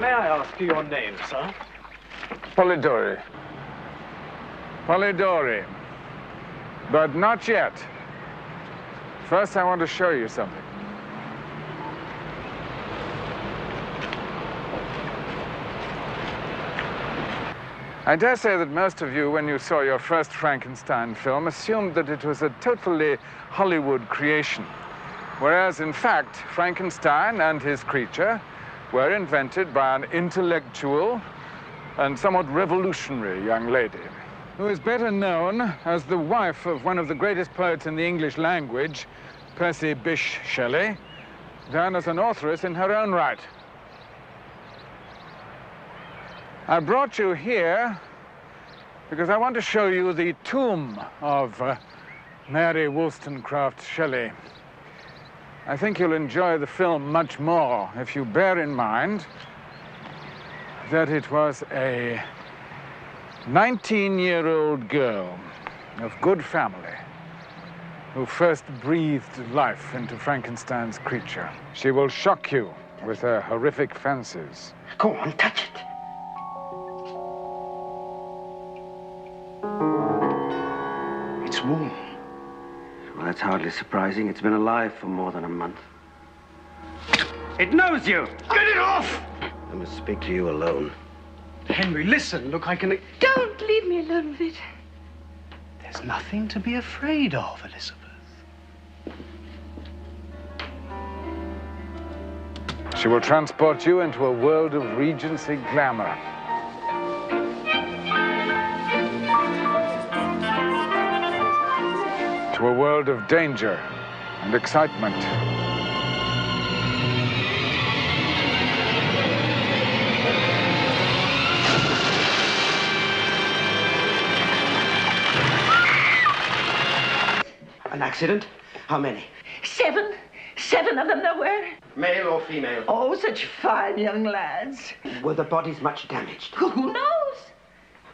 May I ask you your name, sir? Polidori. Polidori. But not yet. First, I want to show you something. I dare say that most of you, when you saw your first Frankenstein film, assumed that it was a totally Hollywood creation. Whereas, in fact, Frankenstein and his creature were invented by an intellectual and somewhat revolutionary young lady, who is better known as the wife of one of the greatest poets in the English language, Percy Bysshe Shelley, than as an authoress in her own right. I brought you here because I want to show you the tomb of Mary Wollstonecraft Shelley. I think you'll enjoy the film much more if you bear in mind that it was a 19-year-old girl of good family who first breathed life into Frankenstein's creature. She will shock you with her horrific fancies. Go on, touch it. It's warm. Well, that's hardly surprising. It's been alive for more than a month. It knows you! Get it off! I must speak to you alone. Henry, listen. Look, I can... Don't leave me alone with it. There's nothing to be afraid of, Elizabeth. She will transport you into a world of Regency glamour. To a world of danger and excitement. An accident? How many? 7. 7 of them there were. Male or female? Oh, such fine young lads. Were the bodies much damaged? Who knows?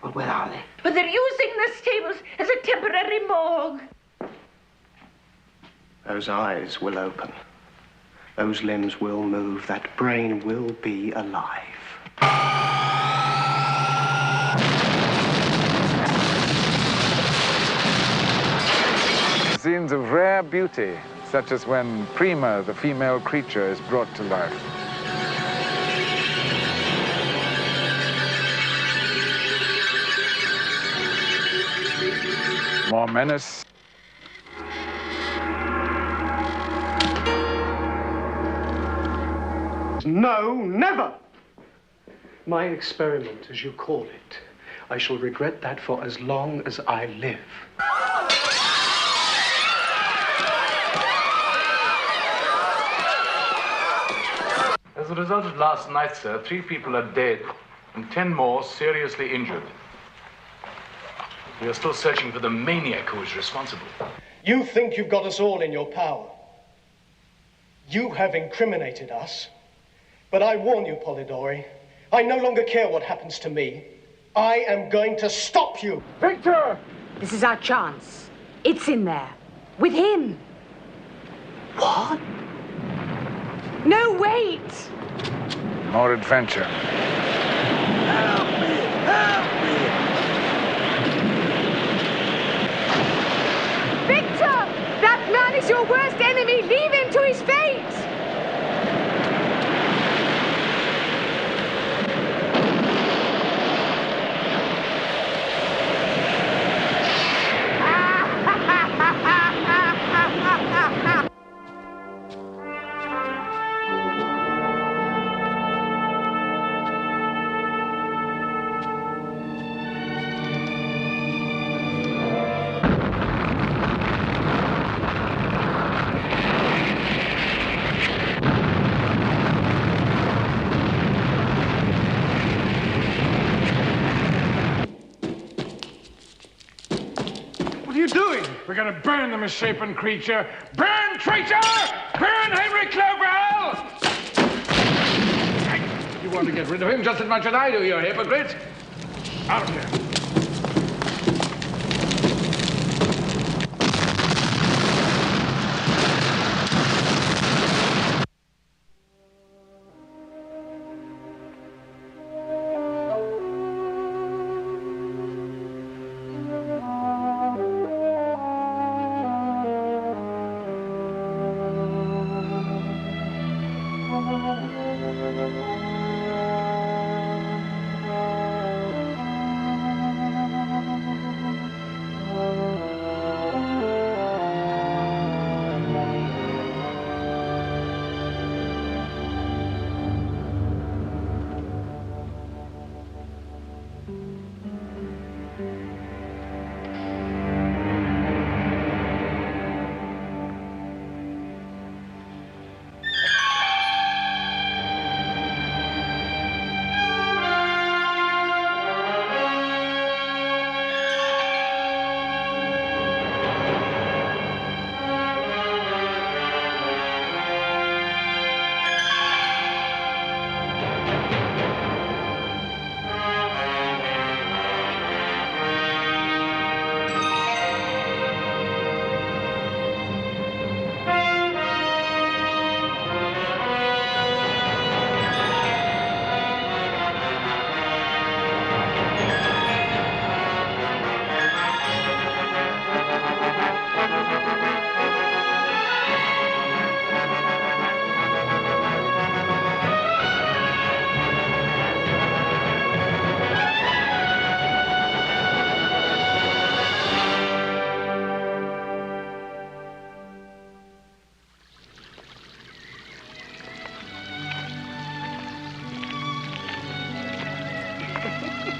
Well, where are they? But they're using the stables as a temporary morgue. Those eyes will open. Those limbs will move. That brain will be alive. Scenes of rare beauty, such as when Prima, the female creature, is brought to life. More menace. No, never! My experiment, as you call it. I shall regret that for as long as I live. As a result of last night, sir, 3 people are dead and 10 more seriously injured. We are still searching for the maniac who is responsible. You think you've got us all in your power. You have incriminated us. But I warn you, Polidori, I no longer care what happens to me. I am going to stop you. Victor! This is our chance. It's in there. With him. What? No, wait! More adventure. Help me! Help me! Victor! That man is your worst enemy. Leave him to his fate! We're gonna burn the misshapen creature. Burn, traitor! Burn Henry Clerval! You want to get rid of him just as much as I do, you hypocrite. Out of here.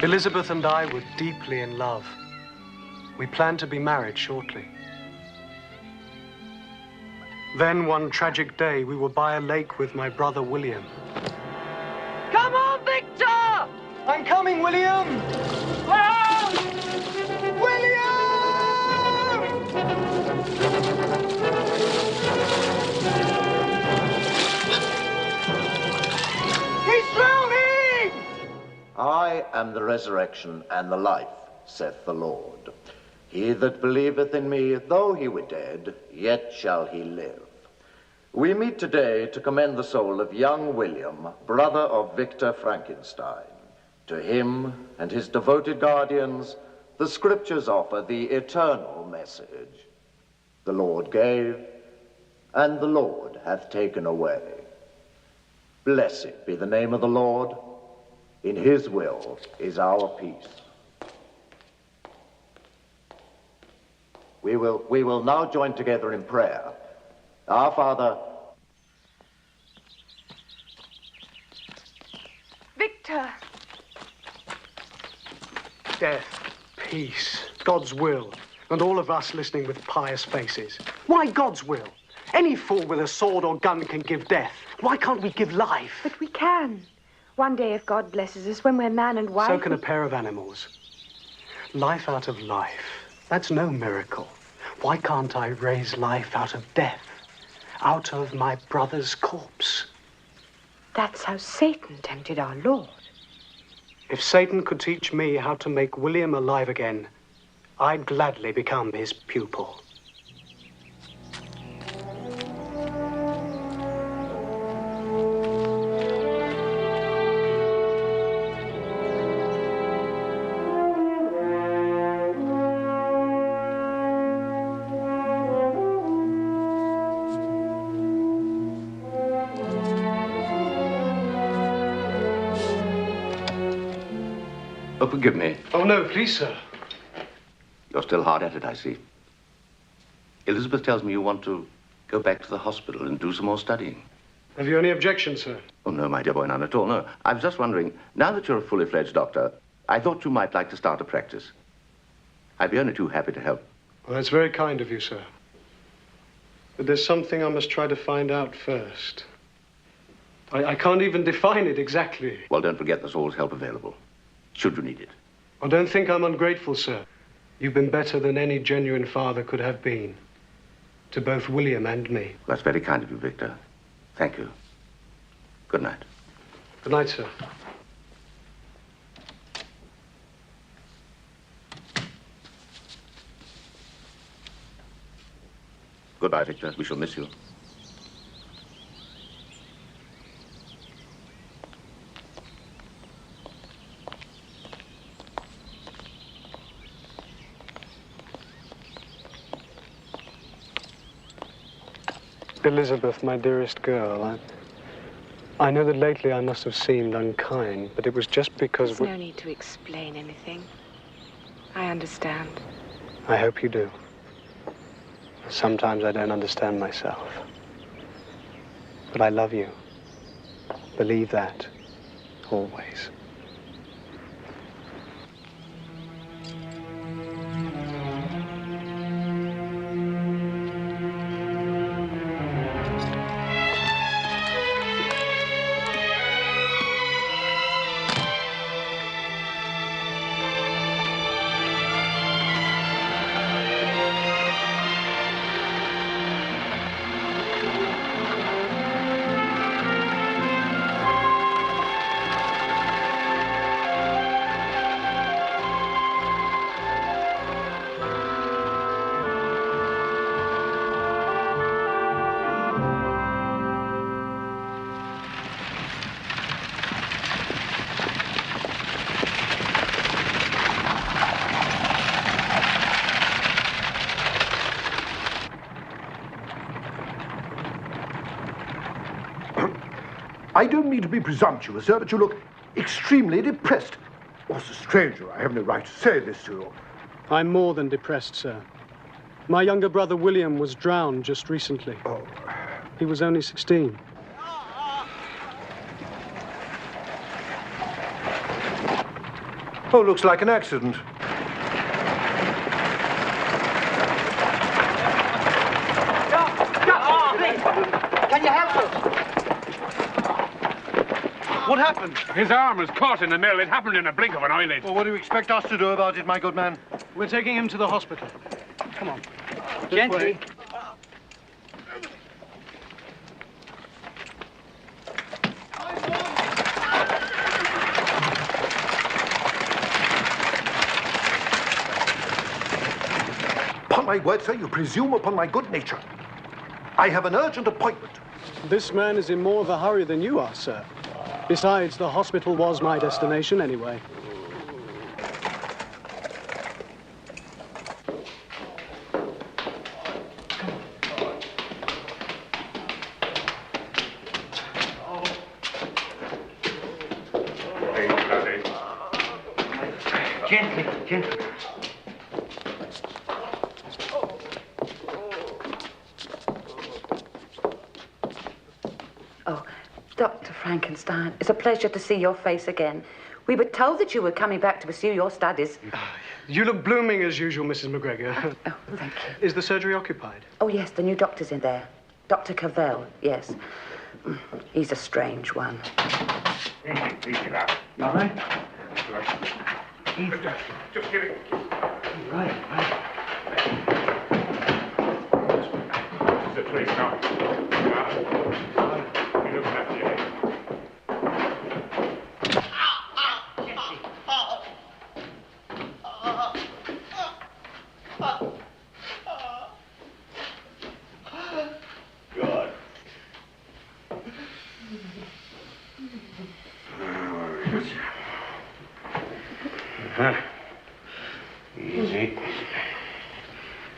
Elizabeth and I were deeply in love. We planned to be married shortly. Then one tragic day, we were by a lake with my brother William. Come on, Victor! I'm coming, William! Ah! William! He's drowning! I am the resurrection and the life, saith the Lord. He that believeth in me, though he were dead, yet shall he live. We meet today to commend the soul of young William, brother of Victor Frankenstein. To him and his devoted guardians, the scriptures offer the eternal message. The Lord gave, and the Lord hath taken away. Blessed be the name of the Lord. In his will is our peace. We will now join together in prayer. Our Father. Victor! Death, peace, God's will, and all of us listening with pious faces. Why God's will? Any fool with a sword or gun can give death. Why can't we give life? But we can. One day, if God blesses us, when we're man and wife... So can a pair of animals. Life out of life. That's no miracle. Why can't I raise life out of death? Out of my brother's corpse? That's how Satan tempted our Lord. If Satan could teach me how to make William alive again, I'd gladly become his pupil. Oh, forgive me. Oh, no, please, sir. You're still hard at it, I see. Elizabeth tells me you want to go back to the hospital and do some more studying. Have you any objections, sir? Oh, no, my dear boy, none at all, no. I was just wondering, now that you're a fully fledged doctor, I thought you might like to start a practice. I'd be only too happy to help. Well, that's very kind of you, sir. But there's something I must try to find out first. I can't even define it exactly. Well, don't forget there's always help available, should you need it. Oh, don't think I'm ungrateful, sir. You've been better than any genuine father could have been. To both William and me. That's very kind of you, Victor. Thank you. Good night. Good night, sir. Goodbye, Victor. We shall miss you. Elizabeth, my dearest girl, I know that lately I must have seemed unkind, but it was just because... There's no need to explain anything. I understand. I hope you do. Sometimes I don't understand myself. But I love you. Believe that. Always. I don't mean to be presumptuous, sir, but you look extremely depressed. What's a stranger? I have no right to say this to you. I'm more than depressed, sir. My younger brother William was drowned just recently. Oh. He was only 16. Oh, looks like an accident. Can you help us? What happened? His arm was caught in the mill. It happened in a blink of an eyelid. Well, what do you expect us to do about it, my good man? We're taking him to the hospital. Come on. Gently. Upon my word, sir, you presume upon my good nature. I have an urgent appointment. This man is in more of a hurry than you are, sir. Besides, the hospital was my destination anyway. Gently, gently. Dr. Frankenstein, it's a pleasure to see your face again. We were told that you were coming back to pursue your studies. You look blooming as usual, Mrs. McGregor. Oh, thank you. Is the surgery occupied? Oh, yes, the new doctor's in there. Dr. Clerval, yes. He's a strange one. All right? Just give it. Right. This is the place now. You look after your head. God. Easy.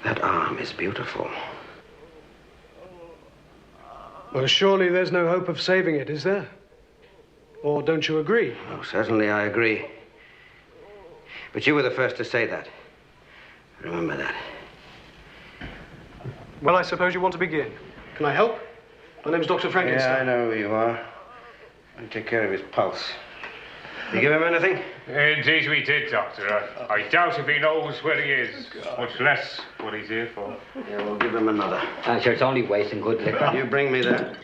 That arm is beautiful. Well, surely there's no hope of saving it, is there? Or don't you agree? Oh, certainly I agree. But you were the first to say that. Remember that. Well, I suppose you want to begin. Can I help? My name's Dr. Frankenstein. Yeah, I know who you are. I take care of his pulse. You give him anything? Indeed we did, Doctor. I doubt if he knows where he is, much less what he's here for. Yeah, we'll give him another. I'm sure it's only wasting good liquor. You bring me that.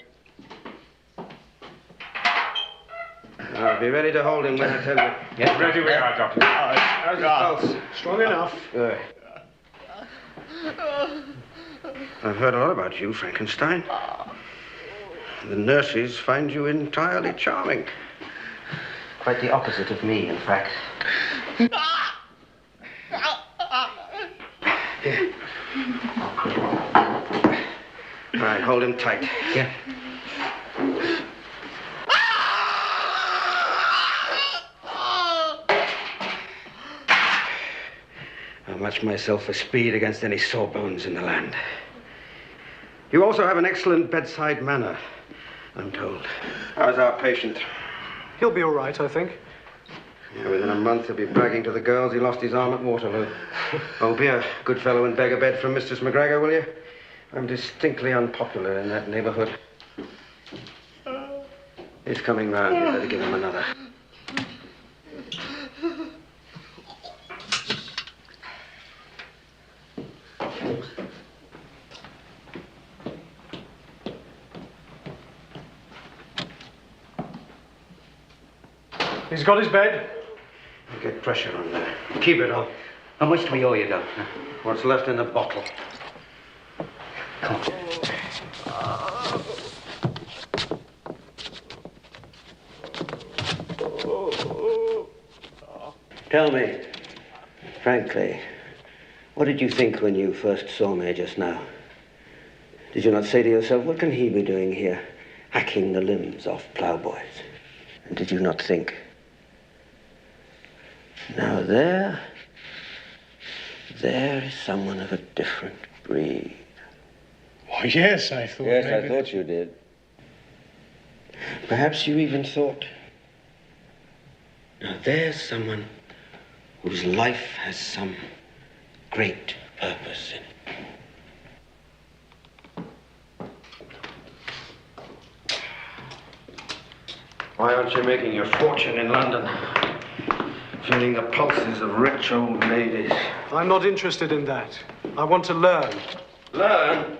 I'll be ready to hold him when I tell you. Yeah. Ready we are, Doctor. How's his pulse? Strong enough. Good. I've heard a lot about you, Frankenstein. The nurses find you entirely charming. Quite the opposite of me, in fact. All right, hold him tight. Yeah. I'll match myself for speed against any sawbones in the land. You also have an excellent bedside manner. I'm told. How's our patient? He'll be all right, I think. Yeah, within a month he'll be bragging to the girls he lost his arm at Waterloo. Oh, be a good fellow and beg a bed from Mistress McGregor, will you? I'm distinctly unpopular in that neighborhood. He's coming round. You better give him another. He's got his bed. Get pressure on there. Keep it up. How much do we owe you, Doctor? What's left in the bottle? Come. Tell me, frankly, what did you think when you first saw me just now? Did you not say to yourself, what can he be doing here, hacking the limbs off ploughboys? And did you not think, now there is someone of a different breed? Why, yes, I thought. Yes, maybe... I thought you did. Perhaps you even thought, now there's someone whose life has some great purpose in it. Why aren't you making your fortune in London? Feeling the pulses of rich old ladies. I'm not interested in that. I want to learn. Learn?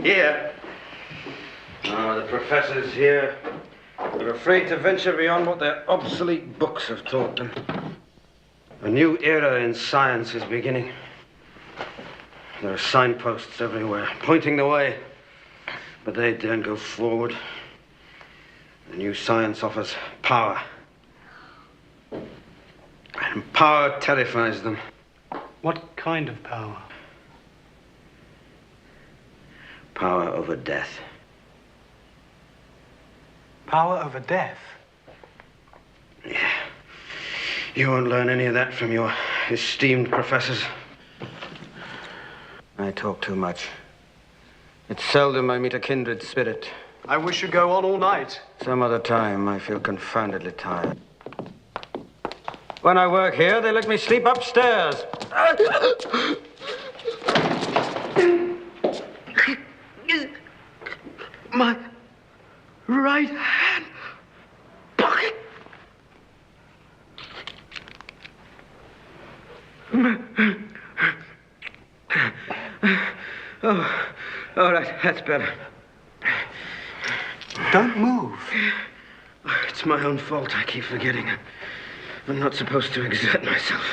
Here? Oh, the professors here are afraid to venture beyond what their obsolete books have taught them. A new era in science is beginning. There are signposts everywhere, pointing the way. But they daren't go forward. The new science offers power. And power terrifies them. What kind of power? Power over death. Power over death? Yeah. You won't learn any of that from your esteemed professors. I talk too much. It's seldom I meet a kindred spirit. I wish you'd go on all night. Some other time, I feel confoundedly tired. When I work here, they let me sleep upstairs. My right hand pocket. Oh, all right, that's better. Don't move. It's my own fault. I keep forgetting. I'm not supposed to exert myself.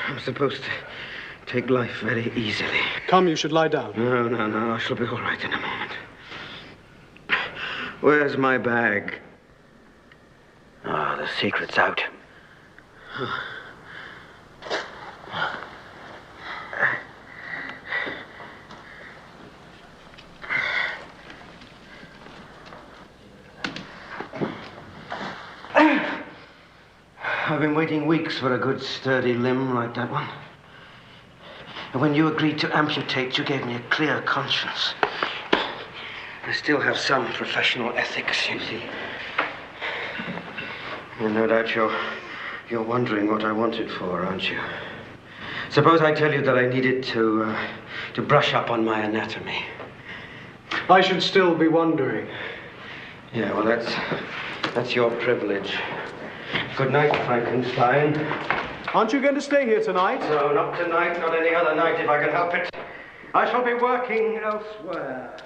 I'm supposed to take life very easily. Come, you should lie down. No. I shall be all right in a moment. Where's my bag? Ah, the secret's out. I've been waiting weeks for a good sturdy limb like that one. And when you agreed to amputate, you gave me a clear conscience. I still have some professional ethics, you see. And no doubt you're wondering what I want it for, aren't you? Suppose I tell you that I needed to brush up on my anatomy. I should still be wondering. Yeah, well, that's your privilege. Good night, Frankenstein. Aren't you going to stay here tonight? No, not tonight, not any other night if I can help it. I shall be working elsewhere.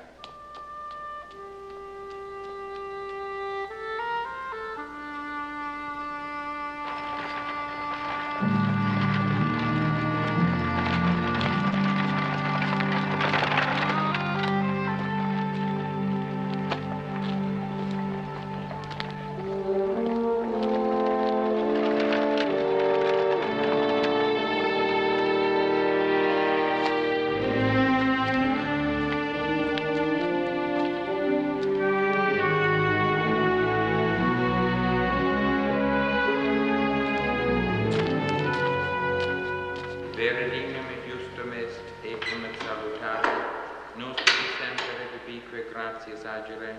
gratias agere,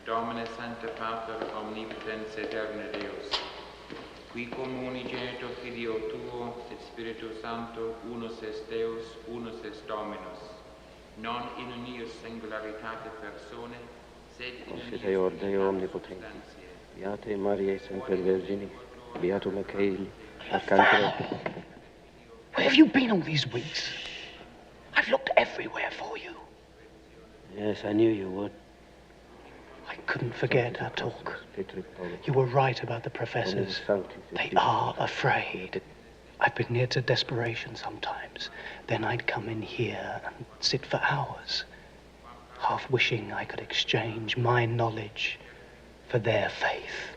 Domine Sancta Pater omnipotens aeterna Deus, qui communigenitor Filio Tuo, et Spiritus Sancto, unus est Deus, unus est Dominus, non in unius singularitate personae, sed in Confiteor Deo omnipotenti, Beate Mariae Semper Virgini, Beatum Michaeli, Arcangelo. Where have you been all these weeks? I've looked everywhere for you. Yes, I knew you would. I couldn't forget our talk. You were right about the professors. They are afraid. I've been near to desperation sometimes. Then I'd come in here and sit for hours, half wishing I could exchange my knowledge for their faith.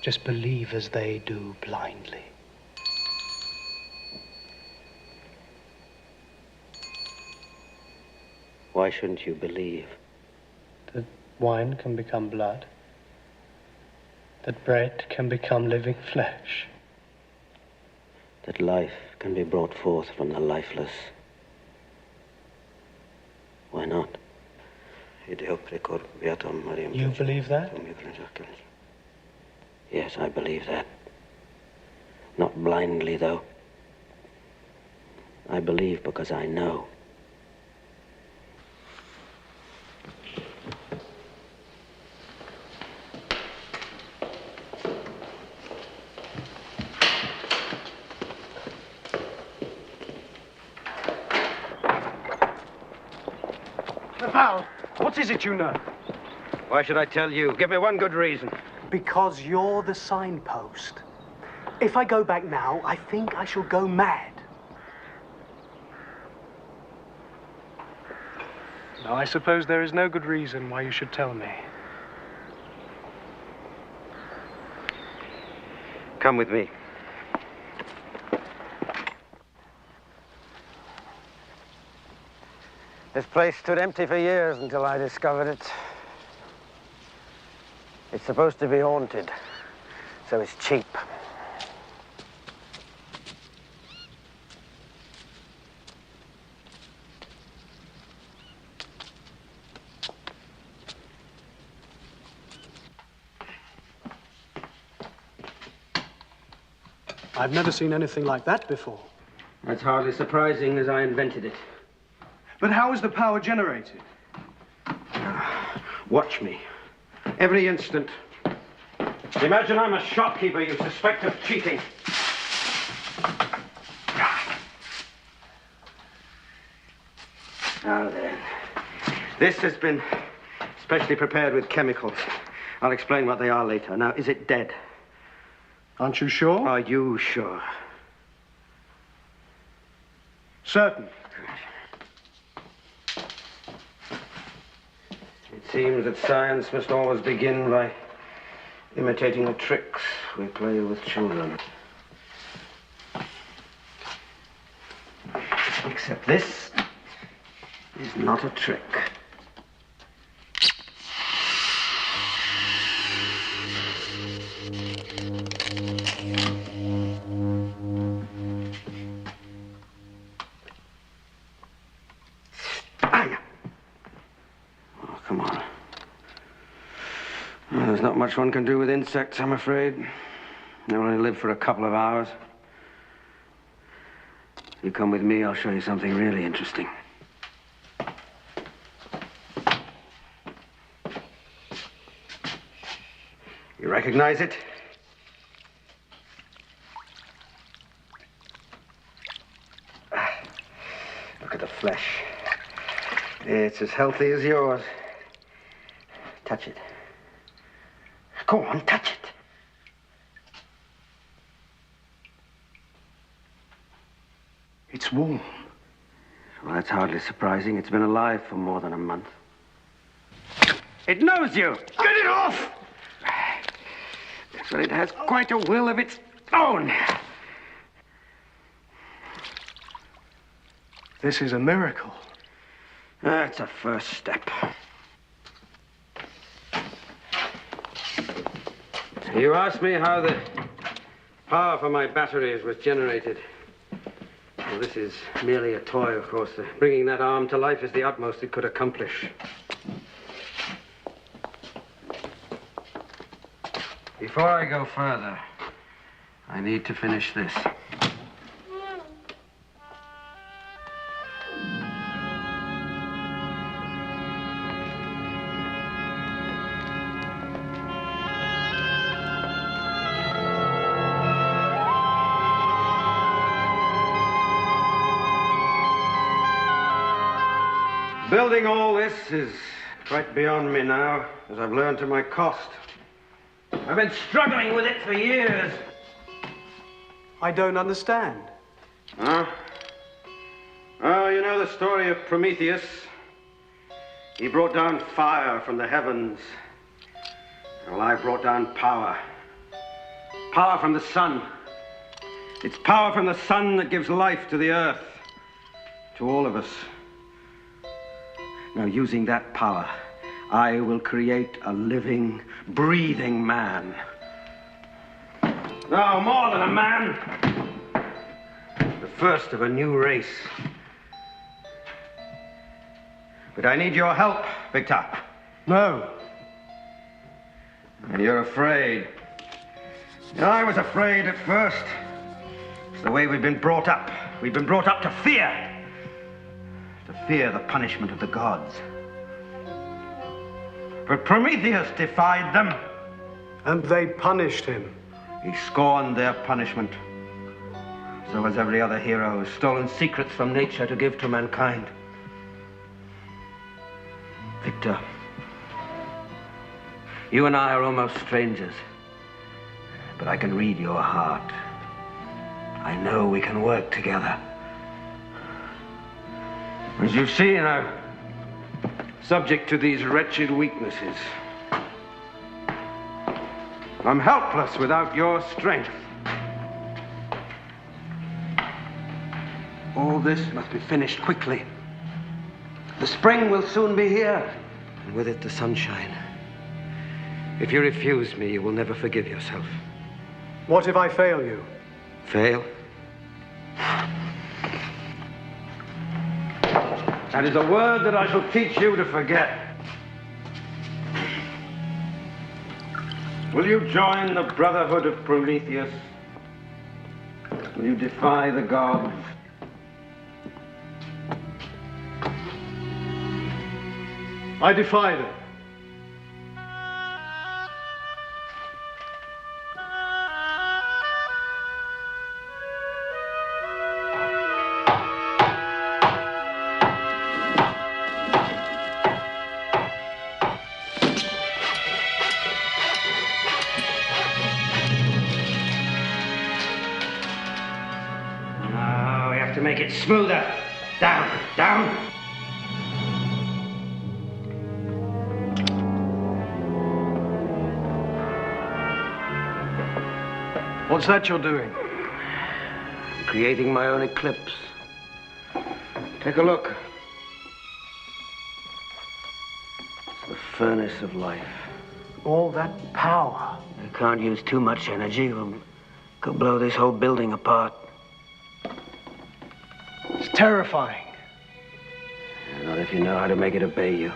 Just believe as they do blindly. Why shouldn't you believe? That wine can become blood. That bread can become living flesh. That life can be brought forth from the lifeless. Why not? You believe that? Yes, I believe that. Not blindly, though. I believe because I know. Clerval, what is it you know? Why should I tell you? Give me one good reason. Because you're the signpost. If I go back now, I think I shall go mad. No, I suppose there is no good reason why you should tell me. Come with me. This place stood empty for years until I discovered it. It's supposed to be haunted, so it's cheap. I've never seen anything like that before. That's hardly surprising, as I invented it. But how is the power generated? Watch me. Every instant. Imagine I'm a shopkeeper you suspect of cheating. Now then. This has been specially prepared with chemicals. I'll explain what they are later. Now, is it dead? Aren't you sure? Are you sure? Certain. It seems that science must always begin by imitating the tricks we play with children. Except this is not a trick. There's not much one can do with insects, I'm afraid. They'll only live for a couple of hours. If you come with me, I'll show you something really interesting. You recognize it? Look at the flesh. It's as healthy as yours. Touch it. Go on, touch it. It's warm. Well, that's hardly surprising. It's been alive for more than a month. It knows you! Get it off! But it has quite a will of its own. This is a miracle. That's a first step. You asked me how the power for my batteries was generated. Well, this is merely a toy, of course. Bringing that arm to life is the utmost it could accomplish. Before I go further, I need to finish this. Building all this is quite beyond me now, as I've learned to my cost. I've been struggling with it for years. I don't understand. Huh? Oh, you know the story of Prometheus? He brought down fire from the heavens. Well, I brought down power. Power from the sun. It's power from the sun that gives life to the earth, to all of us. Now, using that power, I will create a living, breathing man. No, more than a man. The first of a new race. But I need your help, Victor. No. And you're afraid. I was afraid at first. It's the way we've been brought up. We've been brought up to fear. To fear the punishment of the gods. But Prometheus defied them. And they punished him. He scorned their punishment. So has every other hero who's stolen secrets from nature to give to mankind. Victor, you and I are almost strangers. But I can read your heart. I know we can work together. As you've seen, I'm subject to these wretched weaknesses. I'm helpless without your strength. All this must be finished quickly. The spring will soon be here, and with it the sunshine. If you refuse me, you will never forgive yourself. What if I fail you? Fail? That is a word that I shall teach you to forget. Will you join the Brotherhood of Prometheus? Will you defy the gods? I defy them. Make it smoother. Down, down. What's that you're doing? I'm creating my own eclipse. Take a look. It's the furnace of life. All that power. I can't use too much energy. We'll go blow this whole building apart. It's terrifying. Not if you know how to make it obey you.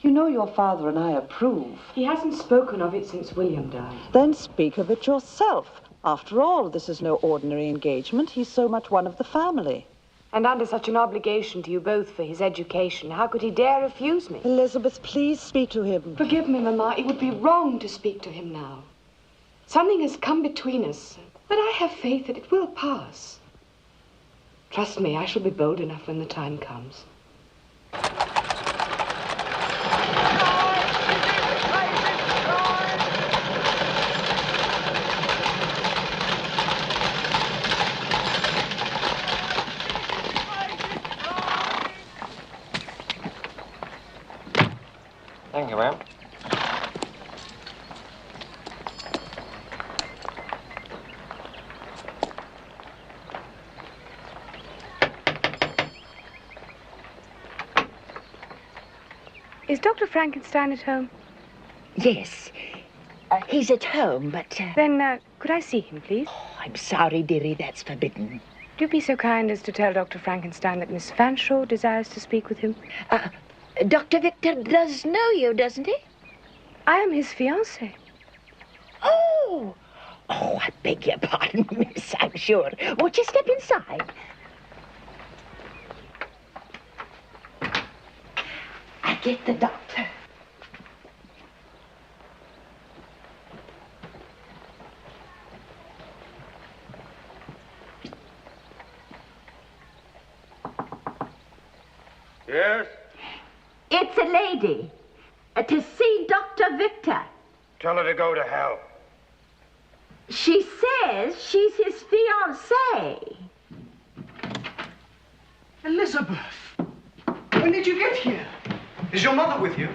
You know your father and I approve. He hasn't spoken of it since William died. Then speak of it yourself. After all, this is no ordinary engagement. He's so much one of the family. And under such an obligation to you both for his education, how could he dare refuse me? Elizabeth, please speak to him. Forgive me, Mamma. It would be wrong to speak to him now. Something has come between us, but I have faith that it will pass. Trust me, I shall be bold enough when the time comes. Thank you, ma'am. Is Dr. Frankenstein at home? Yes. He's at home, but... Then, could I see him, please? Oh, I'm sorry, dearie, that's forbidden. Do be so kind as to tell Dr. Frankenstein that Miss Fanshawe desires to speak with him. Dr. Victor does know you, doesn't he? I am his fiancée. Oh! Oh, I beg your pardon, miss, I'm sure. Won't you step inside? I get the doctor. Yes? It's a lady. To see Dr. Victor. Tell her to go to hell. She says she's his fiancée. Elizabeth, when did you get here? Is your mother with you?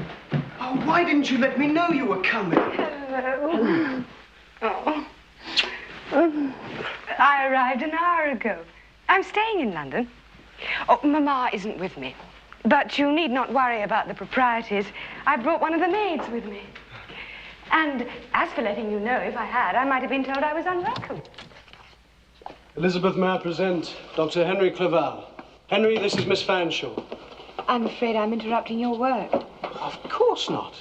Oh, why didn't you let me know you were coming? Hello. Oh. I arrived an hour ago. I'm staying in London. Oh, Mama isn't with me. But you need not worry about the proprieties. I brought one of the maids with me. And as for letting you know, if I had, I might have been told I was unwelcome. Elizabeth, may I present Dr. Henry Clerval. Henry, this is Miss Fanshawe. I'm afraid I'm interrupting your work. Of course not.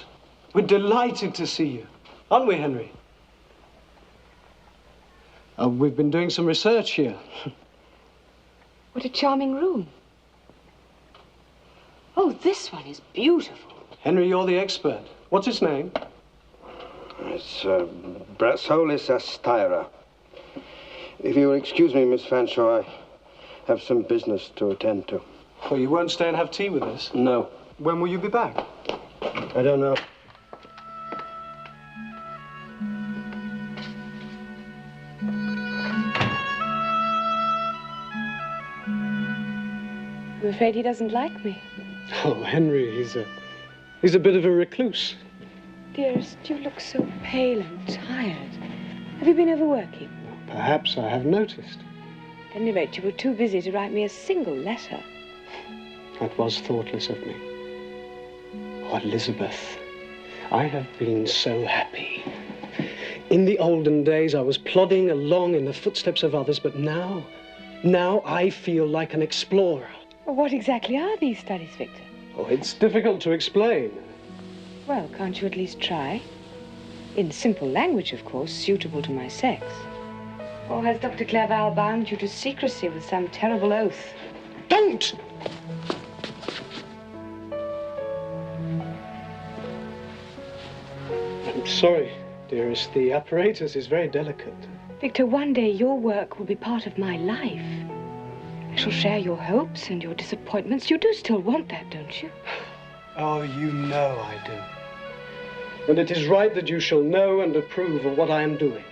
We're delighted to see you. Aren't we, Henry? We've been doing some research here. What a charming room. Oh, this one is beautiful. Henry, you're the expert. What's its name? It's Brassolis astyra. If you will excuse me, Miss Fanshawe, I have some business to attend to. Oh, you won't stay and have tea with us? No. When will you be back? I don't know. I'm afraid he doesn't like me. Oh, Henry, he's a bit of a recluse. Dearest, you look so pale and tired. Have you been overworking? Perhaps I have noticed. At any rate, you were too busy to write me a single letter. That was thoughtless of me. Oh, Elizabeth, I have been so happy. In the olden days, I was plodding along in the footsteps of others, but now I feel like an explorer. Well, what exactly are these studies, Victor? Oh, it's difficult to explain. Well, can't you at least try? In simple language, of course, suitable to my sex. Or has Dr. Clerval bound you to secrecy with some terrible oath? Don't! I'm sorry, dearest. The apparatus is very delicate. Victor, one day your work will be part of my life. I shall share your hopes and your disappointments. You do still want that, don't you? Oh, you know I do. And it is right that you shall know and approve of what I am doing.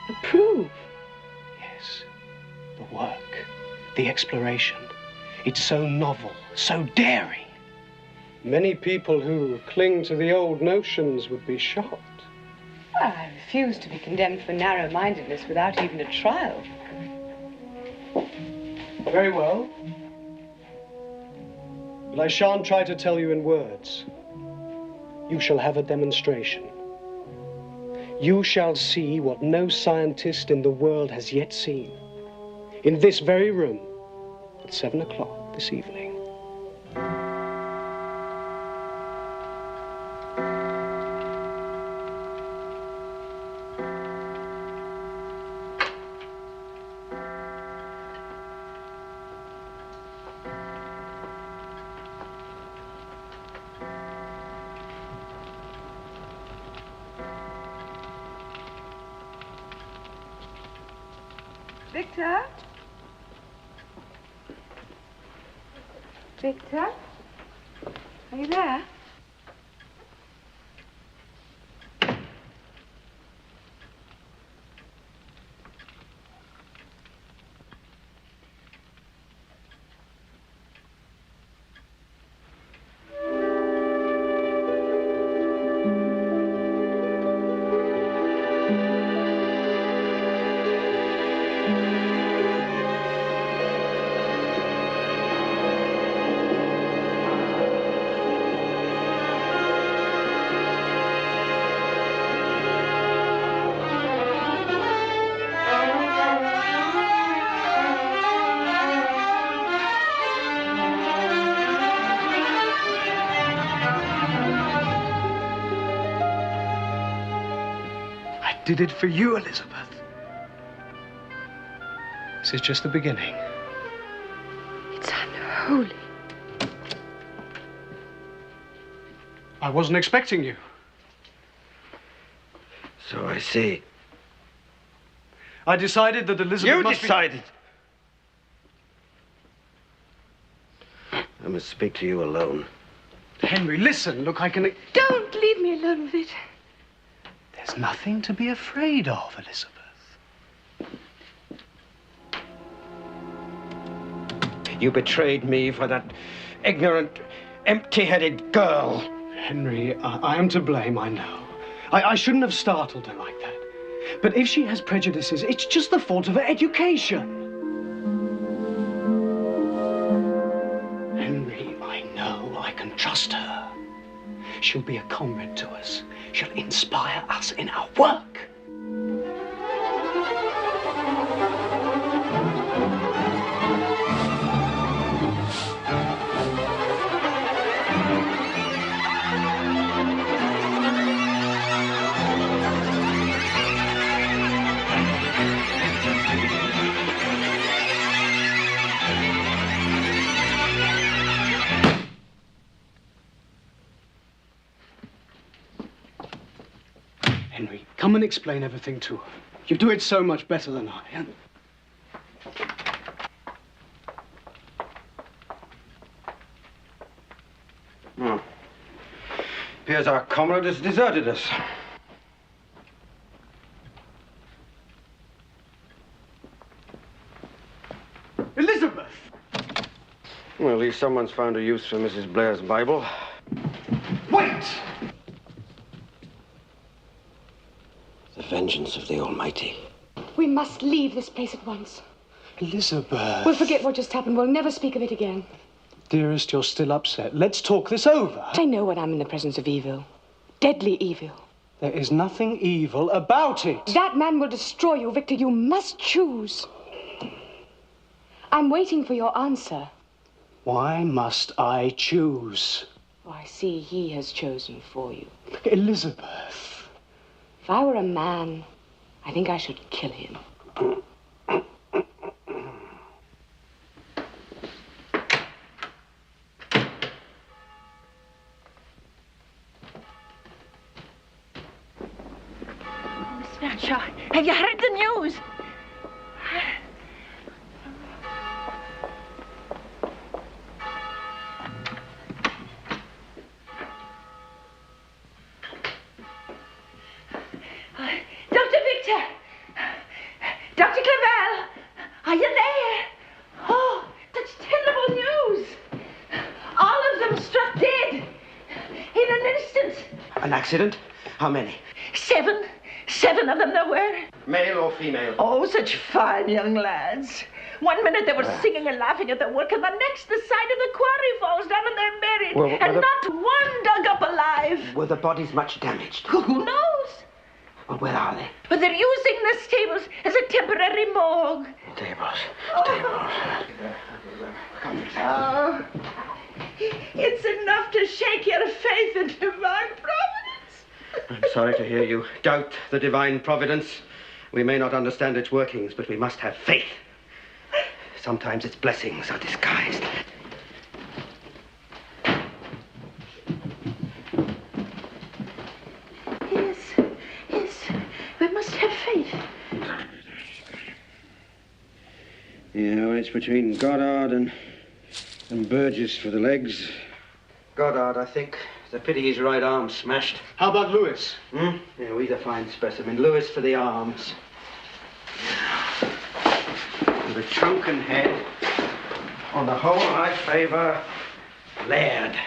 Approve? Yes. The work, the exploration. It's so novel, so daring. Many people who cling to the old notions would be shocked. Well, I refuse to be condemned for narrow-mindedness without even a trial. Very well. But I shan't try to tell you in words. You shall have a demonstration. You shall see what no scientist in the world has yet seen. In this very room, at 7 o'clock this evening. Victor? Victor? Are you there? did it for you, Elizabeth. This is just the beginning. It's unholy. I wasn't expecting you. So I see. I decided that Elizabeth You must decided! I must speak to you alone. Henry, listen. Look, I can... Don't leave me alone with it. There's nothing to be afraid of, Elizabeth. You betrayed me for that ignorant, empty-headed girl. Henry, I am to blame, I know. I shouldn't have startled her like that. But if she has prejudices, it's just the fault of her education. Henry, I know I can trust her. She'll be a comrade to us. She'll inspire us in our work. Henry, come and explain everything to her. You do it so much better than I. Oh. Appears our comrade has deserted us. Elizabeth! Well, at least someone's found a use for Mrs. Blair's Bible. Wait! The vengeance of the Almighty. We must leave this place at once. Elizabeth. We'll forget what just happened. We'll never speak of it again. Dearest, you're still upset. Let's talk this over. I know when I'm in the presence of evil. Deadly evil. There is nothing evil about it. That man will destroy you, Victor. You must choose. I'm waiting for your answer. Why must I choose? Oh, I see he has chosen for you. Elizabeth. If I were a man, I think I should kill him. Miss Fanshawe, have you heard the news? Dr. Victor! Dr. Clerval! Are you there? Oh, that's terrible news! All of them struck dead in an instant. An accident? How many? 7 of them there were. Male or female? Oh, such fine young lads. One minute they were singing and laughing at their work, and the next the side of the quarry falls down and they're buried. Well, and not one dug up alive. Were the bodies much damaged? Who knows? Well, where are they? But they're using the stables as a temporary morgue. Tables. Oh, it's enough to shake your faith in divine providence. I'm sorry to hear you doubt the divine providence. We may not understand its workings, but we must have faith. Sometimes its blessings are disguised. Yes, we must have faith. Yeah, well, it's between Goddard and Burgess for the legs. Goddard, I think. It's a pity his right arm's smashed. How about Lewis? Yeah, well, he's a fine specimen. Lewis for the arms. And the trunk and head. On the whole, I favor Laird.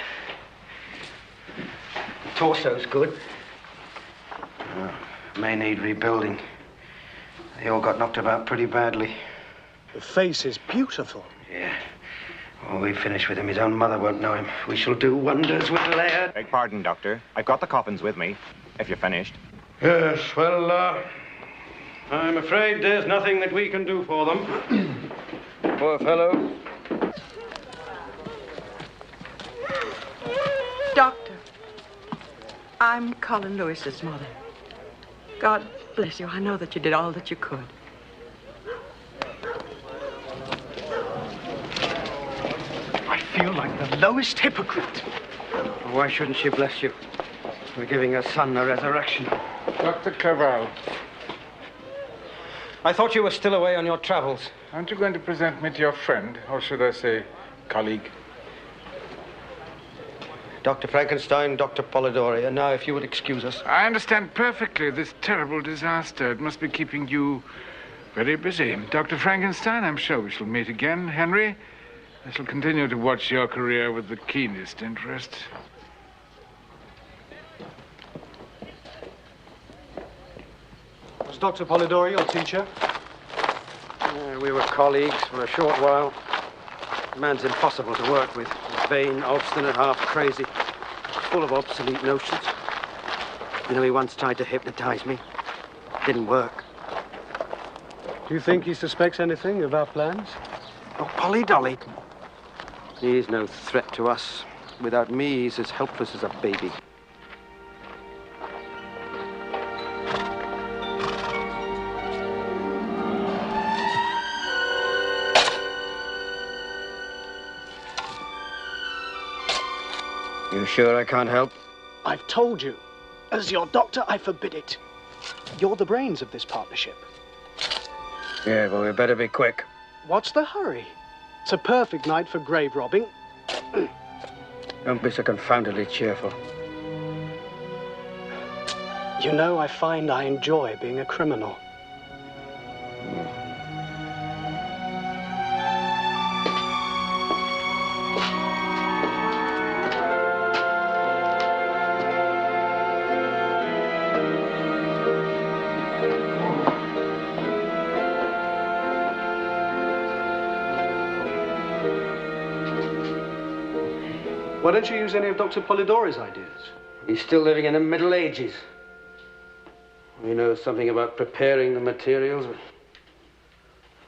The torso's good. May need rebuilding. They all got knocked about pretty badly. The face is beautiful. Yeah. When we finish with him, his own mother won't know him. We shall do wonders with Laird. Beg pardon, Doctor. I've got the coffins with me, if you're finished. Yes, well, I'm afraid there's nothing that we can do for them. Poor fellow. Doctor, I'm Colin Lewis's mother. God bless you. I know that you did all that you could. I feel like the lowest hypocrite. Why shouldn't she bless you? We're giving her son a resurrection. Dr. Clerval. I thought you were still away on your travels. Aren't you going to present me to your friend, or should I say, colleague? Dr. Frankenstein, Dr. Polidori, and now if you would excuse us. I understand perfectly this terrible disaster. It must be keeping you very busy. Dr. Frankenstein, I'm sure we shall meet again. Henry, I shall continue to watch your career with the keenest interest. Was Dr. Polidori your teacher? We were colleagues for a short while. The man's impossible to work with. He's vain, obstinate, half crazy, full of obsolete notions. You know, he once tried to hypnotize me. Didn't work. Do you think he suspects anything of our plans? Oh, Polidori. He's no threat to us. Without me, he's as helpless as a baby. You sure I can't help? I've told you. As your doctor, I forbid it. You're the brains of this partnership. Yeah, but we better be quick. What's the hurry? It's a perfect night for grave robbing. Don't be so confoundedly cheerful. You know, I find I enjoy being a criminal. Why don't you use any of Dr. Polidori's ideas? He's still living in the Middle Ages. He knows something about preparing the materials.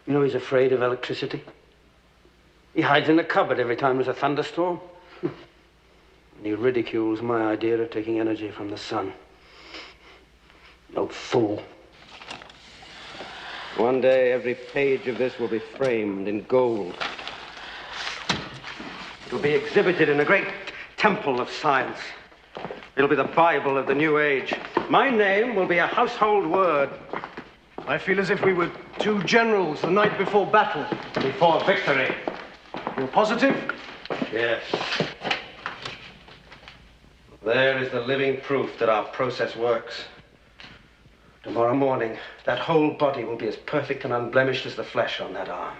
You know, he's afraid of electricity. He hides in the cupboard every time there's a thunderstorm. And he ridicules my idea of taking energy from the sun. Old fool. One day, every page of this will be framed in gold. It will be exhibited in a great temple of science. It'll be the Bible of the new age. My name will be a household word. I feel as if we were two generals the night before battle. Before victory. You're positive? Yes. There is the living proof that our process works. Tomorrow morning, that whole body will be as perfect and unblemished as the flesh on that arm.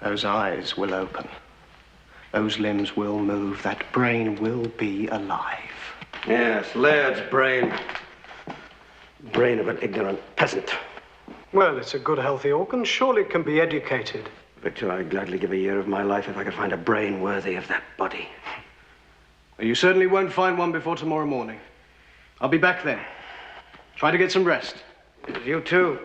Those eyes will open. Those limbs will move. That brain will be alive. Yes, Laird's brain. Brain of an ignorant peasant. Well, it's a good, healthy organ. Surely it can be educated. Victor, I'd gladly give a year of my life if I could find a brain worthy of that body. You certainly won't find one before tomorrow morning. I'll be back then. Try to get some rest. You too.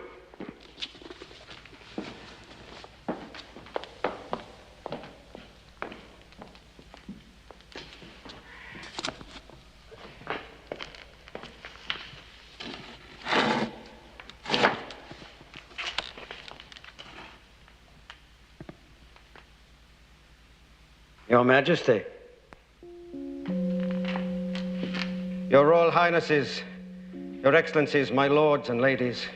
Your Majesty, Your Royal Highnesses, Your Excellencies, my lords and ladies,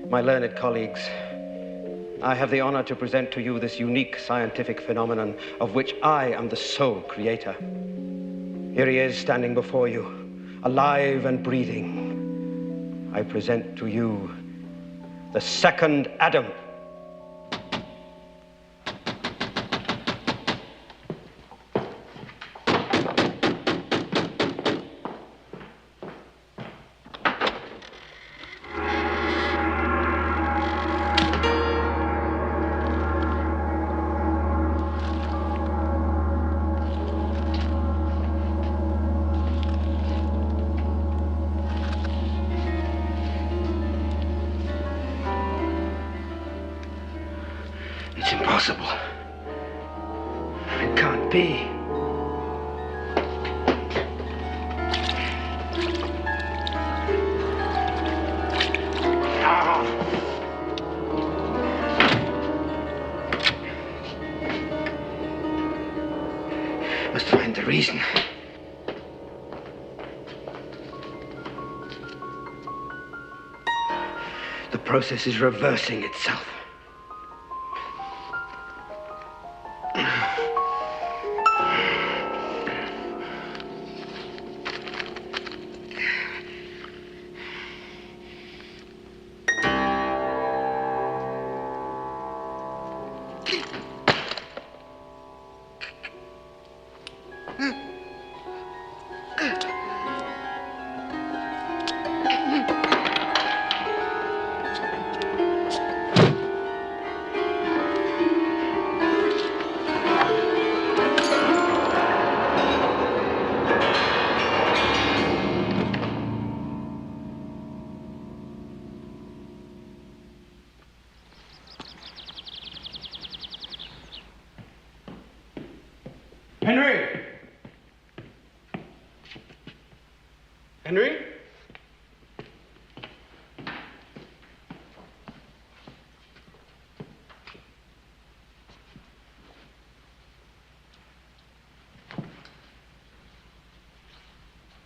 my learned colleagues, I have the honor to present to you this unique scientific phenomenon of which I am the sole creator. Here he is standing before you, alive and breathing. I present to you the second Adam. It's impossible. It can't be. The process is reversing itself. Henry! Henry?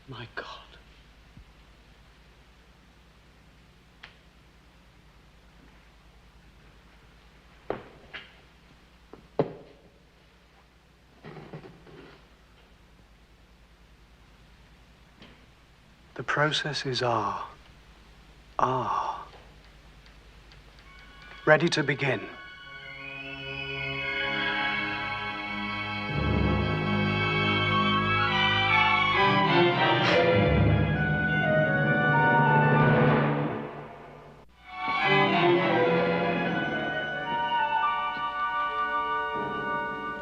My God. The processes are ready to begin.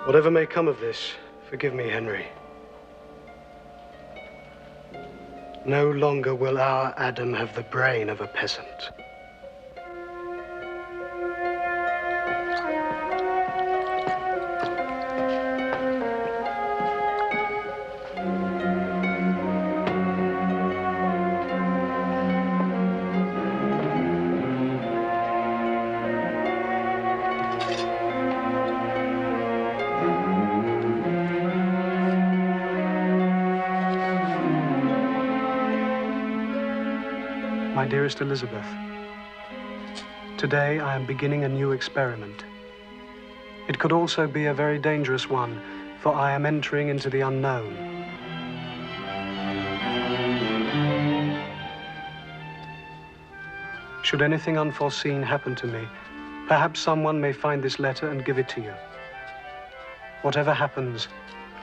Whatever may come of this, forgive me, Henry. No longer will our Adam have the brain of a peasant. My dearest Elizabeth, today I am beginning a new experiment. It could also be a very dangerous one, for I am entering into the unknown. Should anything unforeseen happen to me, perhaps someone may find this letter and give it to you. Whatever happens,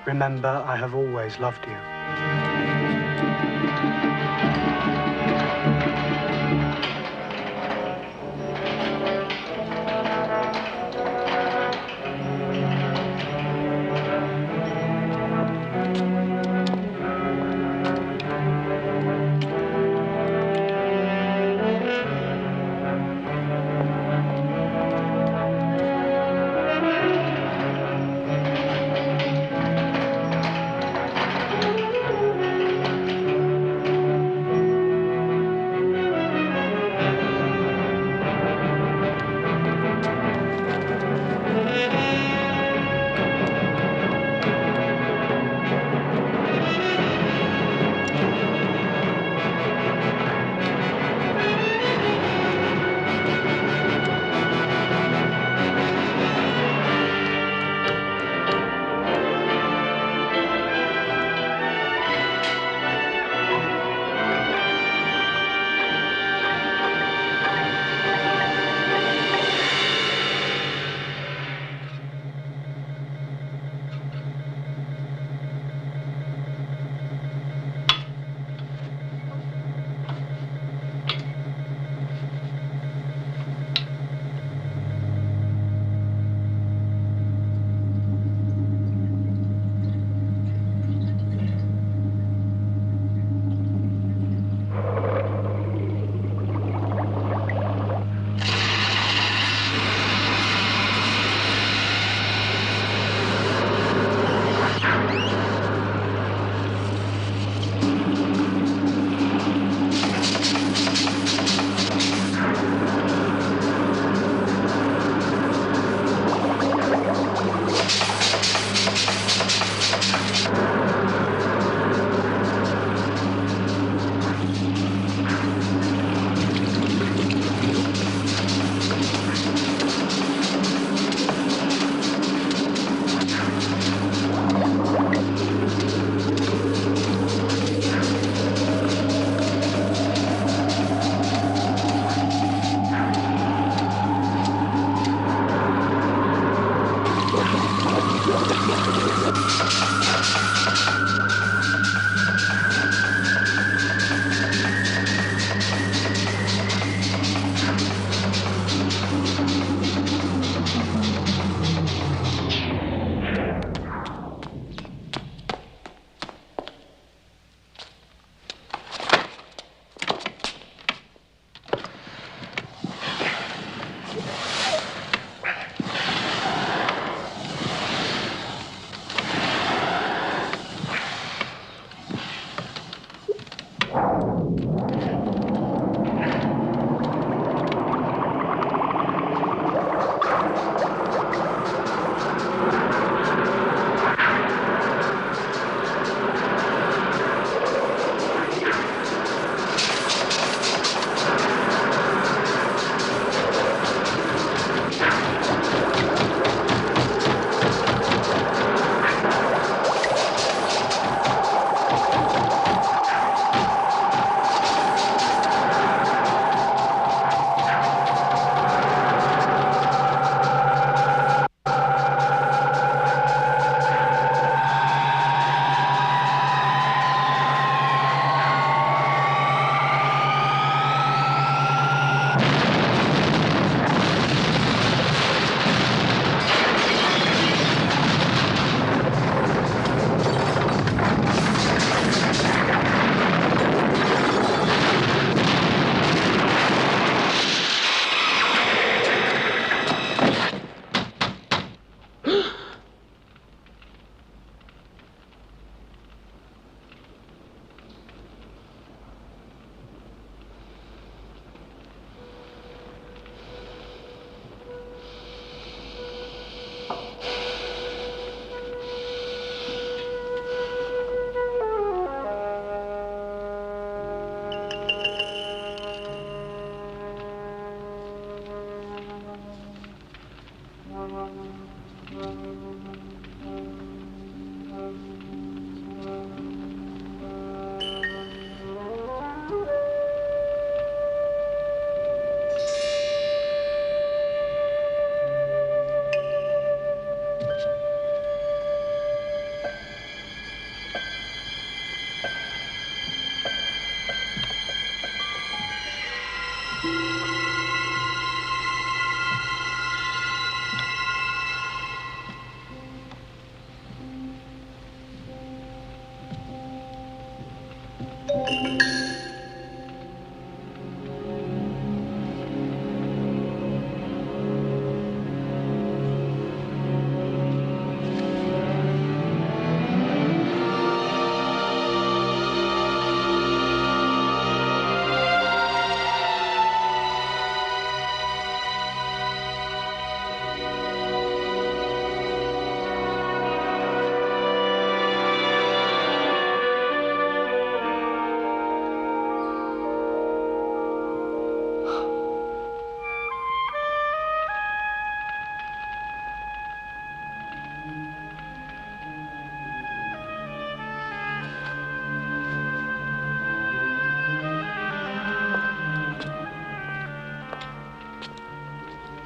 remember I have always loved you.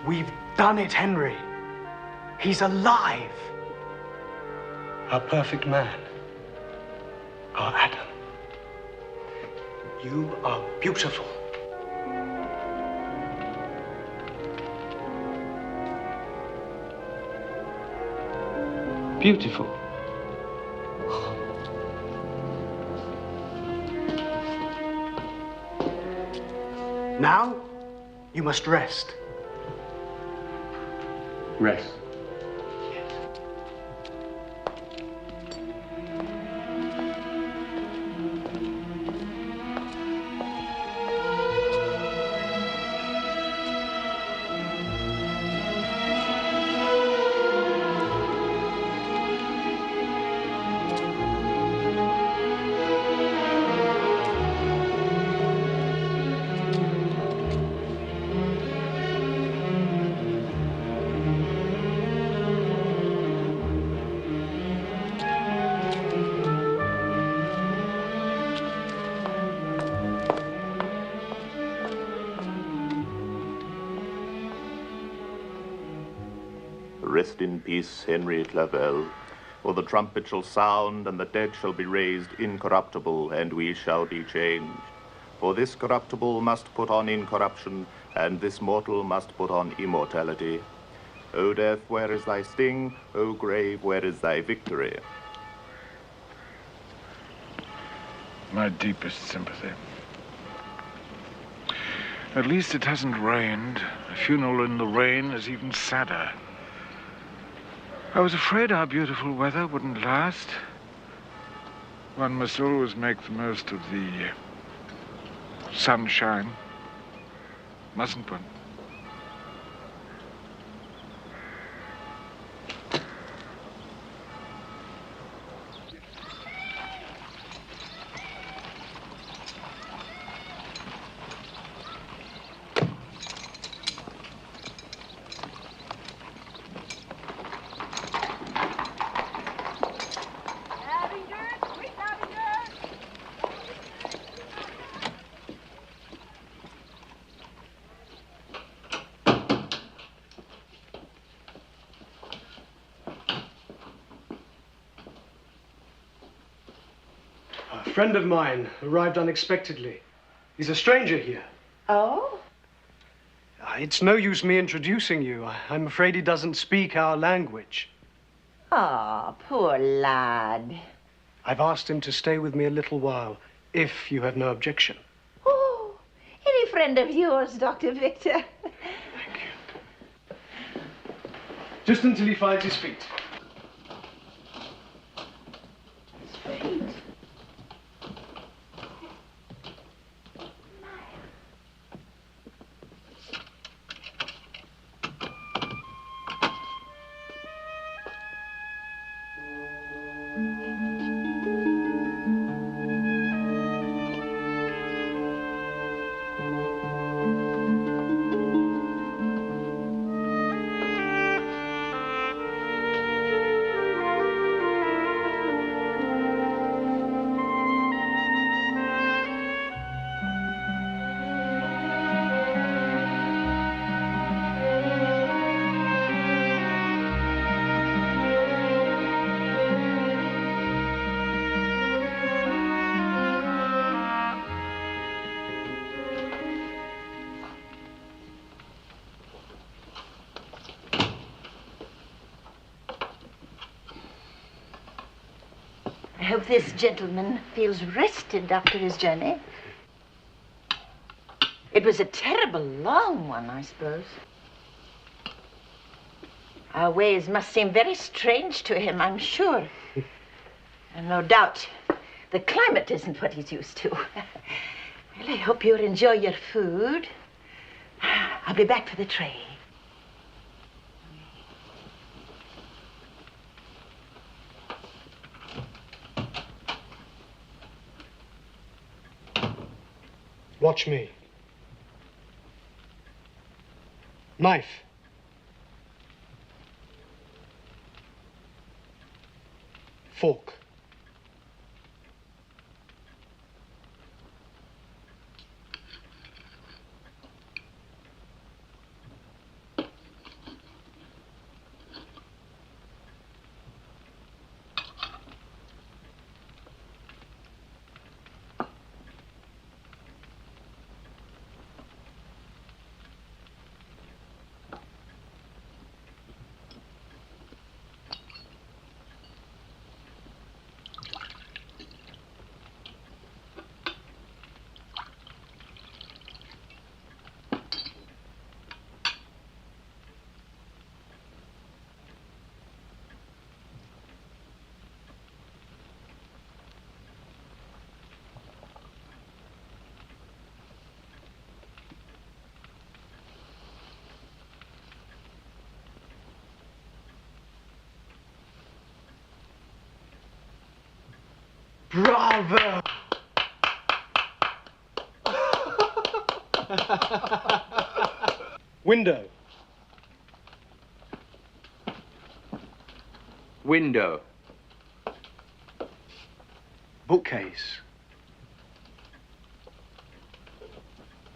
We've done it, Henry. He's alive. Our perfect man. Our Adam. You are beautiful. Beautiful. Now, you must rest. Rest. Rest in peace, Henry Clerval, for the trumpet shall sound, and the dead shall be raised incorruptible, and we shall be changed. For this corruptible must put on incorruption, and this mortal must put on immortality. O death, where is thy sting? O grave, where is thy victory? My deepest sympathy. At least it hasn't rained. A funeral in the rain is even sadder. I was afraid our beautiful weather wouldn't last. One must always make the most of the sunshine, mustn't one? A friend of mine arrived unexpectedly. He's a stranger here. Oh? It's no use me introducing you. I'm afraid he doesn't speak our language. Ah, poor lad. I've asked him to stay with me a little while, if you have no objection. Oh, any friend of yours, Dr. Victor. Just until he finds his feet. His feet? I hope this gentleman feels rested after his journey. It was a terrible long one, I suppose. Our ways must seem very strange to him, I'm sure. And no doubt the climate isn't what he's used to. Well, I hope you'll enjoy your food. I'll be back for the tray. Watch me. Knife. Fork. Bravo! Window. Window. Bookcase.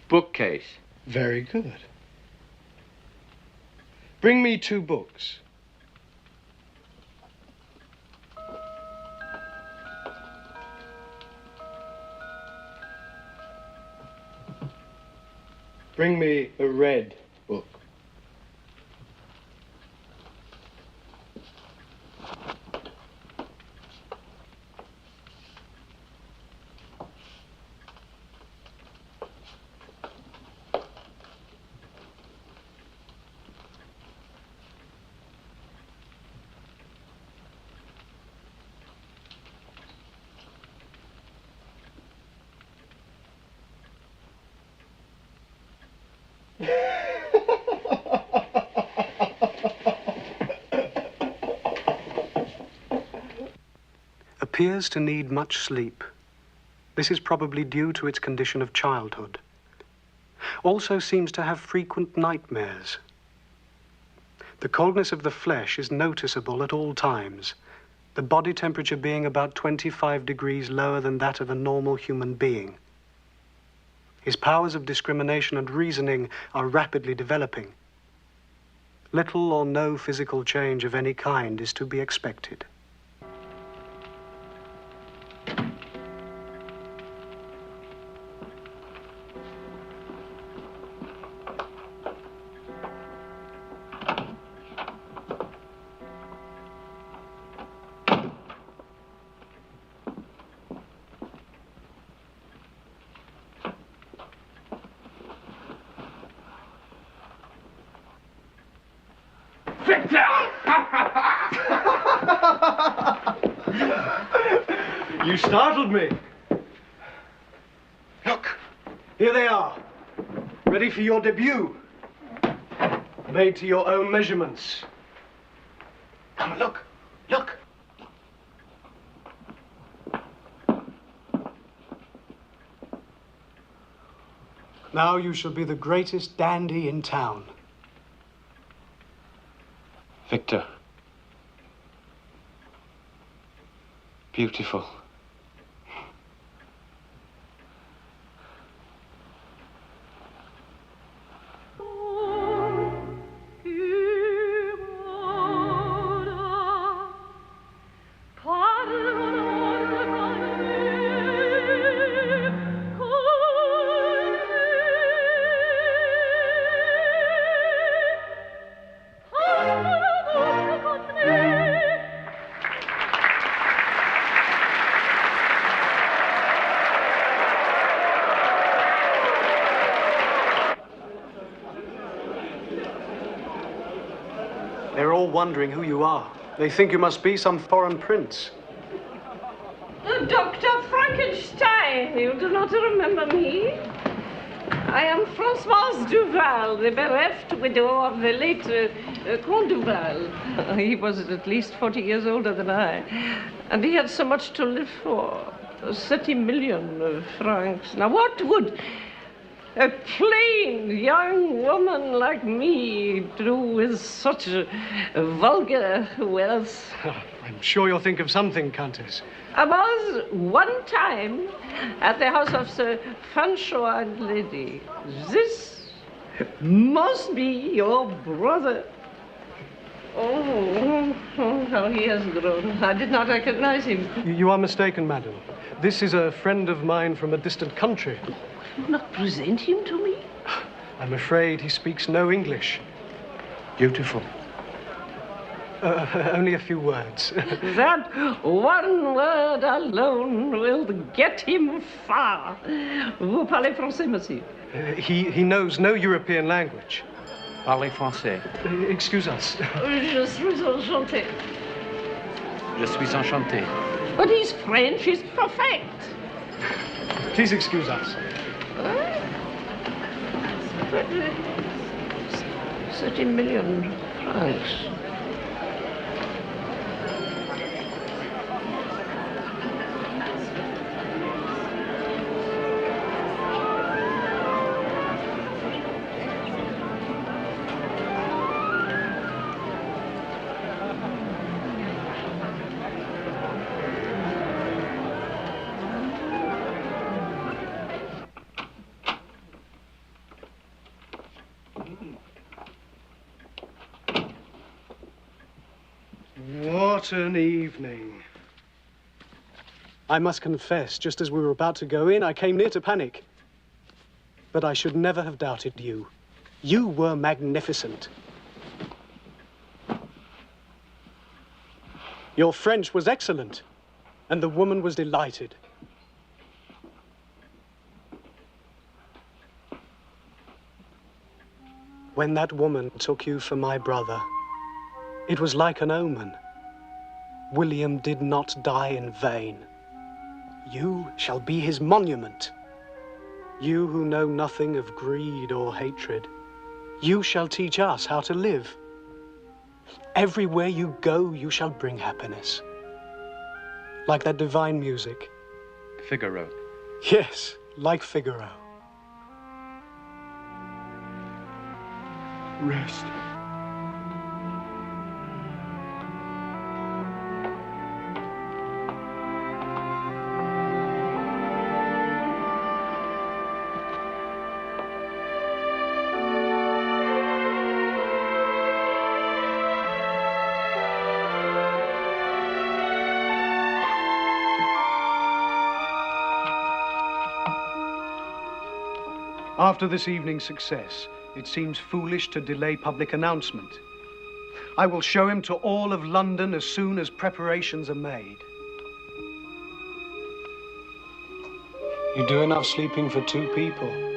Bookcase. Very good. Bring me 2 books. Bring me a red book. appears to need much sleep. This is probably due to its condition of childhood. Also seems to have frequent nightmares. The coldness of the flesh is noticeable at all times, the body temperature being about 25 degrees lower than that of a normal human being. His powers of discrimination and reasoning are rapidly developing. Little or no physical change of any kind is to be expected. You startled me. Look, here they are, ready for your debut. Made to your own measurements. Come, look, look. Now you shall be the greatest dandy in town. Victor. Beautiful. They're all wondering who you are. They think you must be some foreign prince. Dr. Frankenstein, you do not remember me? I am Françoise Duval, the bereft widow of the late Comte Duval. He was at least 40 years older than I, and he had so much to live for, 30 million francs. Now, what would a plain young woman like me do with such vulgar wealth? I'm sure you'll think of something, Countess. I was one time at the house of Sir Fanshawe and Lady. This must be your brother. Oh, how he has grown. I did not recognize him. You are mistaken, madam. This is a friend of mine from a distant country. Will you not present him to me? I'm afraid he speaks no English. Beautiful. Only a few words. That one word alone will get him far. Vous parlez français, monsieur? He knows no European language. Parlez français. Excuse us. Je suis enchanté. Je suis enchanté. But his French is perfect. Please excuse us. 30 million francs. What an evening. I must confess, just as we were about to go in, I came near to panic. But I should never have doubted you. You were magnificent. Your French was excellent, and the woman was delighted. When that woman took you for my brother, it was like an omen. William did not die in vain. You shall be his monument. You who know nothing of greed or hatred, you shall teach us how to live. Everywhere you go, you shall bring happiness. Like that divine music. Figaro. Yes, like Figaro. Rest. After this evening's success, it seems foolish to delay public announcement. I will show him to all of London as soon as preparations are made. You do enough sleeping for 2 people.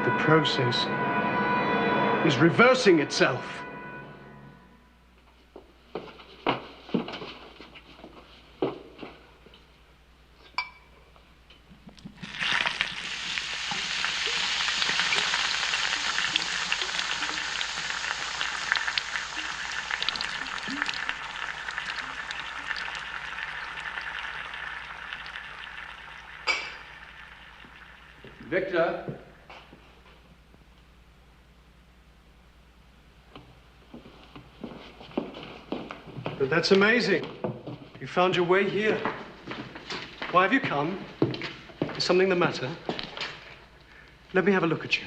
The process is reversing itself. Victor? But that's amazing. You found your way here. Why have you come? Is something the matter? Let me have a look at you.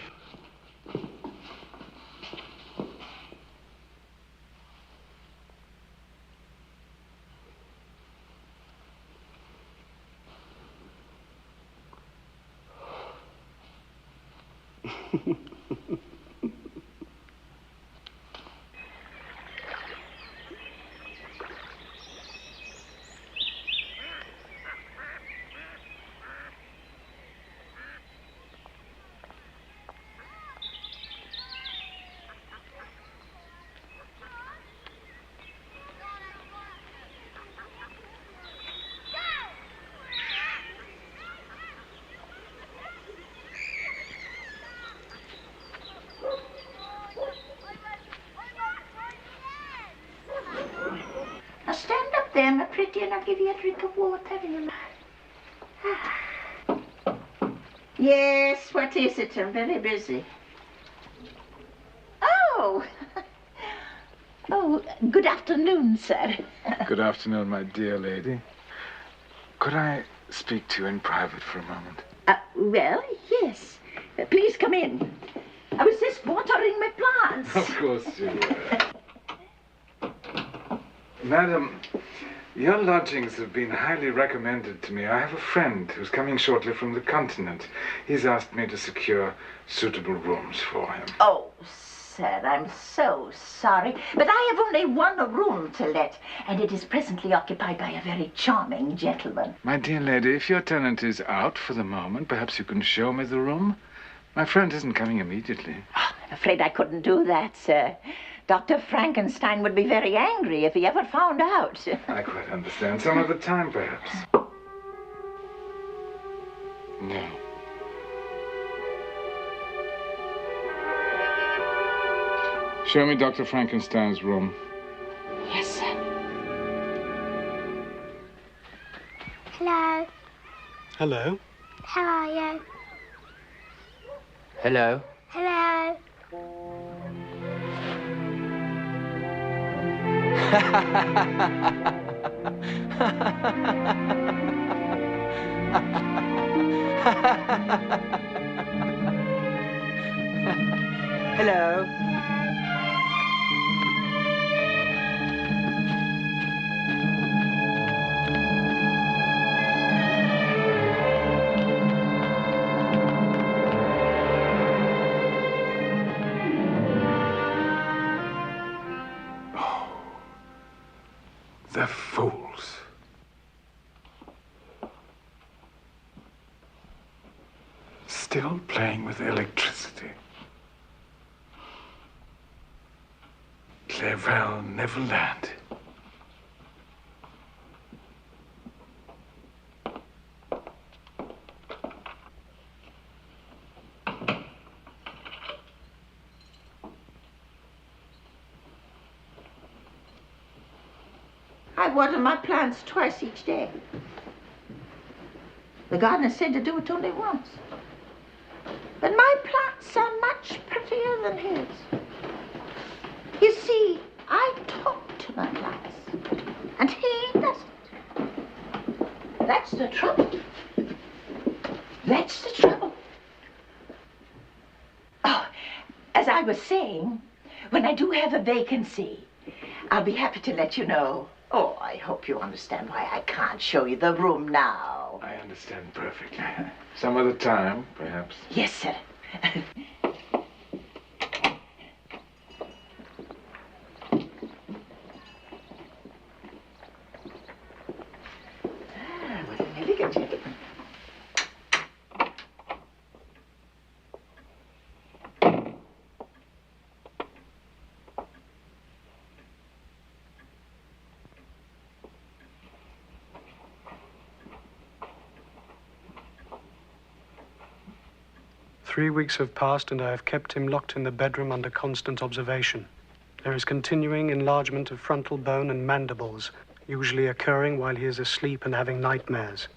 Now stand up there, my pretty, and I'll give you a drink of water. Yes, what is it? I'm very busy. Oh! Oh, good afternoon, sir. Good afternoon, my dear lady. Could I speak to you in private for a moment? Well, yes. Please come in. I was just watering my plants. Of course you were. Madam, your lodgings have been highly recommended to me. I have a friend who's coming shortly from the continent. He's asked me to secure suitable rooms for him. Oh, sir, I'm so sorry. But I have only one room to let, and it is presently occupied by a very charming gentleman. My dear lady, if your tenant is out for the moment, perhaps you can show me the room. My friend isn't coming immediately. Oh, I'm afraid I couldn't do that, sir. Dr. Frankenstein would be very angry if he ever found out. I quite understand. Some other time, perhaps. No. Show me Dr. Frankenstein's room. Yes, sir. Hello. Hello. How are you? Hello. Hello. Hello. The fools. Still playing with electricity. Clerval never learned. I water my plants twice each day. The gardener said to do it only once. But my plants are much prettier than his. You see, I talk to my plants, and he doesn't. That's the trouble. That's the trouble. Oh, as I was saying, when I do have a vacancy, I'll be happy to let you know. Oh, I hope you understand why I can't show you the room now. I understand perfectly. Some other time, perhaps. Yes, sir. What an elegant gentleman. 3 weeks have passed and I have kept him locked in the bedroom under constant observation. There is continuing enlargement of frontal bone and mandibles, usually occurring while he is asleep and having nightmares.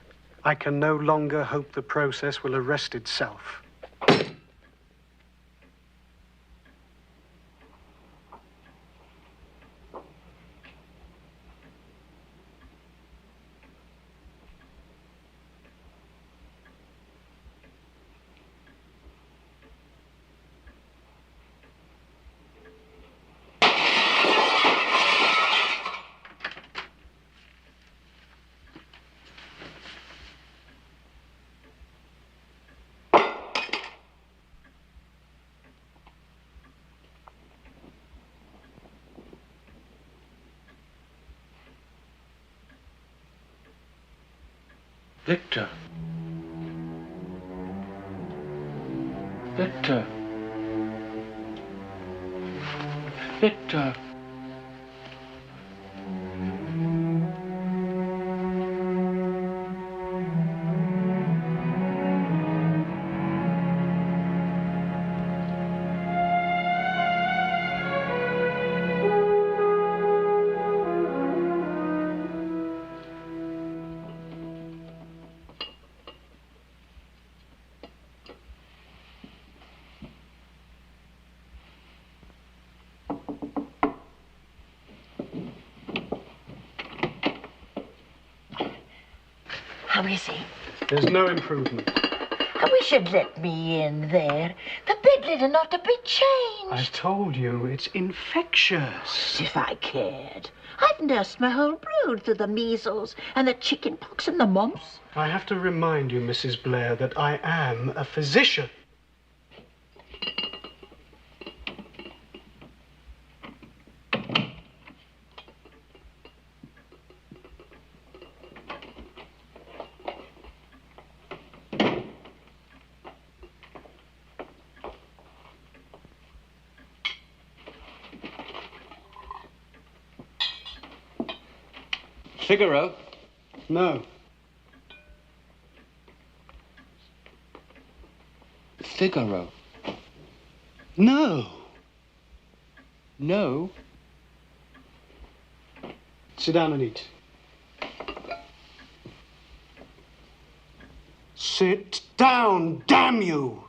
I can no longer hope the process will arrest itself. Victor. Victor. Victor. How is he? There's no improvement. I wish you'd let me in there. The bed linen ought to be changed. I told you, it's infectious. As if I cared. I've nursed my whole brood through the measles and the chicken pox and the mumps. I have to remind you, Mrs. Blair, that I am a physician. Figaro? No. Figaro? No. No. Sit down and eat. Sit down, damn you!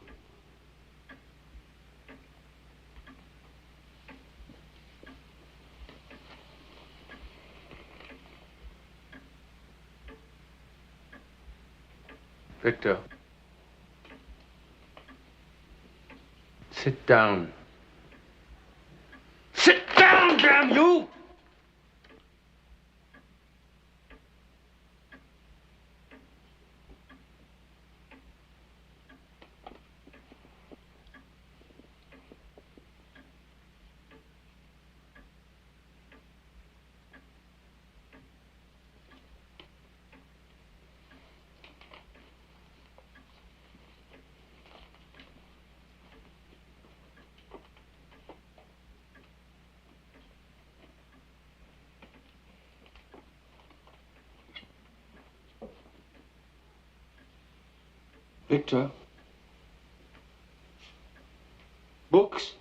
Victor. Sit down. Sit down, damn you! Victor. Books?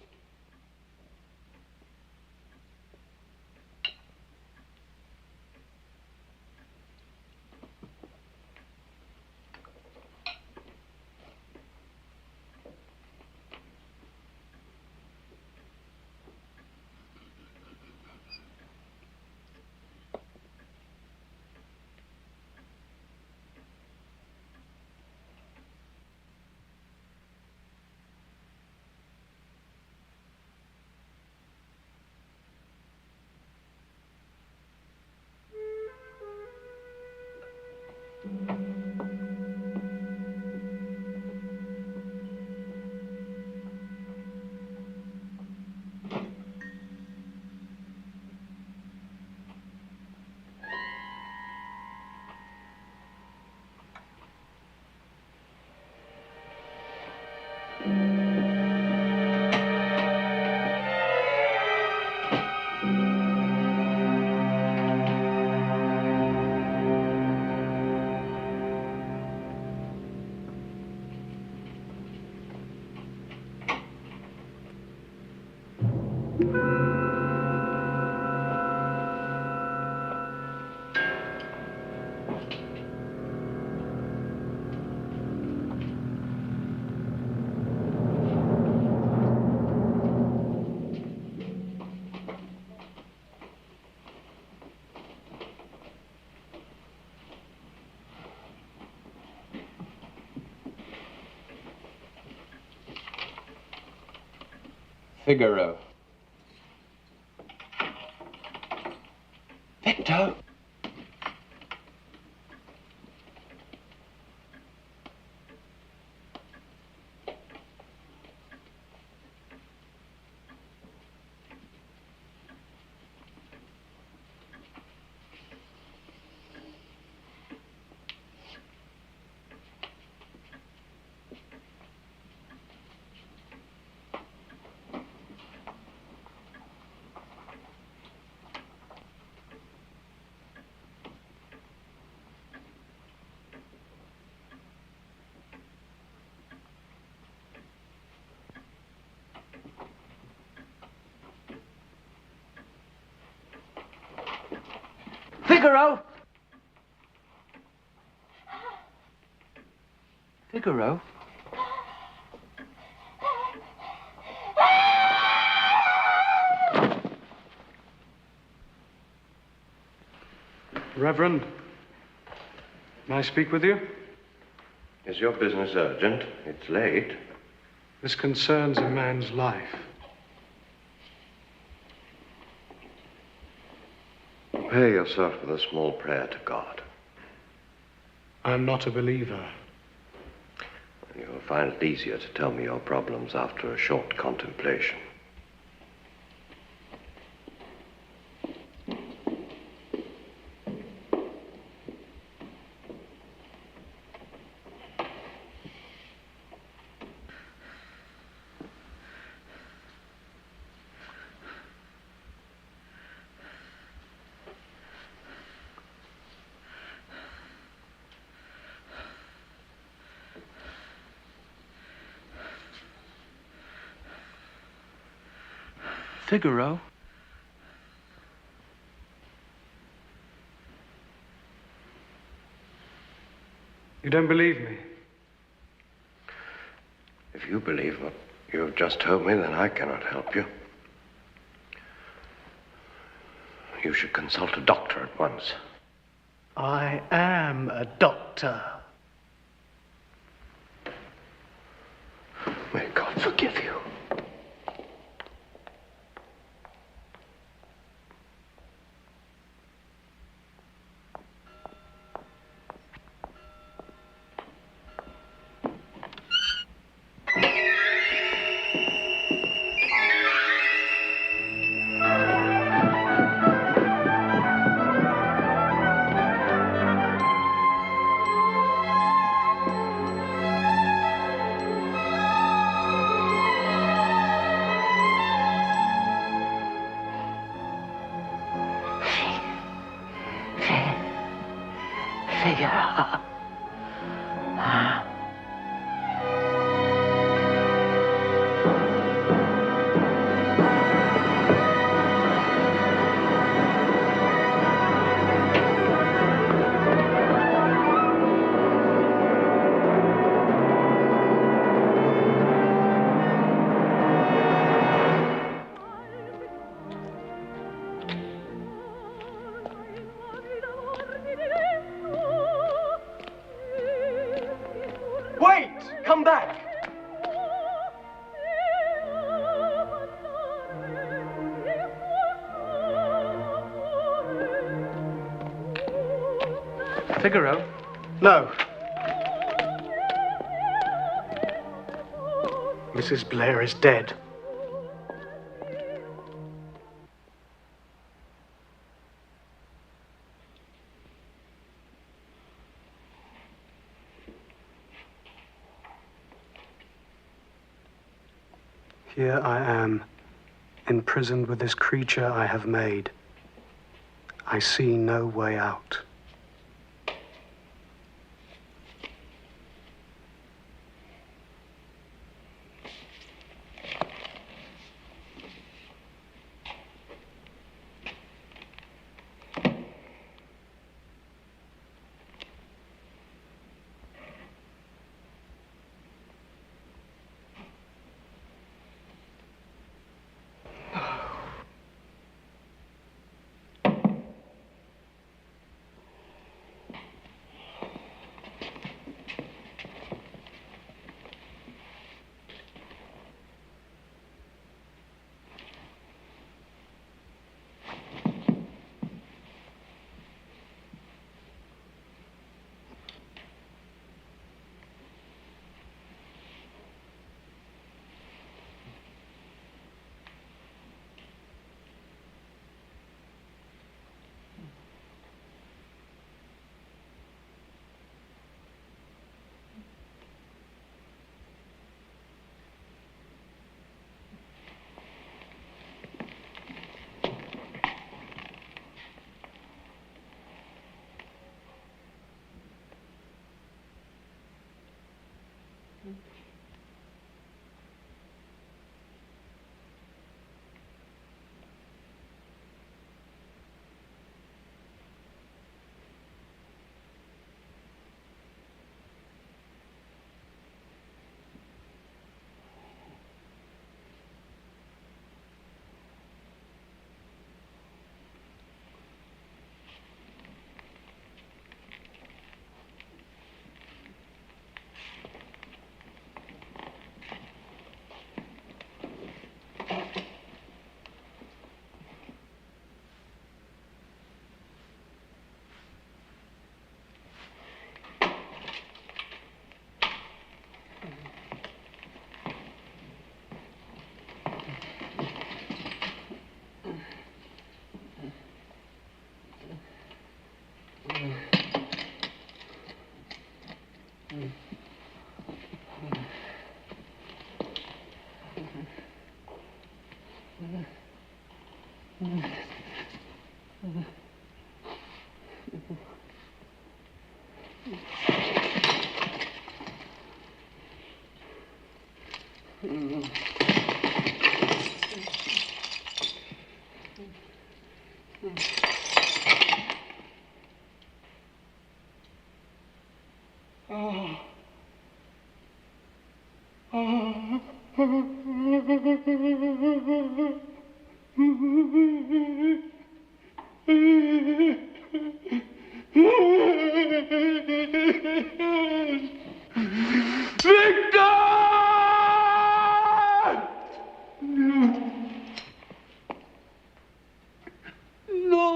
Figaro. Victor! Figaro! Figaro? Reverend, may I speak with you? Is your business urgent? It's late. This concerns a man's life. Prepare yourself with a small prayer to God. I'm not a believer. You'll find it easier to tell me your problems after a short contemplation. Figaro? You don't believe me? If you believe what you have just told me, then I cannot help you. You should consult a doctor at once. I am a doctor. forgive you. Come back! Figaro? No. Mrs. Blair is dead. Here I am, imprisoned with this creature I have made. I see no way out.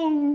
No.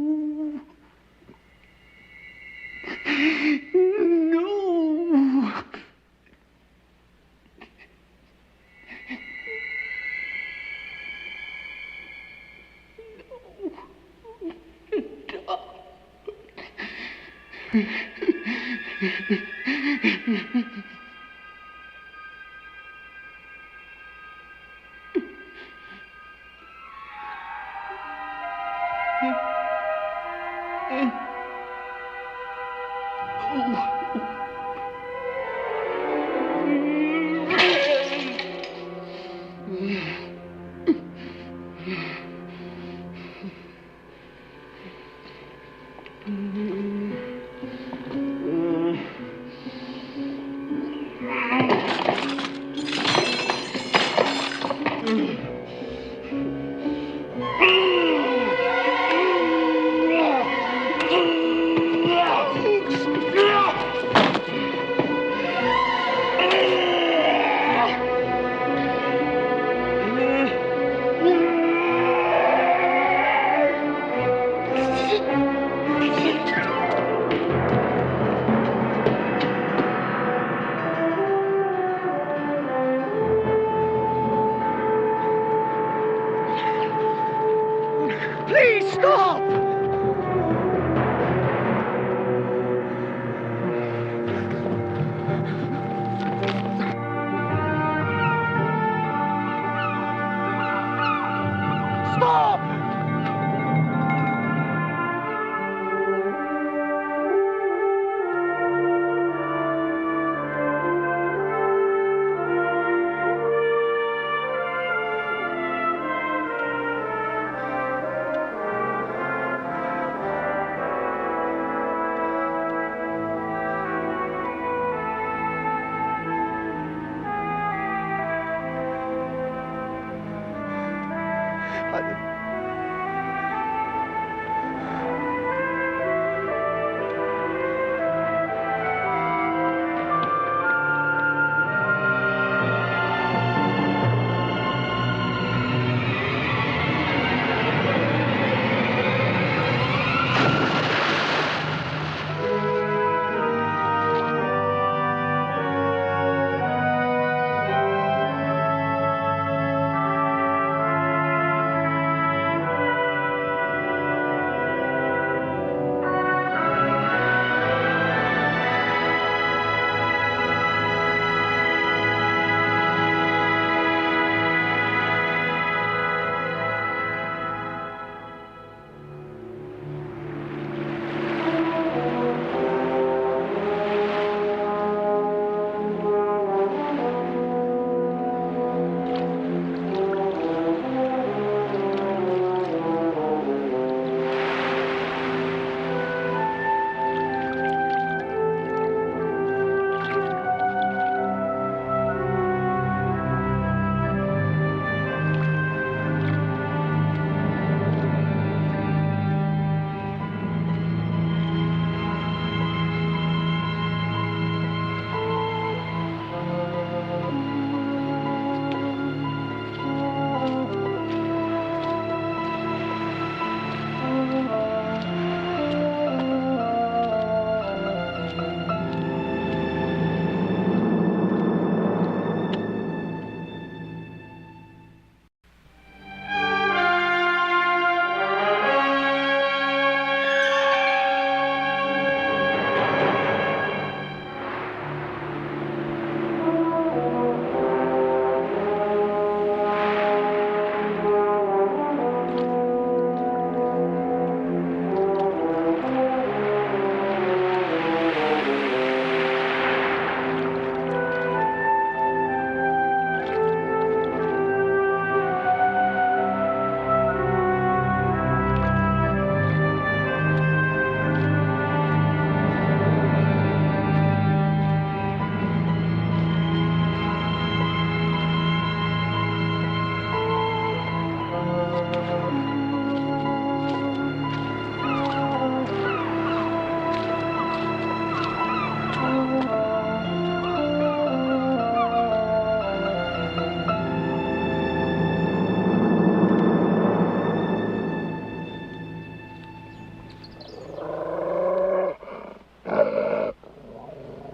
No.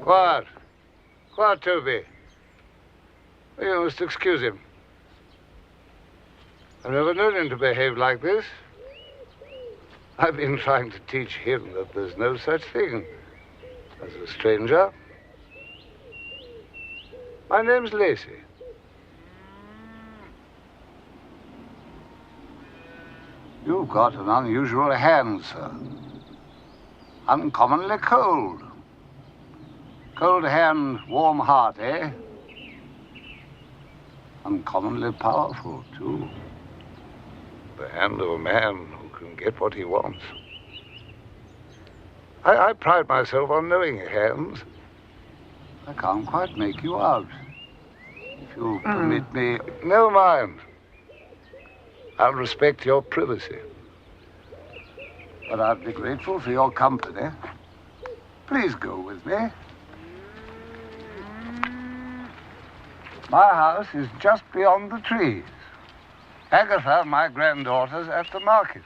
What? What, Toby? You must excuse him. I've never known him to behave like this. I've been trying to teach him that there's no such thing as a stranger. My name's Lacey. You've got an unusual hand, sir. Uncommonly cold. Cold hand, warm heart, eh? Uncommonly powerful, too. The hand of a man who can get what he wants. I pride myself on knowing hands. I can't quite make you out. If you'll permit me... Never mind. I'll respect your privacy. But I'd be grateful for your company. Please go with me. My house is just beyond the trees. Agatha, my granddaughter's at the market.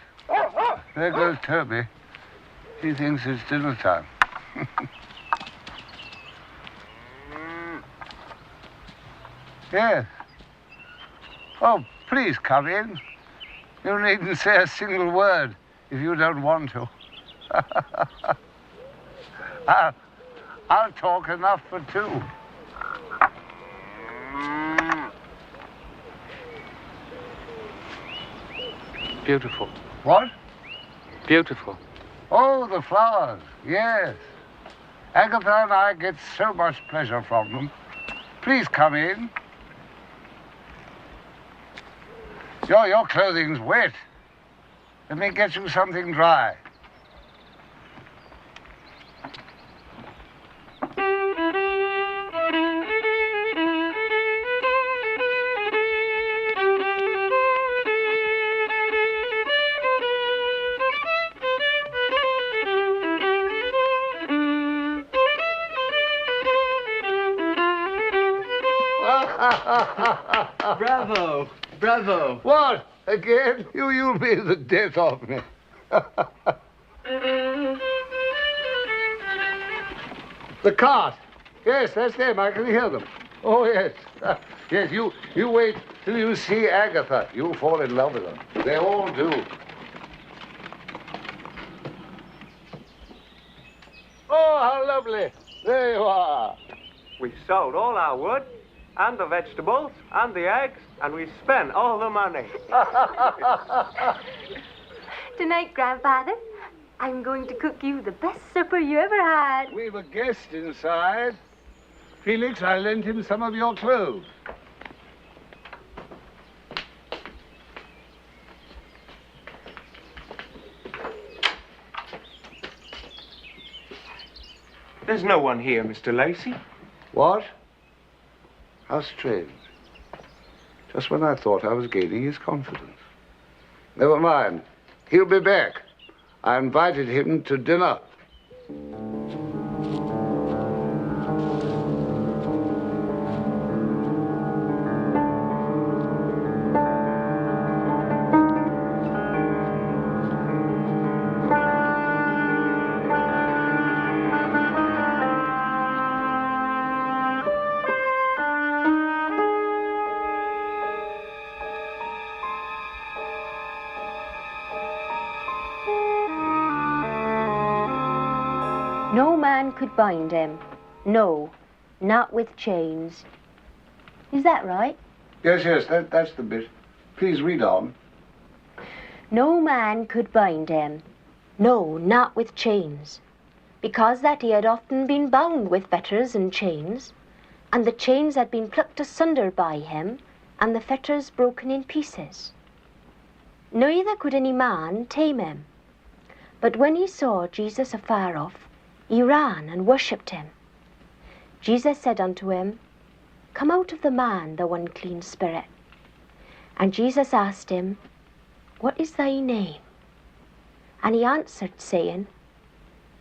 There goes Toby. He thinks it's dinner time. Yes. Oh, please come in. You needn't say a single word if you don't want to. I'll talk enough for two. Beautiful. What? Beautiful. Oh, the flowers, yes. Agatha and I get so much pleasure from them. Please come in. Your clothing's wet. Let me get you something dry. Bravo! Bravo! What? Again? You'll be the death of me. The cart. Yes, that's them. I can hear them. Oh, yes. Yes, you wait till you see Agatha. You'll fall in love with her. They all do. Oh, how lovely. There you are. We sold all our wood, and the vegetables, and the eggs, and we spent all the money. Tonight, Grandfather, I'm going to cook you the best supper you ever had. We've a guest inside. Felix, I lent him some of your clothes. There's no one here, Mr. Lacey. What? How strange. Just when I thought I was gaining his confidence. Never mind. He'll be back. I invited him to dinner. No man could bind him. No, not with chains. Is that right? Yes, that's the bit. Please read on. No man could bind him. No, not with chains. Because that he had often been bound with fetters and chains, and the chains had been plucked asunder by him, and the fetters broken in pieces. Neither could any man tame him. But when he saw Jesus afar off, he ran and worshipped him. Jesus said unto him, Come out of the man, thou unclean spirit. And Jesus asked him, What is thy name? And he answered, saying,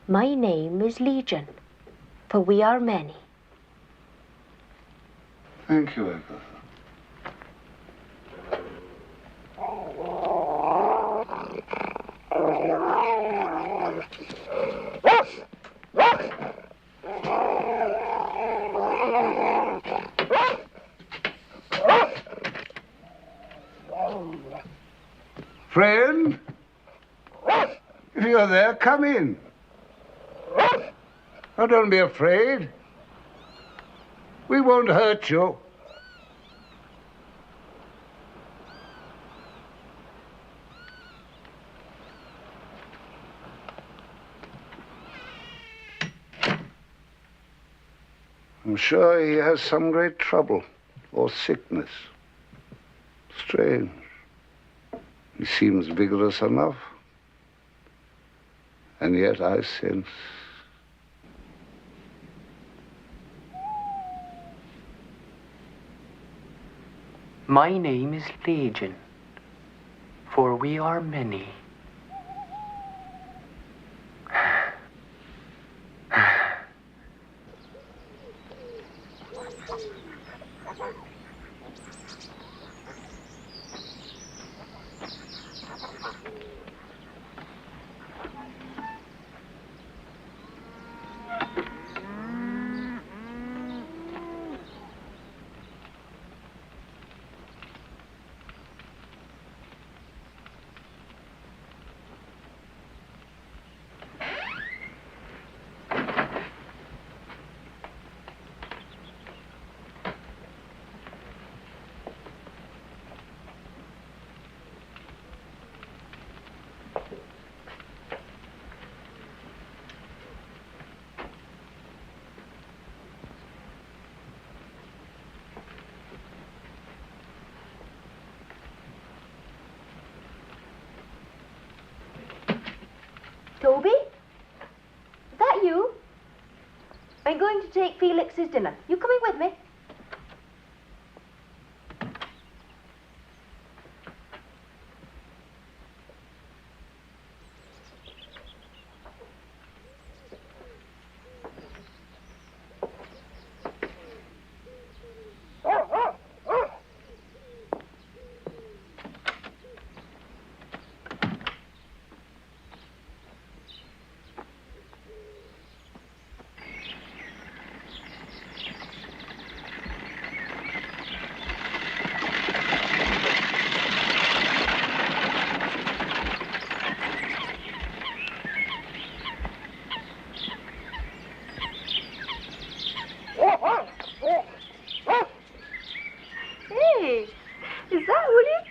My name is Legion, for we are many. Thank you, Agatha. Friend, if you're there, come in. Oh, don't be afraid. We won't hurt you. I'm sure he has some great trouble or sickness. Strange. He seems vigorous enough. And yet I sense... My name is Legion, for we are many. Toby? Is that you? I'm going to take Felix's dinner. You coming with me?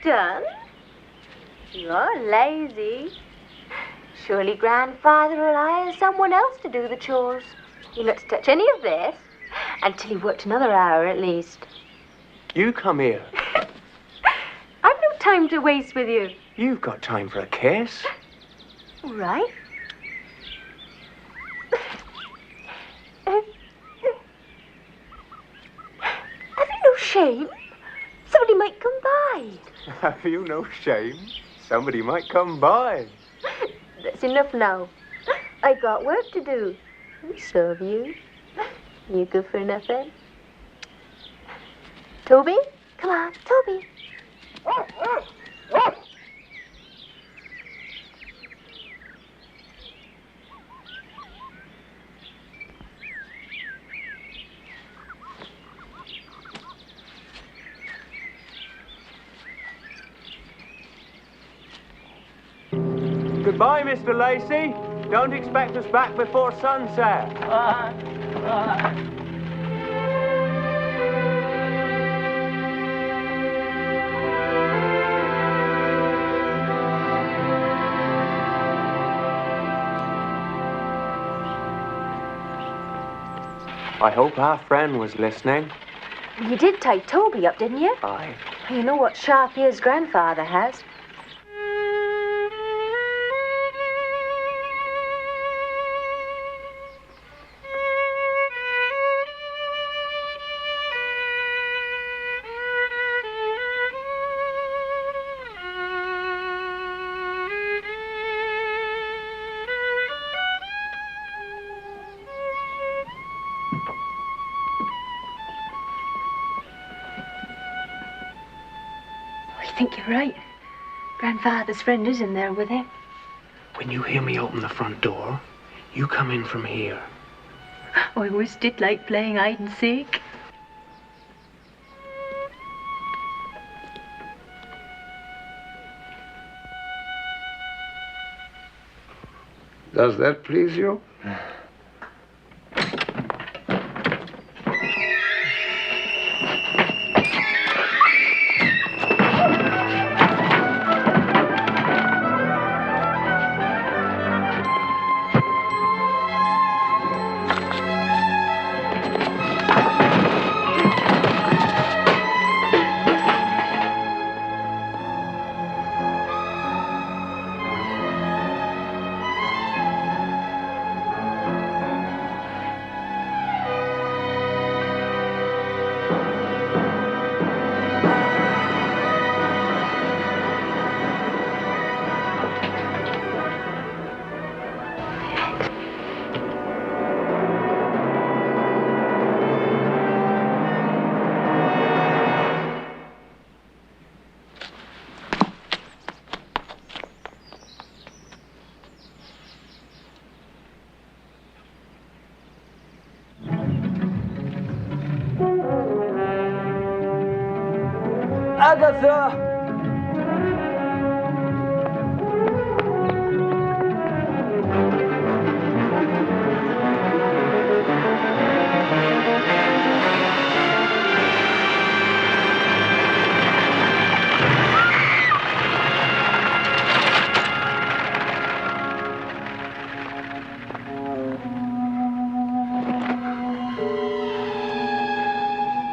Done? You're lazy. Surely Grandfather will hire someone else to do the chores. He not to touch any of this until he worked another hour at least. You come here. I've no time to waste with you. You've got time for a kiss. All right. Have you no shame? Somebody might come by. Have you no shame? Somebody might come by. That's enough now. I got work to do. So have you. You good for nothing? Toby? Come on, Toby. Goodbye, Mr. Lacey. Don't expect us back before sunset. I hope our friend was listening. You did tie Toby up, didn't you? Aye. You know what sharp ears Grandfather has. I think you're right. Grandfather's friend is in there with him. When you hear me open the front door, you come in from here. Oh, I always did like playing hide and seek. Does that please you? Agatha!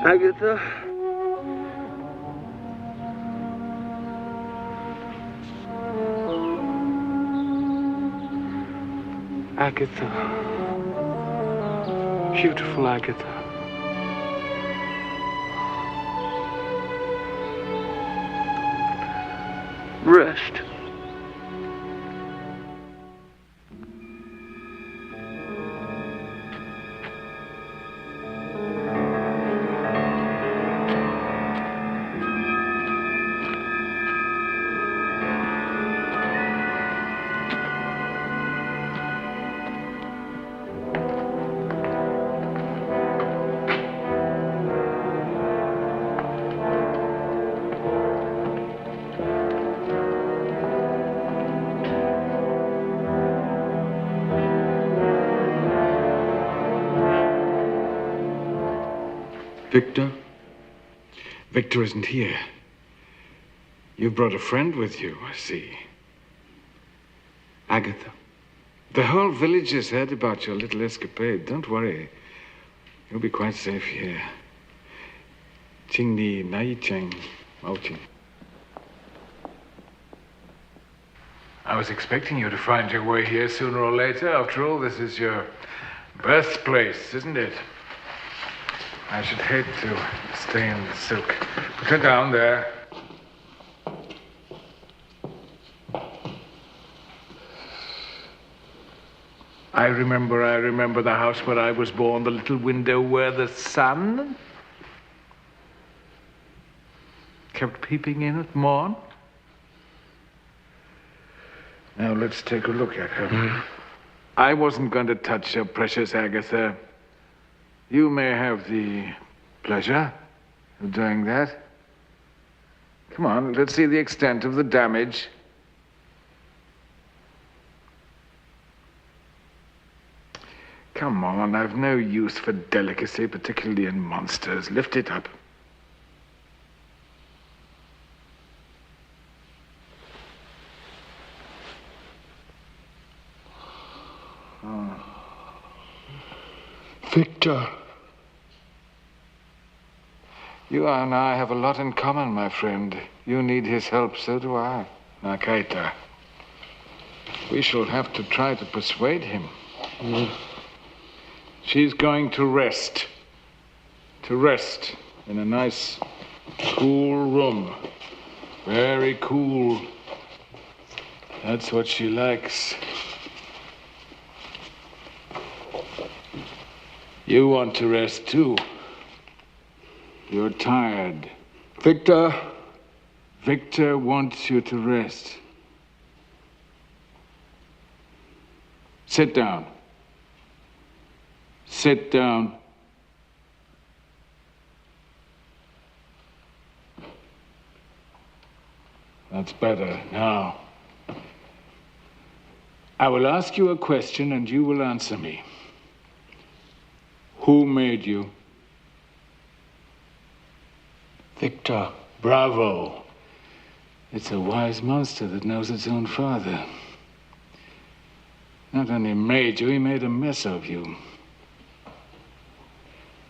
Agatha? Agatha. Beautiful Agatha. Rest. Victor? Victor isn't here. You brought a friend with you, I see. Agatha. The whole village has heard about your little escapade. Don't worry. You'll be quite safe here. Chingni Nai Cheng Mauching. I was expecting you to find your way here sooner or later. After all, this is your birthplace, isn't it? I should hate to stay in the silk. Put her down there. I remember the house where I was born, the little window where the sun kept peeping in at morn. Now let's take a look at her. I wasn't going to touch her, precious Agatha. You may have the pleasure of doing that. Come on, let's see the extent of the damage. Come on, I've no use for delicacy, particularly in monsters. Lift it up. Victor. You and I have a lot in common, my friend. You need his help, so do I. Now, Kaita, we shall have to try to persuade him. She's going to rest. To rest in a nice, cool room. Very cool. That's what she likes. You want to rest too. You're tired. Victor. Victor wants you to rest. Sit down. Sit down. That's better. Now, I will ask you a question and you will answer me. Who made you? Victor. Bravo. It's a wise monster that knows its own father. Not only made you, he made a mess of you.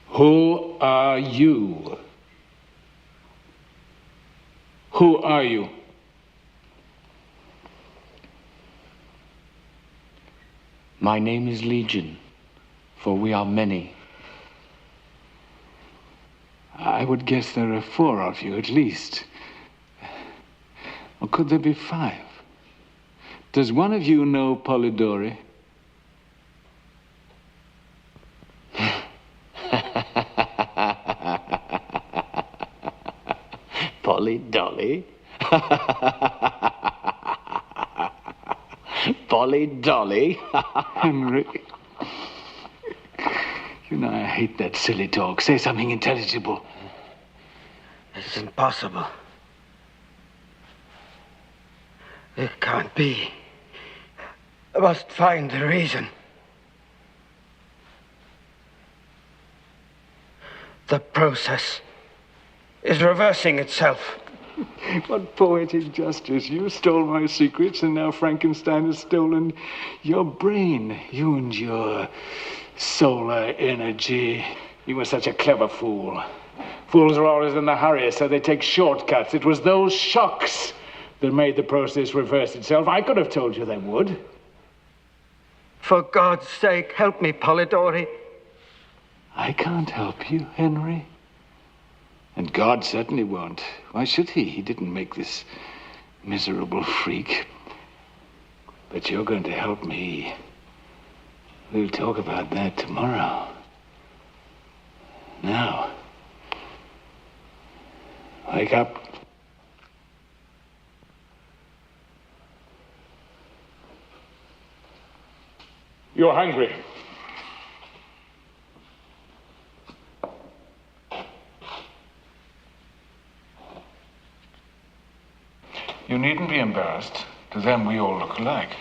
Who are you? Who are you? My name is Legion, for we are many. I would guess there are 4 of you at least. Or could there be 5? Does one of you know Polidori? Polidori? Polidori? Henry. You know I hate that silly talk. Say something intelligible. It's impossible. It can't be. I must find a reason. The process is reversing itself. What poetic justice. You stole my secrets, and now Frankenstein has stolen your brain. You and your solar energy. You were such a clever fool. Fools are always in a hurry, so they take shortcuts. It was those shocks that made the process reverse itself. I could have told you they would. For God's sake, help me, Polidori. I can't help you, Henry. And God certainly won't. Why should he? He didn't make this miserable freak. But you're going to help me. We'll talk about that tomorrow. Now, wake up. You're hungry. You needn't be embarrassed. To them, we all look alike.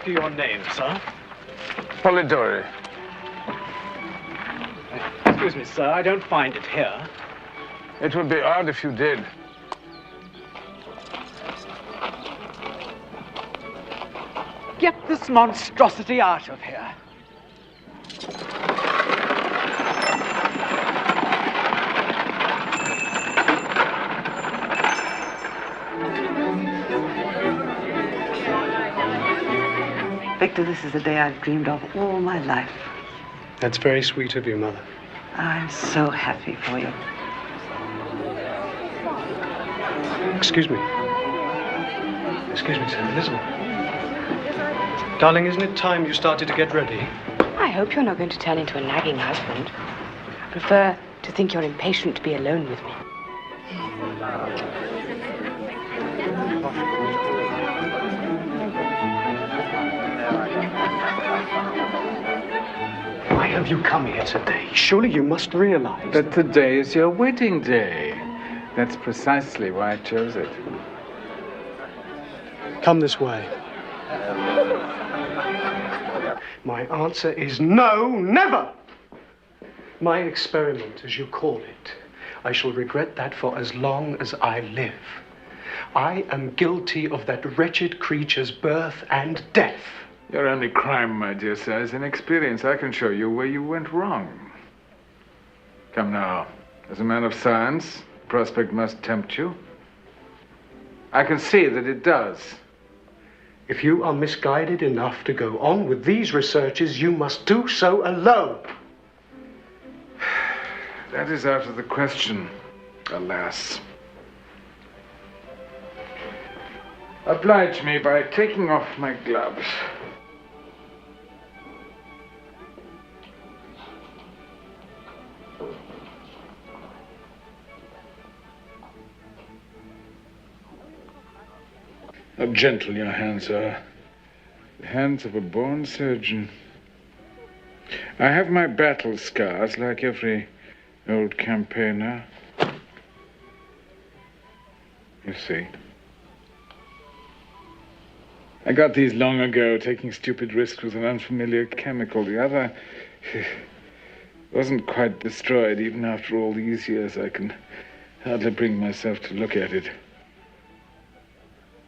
Your name, sir? Polidori. Excuse me, sir, I don't find it here. It would be odd if you did. Get this monstrosity out of here. Victor, this is the day I've dreamed of all my life. That's very sweet of you, Mother. I'm so happy for you. Excuse me. Excuse me, sir. Elizabeth. Darling, isn't it time you started to get ready? I hope you're not going to turn into a nagging husband. I prefer to think you're impatient to be alone with me. Why have you come here today? Surely you must realize that today is your wedding day. That's precisely why I chose it. Come this way. My answer is no, never! My experiment, as you call it, I shall regret that for as long as I live. I am guilty of that wretched creature's birth and death. Your only crime, my dear sir, is inexperience. I can show you where you went wrong. Come now. As a man of science, the prospect must tempt you. I can see that it does. If you are misguided enough to go on with these researches, you must do so alone. That is out of the question, alas. Oblige me by taking off my gloves. How gentle your hands are. The hands of a born surgeon. I have my battle scars like every old campaigner. You see. I got these long ago, taking stupid risks with an unfamiliar chemical. The other wasn't quite destroyed, even after all these years. I can hardly bring myself to look at it.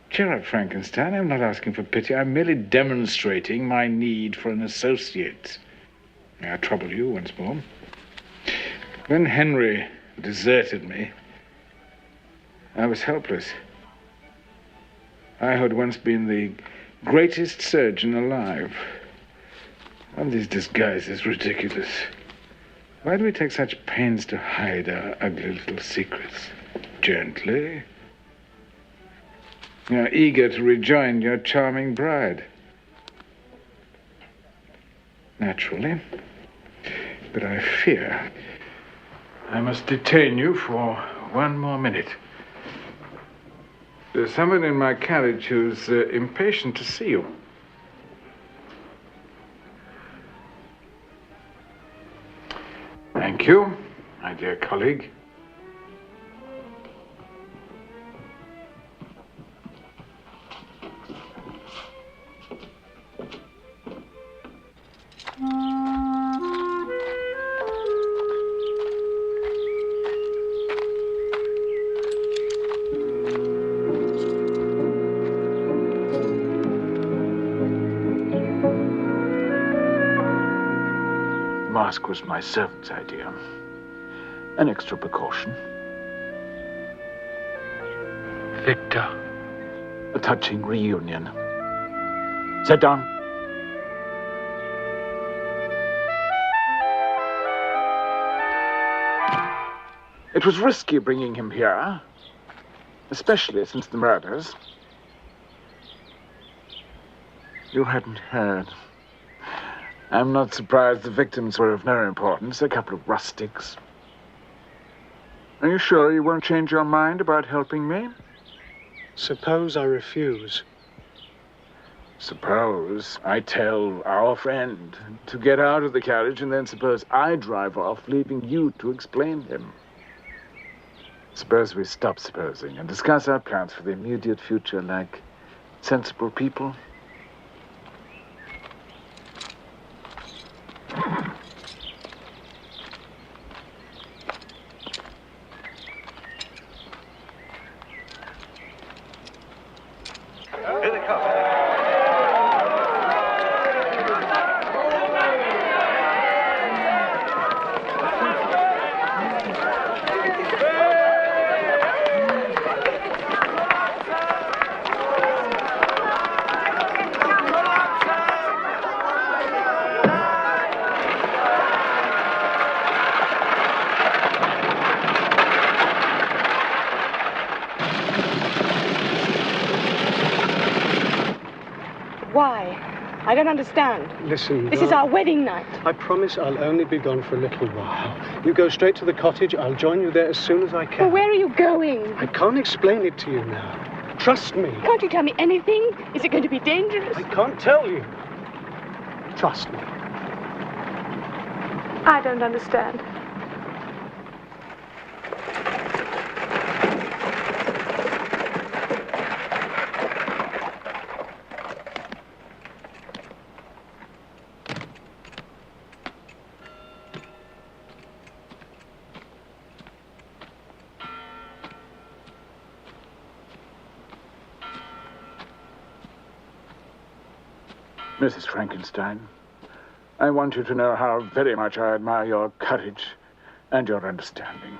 Cheer up, Frankenstein. I'm not asking for pity. I'm merely demonstrating my need for an associate. May I trouble you once more? When Henry deserted me, I was helpless. I had once been the greatest surgeon alive. All these disguises ridiculous. Why do we take such pains to hide our ugly little secrets? Gently. You're eager to rejoin your charming bride. Naturally. But I fear I must detain you for one more minute. There's someone in my carriage who's impatient to see you. Thank you, my dear colleague. The mask was my servant's idea. An extra precaution. Victor. A touching reunion. Sit down. It was risky bringing him here, especially since the murders. You hadn't heard. I'm not surprised the victims were of no importance, a couple of rustics. Are you sure you won't change your mind about helping me? Suppose I refuse. Suppose I tell our friend to get out of the carriage, and then suppose I drive off, leaving you to explain him. Suppose we stop supposing and discuss our plans for the immediate future like sensible people. Here they come. Why? I don't understand. Listen, This is our wedding night. I promise I'll only be gone for a little while. You go straight to the cottage. I'll join you there as soon as I can. Well, where are you going? I can't explain it to you now. Trust me. Can't you tell me anything? Is it going to be dangerous? I can't tell you. Trust me. I don't understand. Mrs. Frankenstein, I want you to know how very much I admire your courage and your understanding.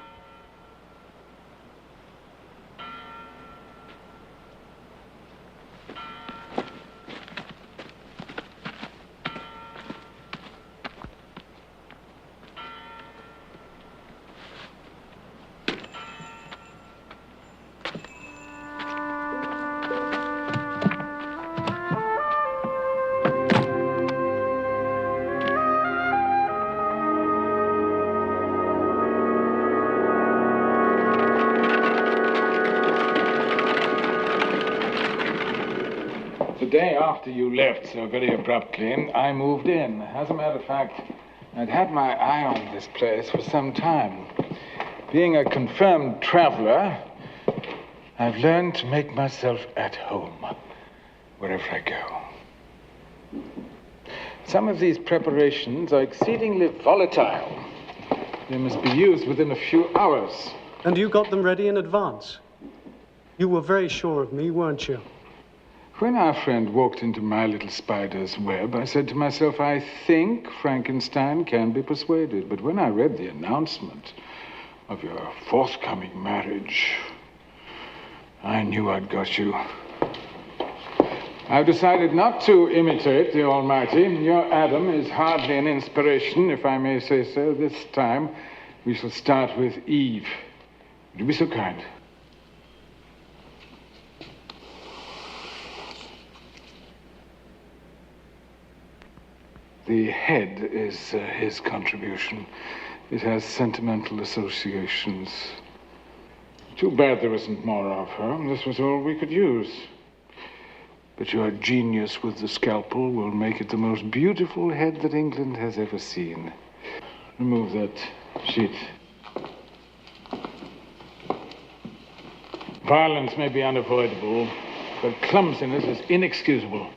The day after you left so very abruptly, I moved in. As a matter of fact, I'd had my eye on this place for some time. Being a confirmed traveler, I've learned to make myself at home wherever I go. Some of these preparations are exceedingly volatile. They must be used within a few hours. And you got them ready in advance? You were very sure of me, weren't you? When our friend walked into my little spider's web, I said to myself, I think Frankenstein can be persuaded. But when I read the announcement of your forthcoming marriage, I knew I'd got you. I've decided not to imitate the Almighty. Your Adam is hardly an inspiration, if I may say so. This time, we shall start with Eve. Would you be so kind? The head is his contribution. It has sentimental associations. Too bad there isn't more of her. This was all we could use. But your genius with the scalpel will make it the most beautiful head that England has ever seen. Remove that sheet. Violence may be unavoidable, but clumsiness is inexcusable.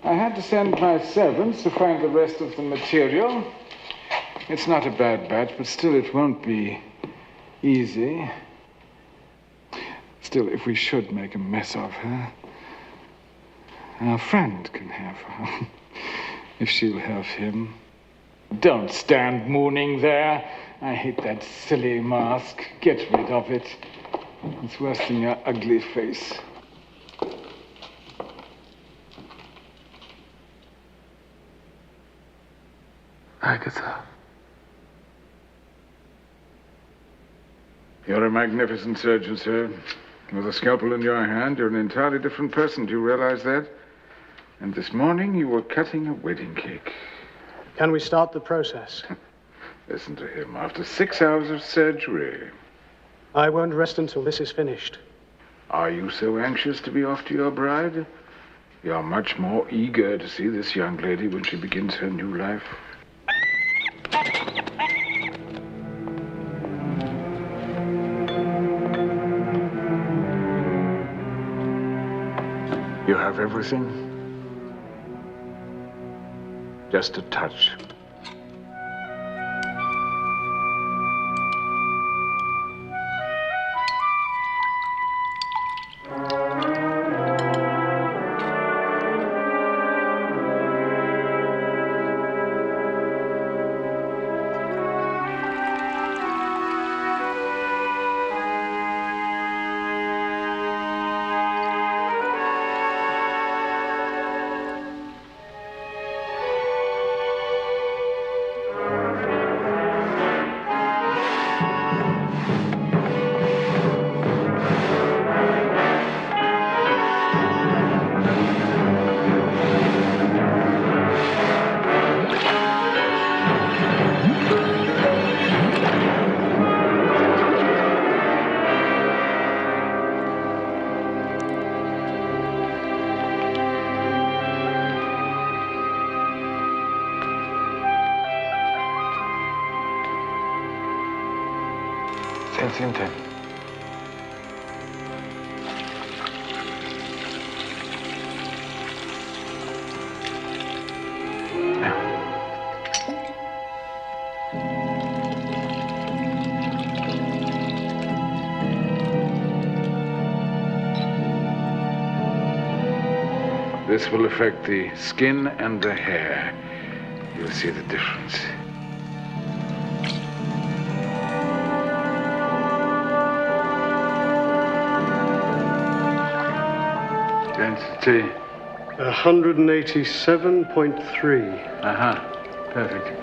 I had to send my servants to find the rest of the material. It's not a bad batch, but still it won't be easy. Still, if we should make a mess of her, our friend can have her, if she'll have him. Don't stand mooning there. I hate that silly mask. Get rid of it. It's worse than your ugly face. Agatha. You're a magnificent surgeon, sir. With a scalpel in your hand, you're an entirely different person. Do you realize that? And this morning, you were cutting a wedding cake. Can we start the process? Listen to him. After 6 hours of surgery. I won't rest until this is finished. Are you so anxious to be off to your bride? You're much more eager to see this young lady when she begins her new life. You have everything? Just a touch. Siente. This will affect the skin and the hair. You'll see the difference. Density? 187.3. Perfect.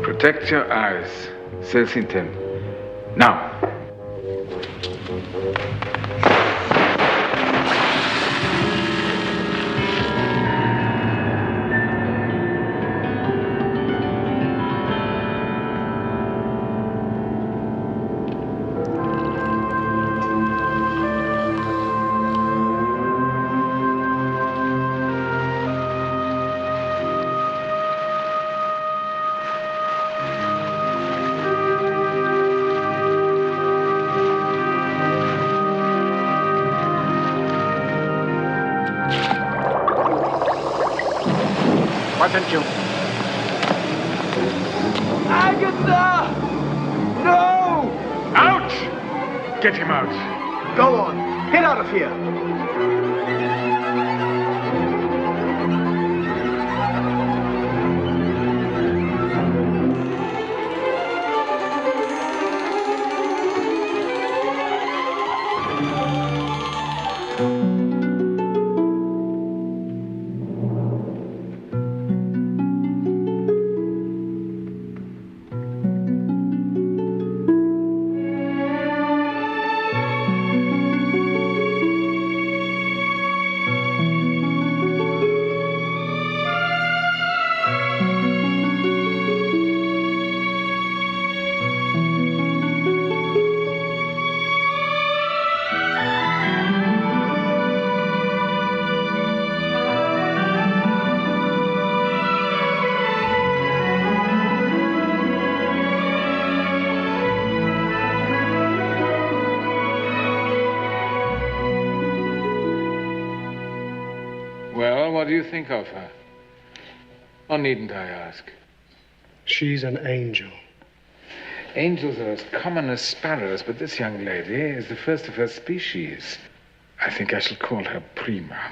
Protect your eyes, says Intem. Now. Attention. Agatha! No! Out! Get him out. Go on. Get out of here. What do you think of her? Or needn't I ask? She's an angel. Angels are as common as sparrows, but this young lady is the first of her species. I think I shall call her Prima.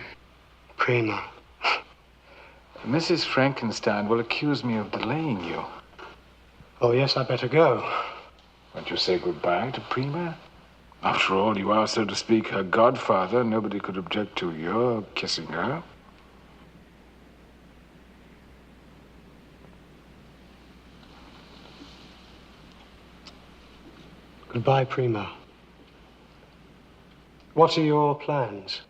Prima. Mrs. Frankenstein will accuse me of delaying you. Oh, yes, I'd better go. Won't you say goodbye to Prima? After all, you are, so to speak, her godfather. Nobody could object to your kissing her. Goodbye, Prima. What are your plans?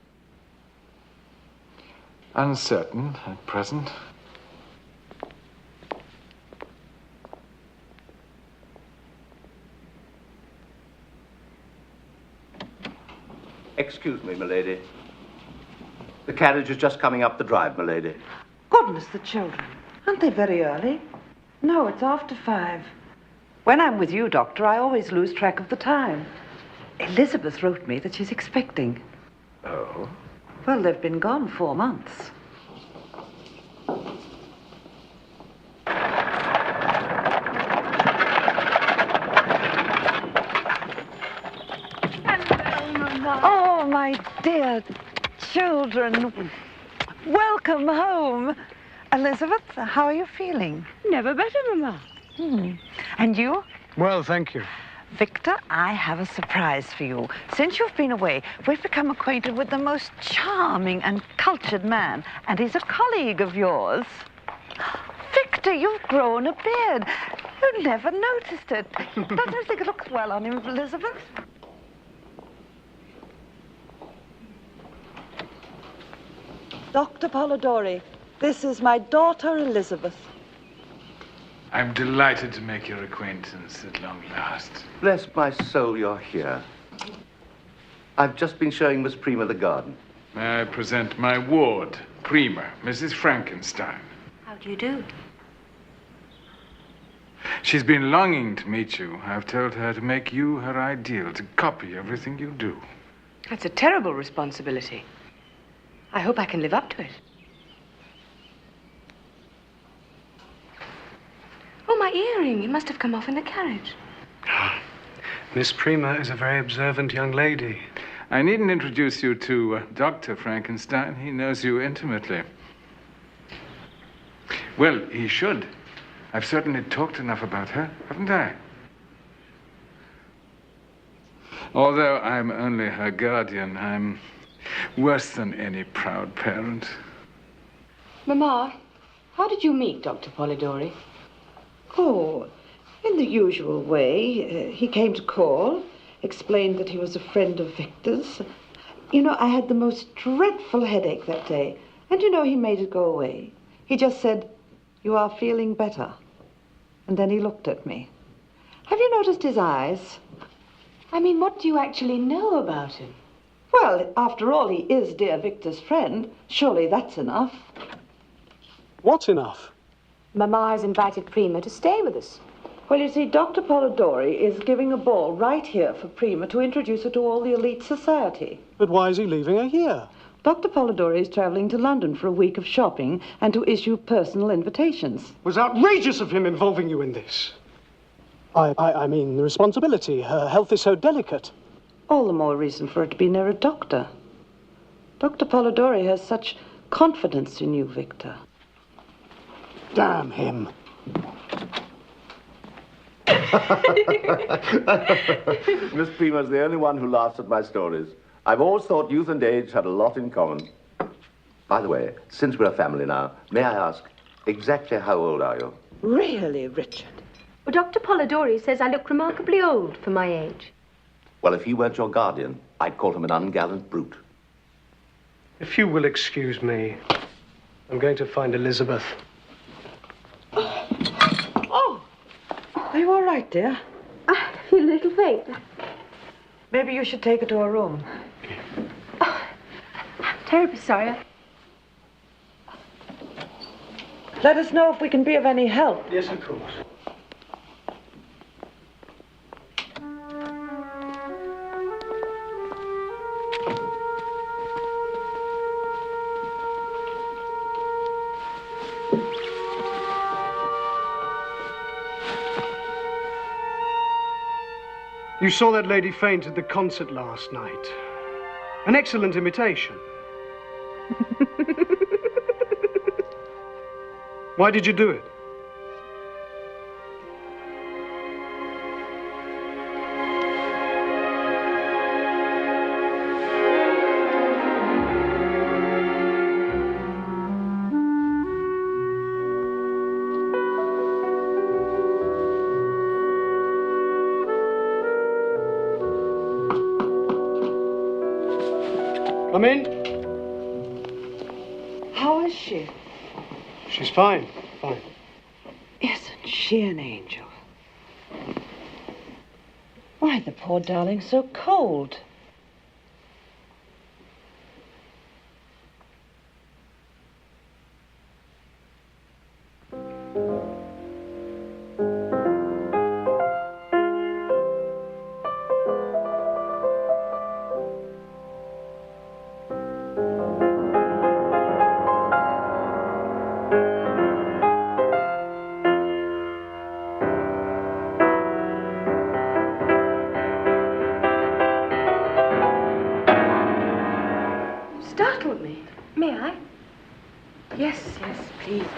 Uncertain at present. Excuse me, milady. The carriage is just coming up the drive, milady. Goodness, the children. Aren't they very early? No, it's after 5. When I'm with you, Doctor, I always lose track of the time. Elizabeth wrote me that she's expecting. Oh? Well, they've been gone 4 months. Oh, my dear children. Welcome home. Elizabeth, how are you feeling? Never better, Mama. And you? Well, thank you. Victor, I have a surprise for you. Since you've been away, we've become acquainted with the most charming and cultured man, and he's a colleague of yours. Victor, you've grown a beard. You never noticed it. Doesn't you think it looks well on him, Elizabeth? Dr. Polidori, this is my daughter, Elizabeth. I'm delighted to make your acquaintance at long last. Bless my soul, you're here. I've just been showing Miss Prima the garden. May I present my ward, Prima, Mrs. Frankenstein. How do you do? She's been longing to meet you. I've told her to make you her ideal, to copy everything you do. That's a terrible responsibility. I hope I can live up to it. Oh, my earring. It must have come off in the carriage. Miss Prima is a very observant young lady. I needn't introduce you to Dr. Frankenstein. He knows you intimately. Well, he should. I've certainly talked enough about her, haven't I? Although I'm only her guardian, I'm worse than any proud parent. Mamma, how did you meet Dr. Polidori? Oh, in the usual way. He came to call, explained that he was a friend of Victor's. You know, I had the most dreadful headache that day, and you know, he made it go away. He just said, "You are feeling better." And then he looked at me. Have you noticed his eyes? I mean, what do you actually know about him? Well, after all, he is dear Victor's friend. Surely that's enough. What's enough? Mamma has invited Prima to stay with us. Well, you see, Dr. Polidori is giving a ball right here for Prima to introduce her to all the elite society. But why is he leaving her here? Dr. Polidori is traveling to London for a week of shopping and to issue personal invitations. It was outrageous of him involving you in this. I mean, the responsibility. Her health is so delicate. All the more reason for her to be near a doctor. Dr. Polidori has such confidence in you, Victor. Damn him. Miss Prima's the only one who laughs at my stories. I've always thought youth and age had a lot in common. By the way, since we're a family now, may I ask, exactly how old are you? Really, Richard? Well, Dr. Polidori says I look remarkably old for my age. Well, if he weren't your guardian, I'd call him an ungallant brute. If you will excuse me, I'm going to find Elizabeth. Oh, are you all right, dear? I feel a little faint. Maybe you should take her to her room. Oh, I'm terribly sorry. Let us know if we can be of any help. Yes, of course. You saw that lady faint at the concert last night. An excellent imitation. Why did you do it? Come in. How is she? She's fine, fine. Isn't she an angel? Why, the poor darling's so cold. Startled me. May I? Yes, yes, please do.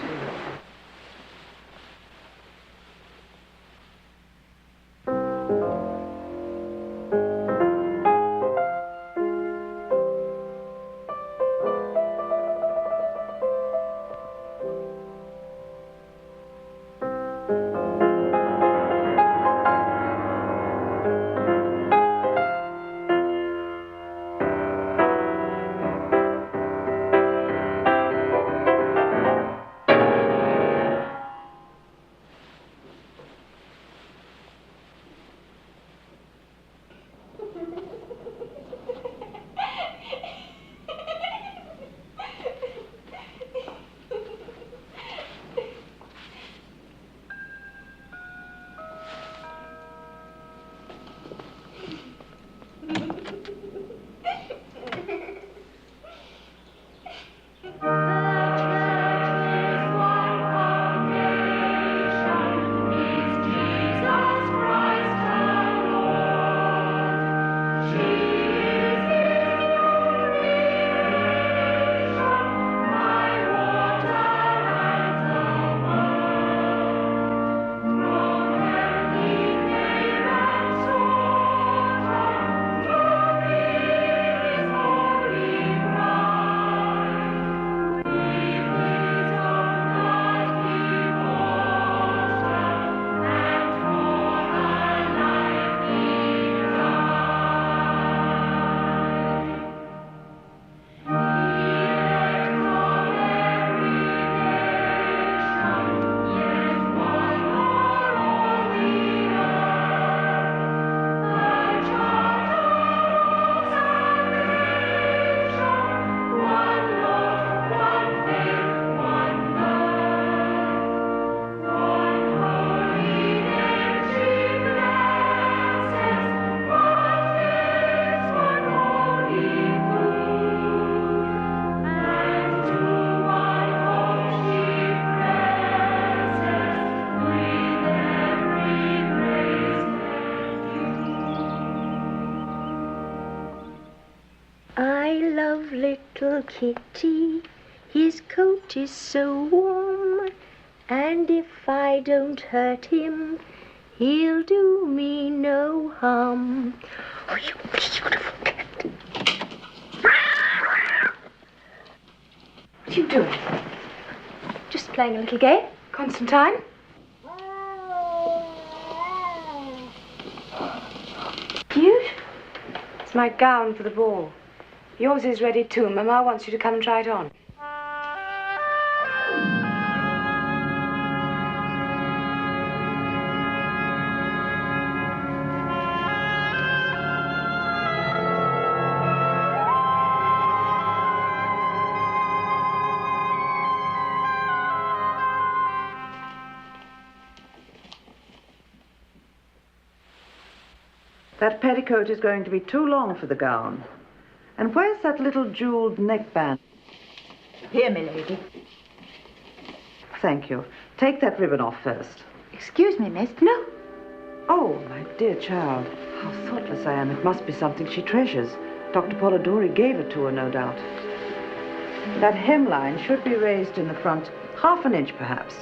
of little kitty. His coat is so warm, and if I don't hurt him, he'll do me no harm. Oh, you beautiful cat. What are you doing? Just playing a little game. Constantine? Cute? It's my gown for the ball. Yours is ready too. Mamma wants you to come and try it on. That petticoat is going to be too long for the gown. And where's that little jeweled neckband? Here, milady. Thank you. Take that ribbon off first. Excuse me, miss. No. Oh, my dear child. How thoughtless I am. It must be something she treasures. Dr. Polidori gave it to her, no doubt. That hemline should be raised in the front, half an inch perhaps.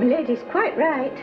Milady's quite right.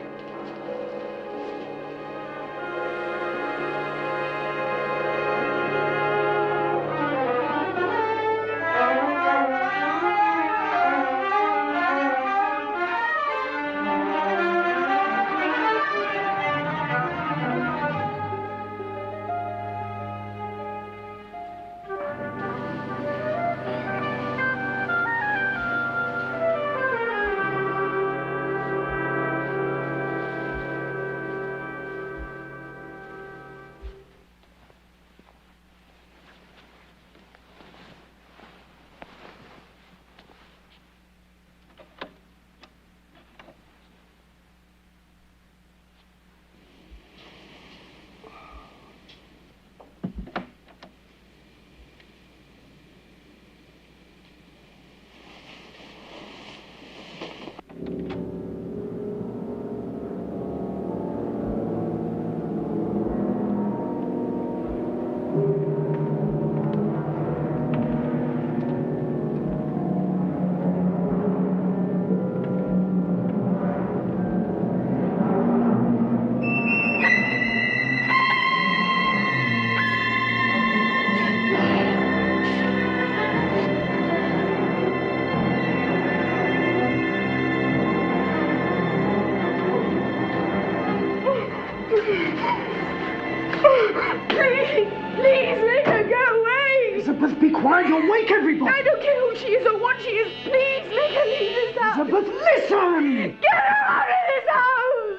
Please let her go away! Elizabeth, be quiet. You'll wake everybody. I don't care who she is or what she is. Please let her leave this house. Elizabeth, listen! Get her out of this house!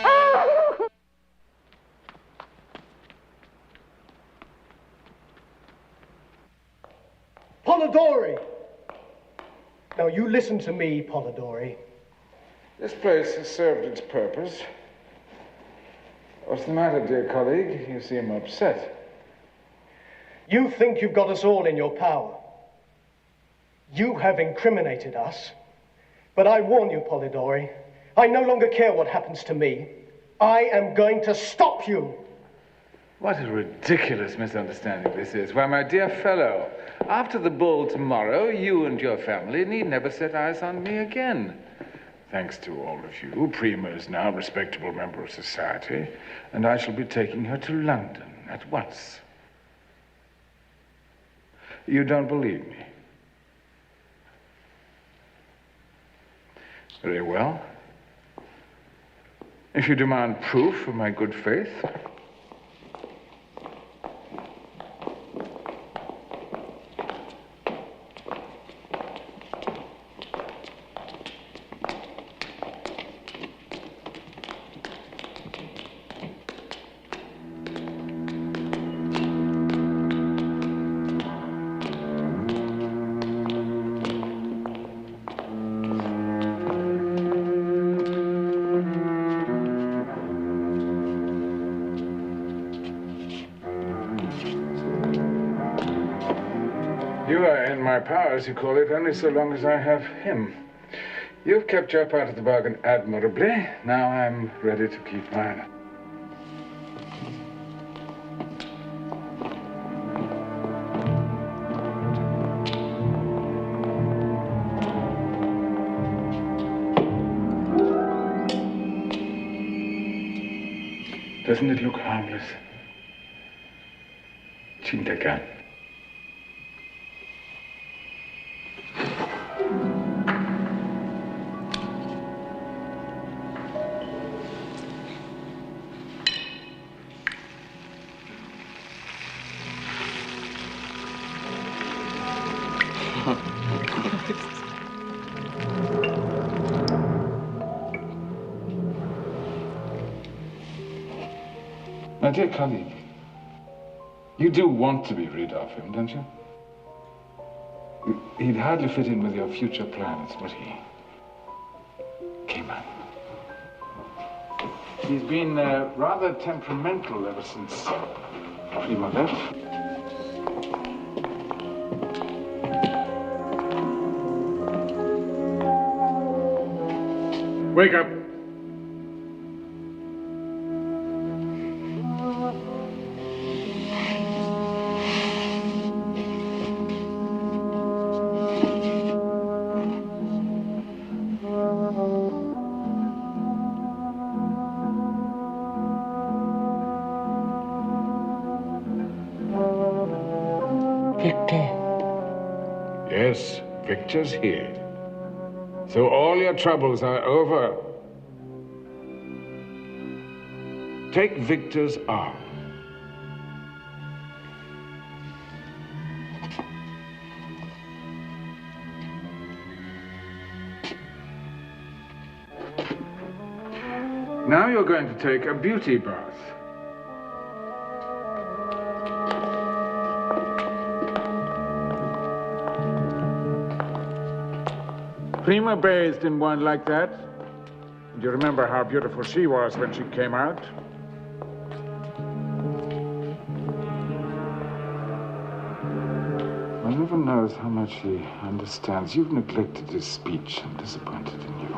Oh. Polidori! Now, you listen to me, Polidori. This place has served its purpose. What's the matter, dear colleague? You seem upset. You think you've got us all in your power. You have incriminated us. But I warn you, Polidori, I no longer care what happens to me. I am going to stop you. What a ridiculous misunderstanding this is. Why, my dear fellow, after the ball tomorrow, you and your family need never set eyes on me again. Thanks to all of you, Prima is now a respectable member of society, and I shall be taking her to London at once. You don't believe me? Very well. If you demand proof of my good faith, as you call it, only so long as I have him. You've kept your part of the bargain admirably. Now I'm ready to keep mine. Doesn't it look harmless? Cinta gun. My dear colleague, you do want to be rid of him, don't you? He'd hardly fit in with your future plans, would he? Came out. He's been rather temperamental ever since Prima left. Wake up. Yes, Victor's here. So all your troubles are over. Take Victor's arm. Now you're going to take a beauty bath. Prima bathed in one like that. Do you remember how beautiful she was when she came out? One never knows how much he understands. You've neglected his speech and disappointed in you.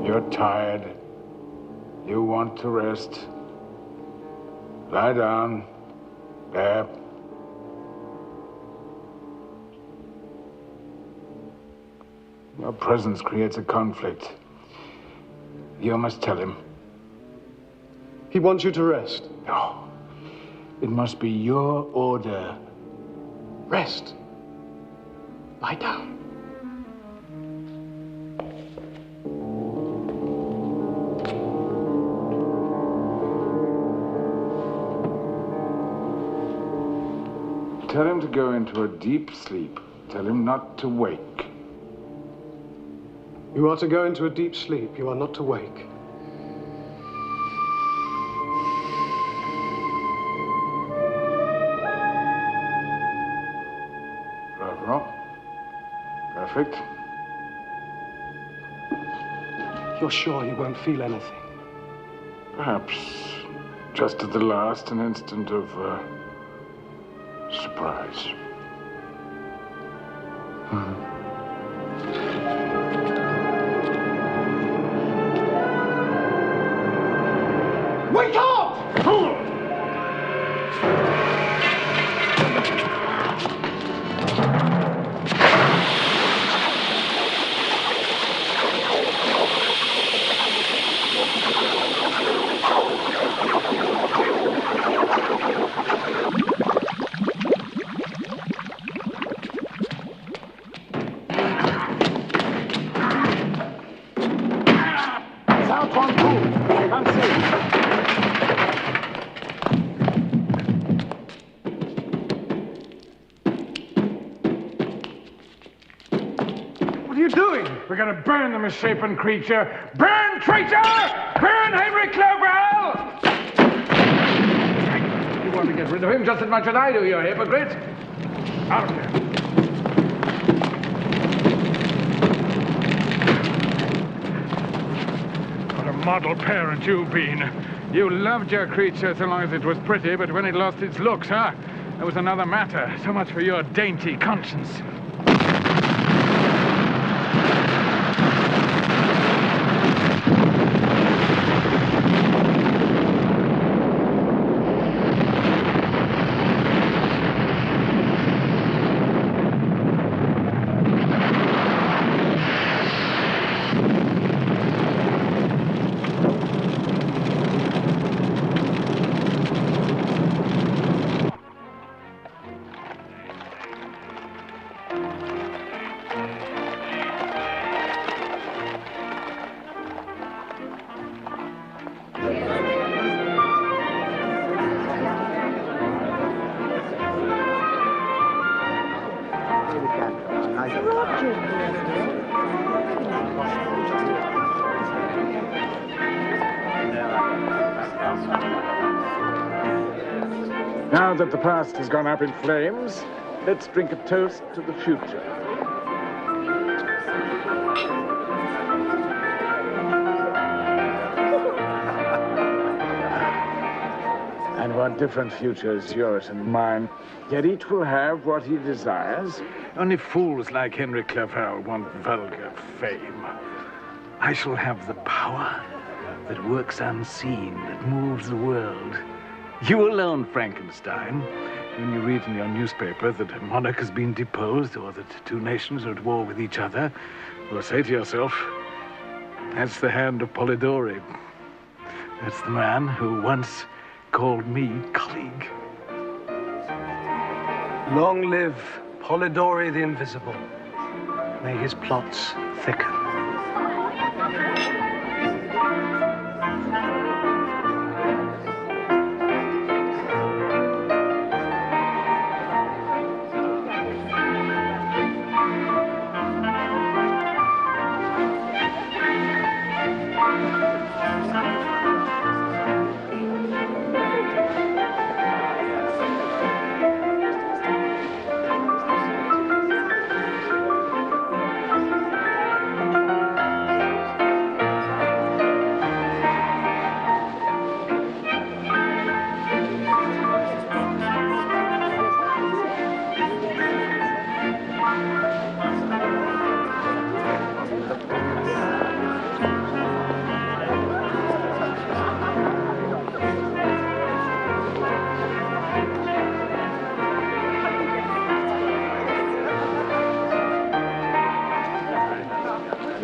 You're tired. You want to rest. Lie down. There. Your presence creates a conflict. You must tell him. He wants you to rest. No. It must be your order. Rest. Lie down. Tell him to go into a deep sleep. Tell him not to wake. You are to go into a deep sleep. You are not to wake. Bravo. Perfect. You're sure he won't feel anything? Perhaps just at the last, an instant of surprise. Wake up! We're gonna burn the misshapen creature! Burn, traitor! Burn Henry Clerval! You want to get rid of him just as much as I do, you hypocrite! Out of here! What a model parent you've been. You loved your creature so long as it was pretty, but when it lost its looks, huh? That was another matter. So much for your dainty conscience. Now that the past has gone up in flames, let's drink a toast to the future. And what different futures yours and mine. Yet each will have what he desires. Only fools like Henry Clerval want vulgar fame. I shall have the power that works unseen, that moves the world. You alone, Frankenstein. When you read in your newspaper that a monarch has been deposed or that two nations are at war with each other, well, say to yourself, that's the hand of Polidori. That's the man who once called me colleague. Long live Polidori the Invisible. May his plots thicken.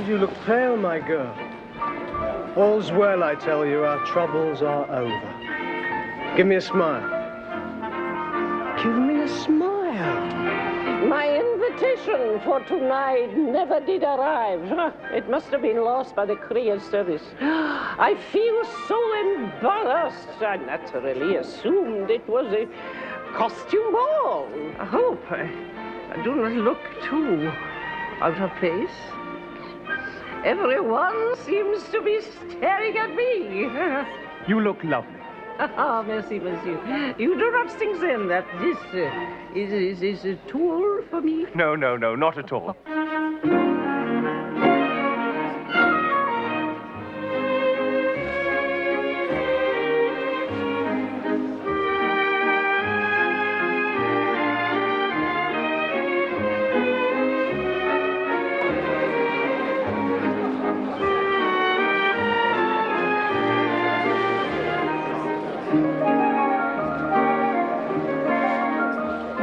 You look pale, my girl. All's well, I tell you. Our troubles are over. Give me a smile. Give me a smile. My invitation for tonight never did arrive. It must have been lost by the courier service. I feel so embarrassed. I naturally assumed it was a costume ball. I hope I do not look too out of place. Everyone seems to be staring at me. You look lovely. Ah, merci, monsieur. You do not think then that this is a tool for me? No, not at all.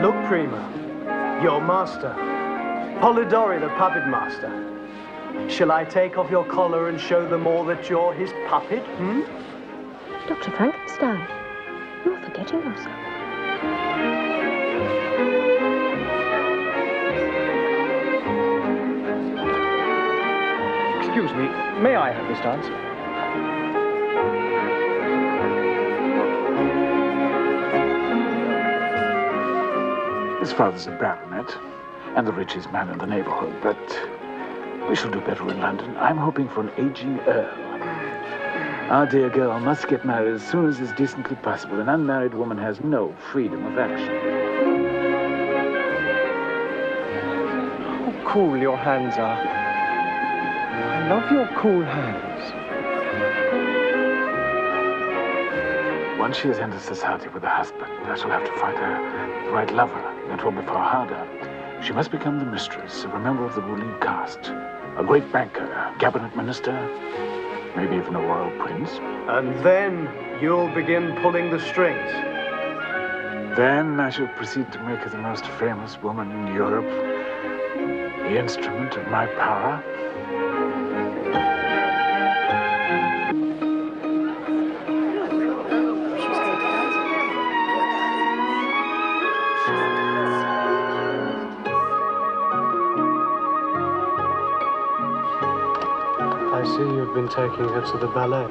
Look, Prima, your master, Polidori, the puppet master. Shall I take off your collar and show them all that you're his puppet, Dr. Frankenstein, you're forgetting yourself. Excuse me, may I have this dance? His father's a baronet and the richest man in the neighborhood, but we shall do better in London. I'm hoping for an aging earl. Our dear girl must get married as soon as is decently possible. An unmarried woman has no freedom of action. How cool your hands are. I love your cool hands. Once she has entered society with a husband, I shall have to find her the right lover. It will be far harder. She must become the mistress of a member of the ruling caste, a great banker, a cabinet minister, maybe even a royal prince. And then you'll begin pulling the strings. Then I shall proceed to make her the most famous woman in Europe, the instrument of my power. I see you've been taking her to the ballet.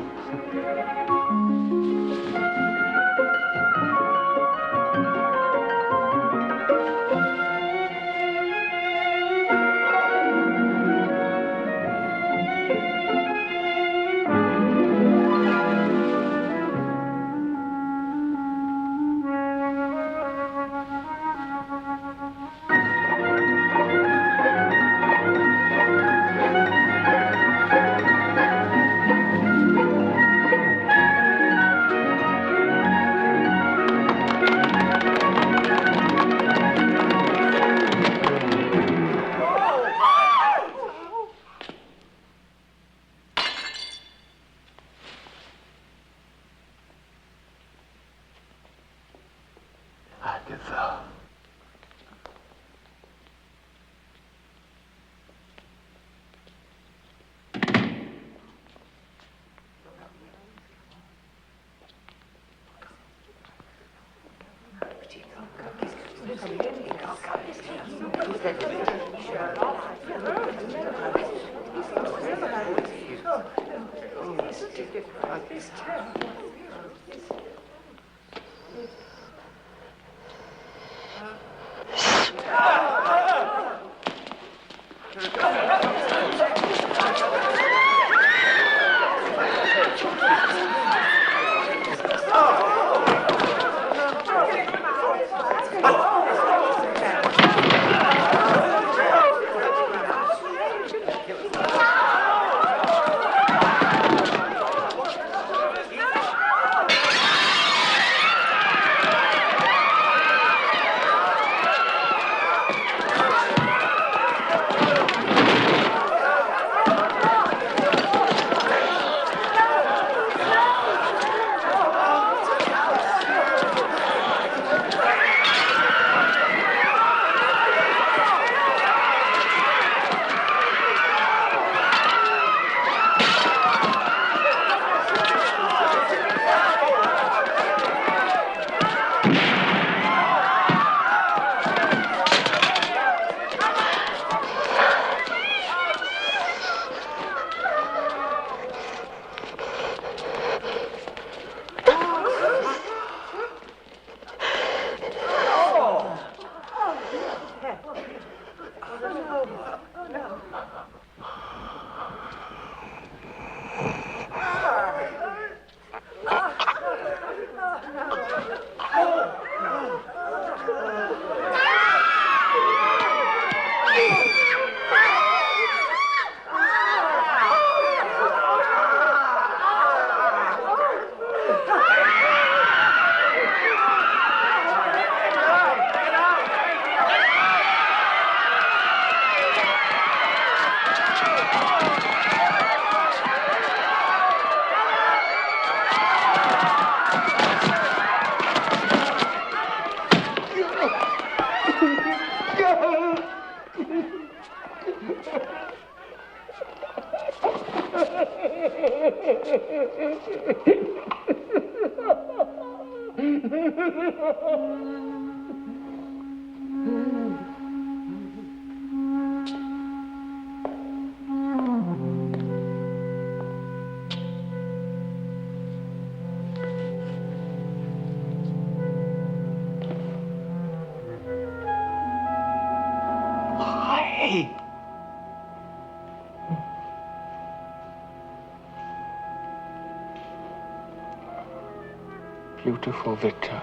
Beautiful, Victor.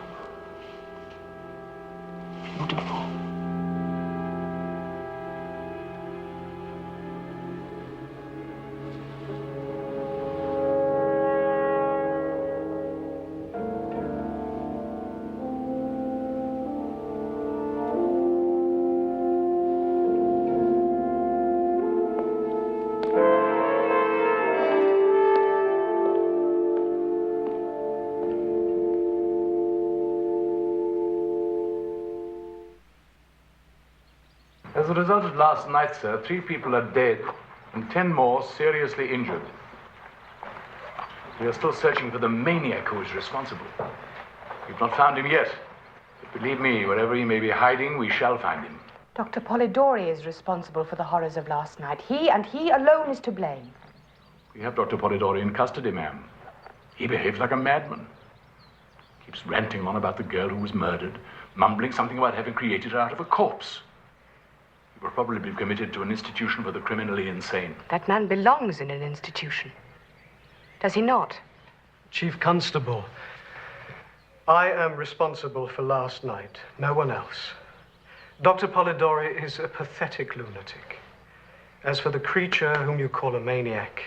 Beautiful. As a result of last night, sir, 3 people are dead and 10 more seriously injured. We are still searching for the maniac who is responsible. We've not found him yet. But believe me, wherever he may be hiding, we shall find him. Dr. Polidori is responsible for the horrors of last night. He and he alone is to blame. We have Dr. Polidori in custody, ma'am. He behaves like a madman. Keeps ranting on about the girl who was murdered, mumbling something about having created her out of a corpse. He will probably be committed to an institution for the criminally insane. That man belongs in an institution. Does he not? Chief Constable, I am responsible for last night, no one else. Dr. Polidori is a pathetic lunatic. As for the creature whom you call a maniac,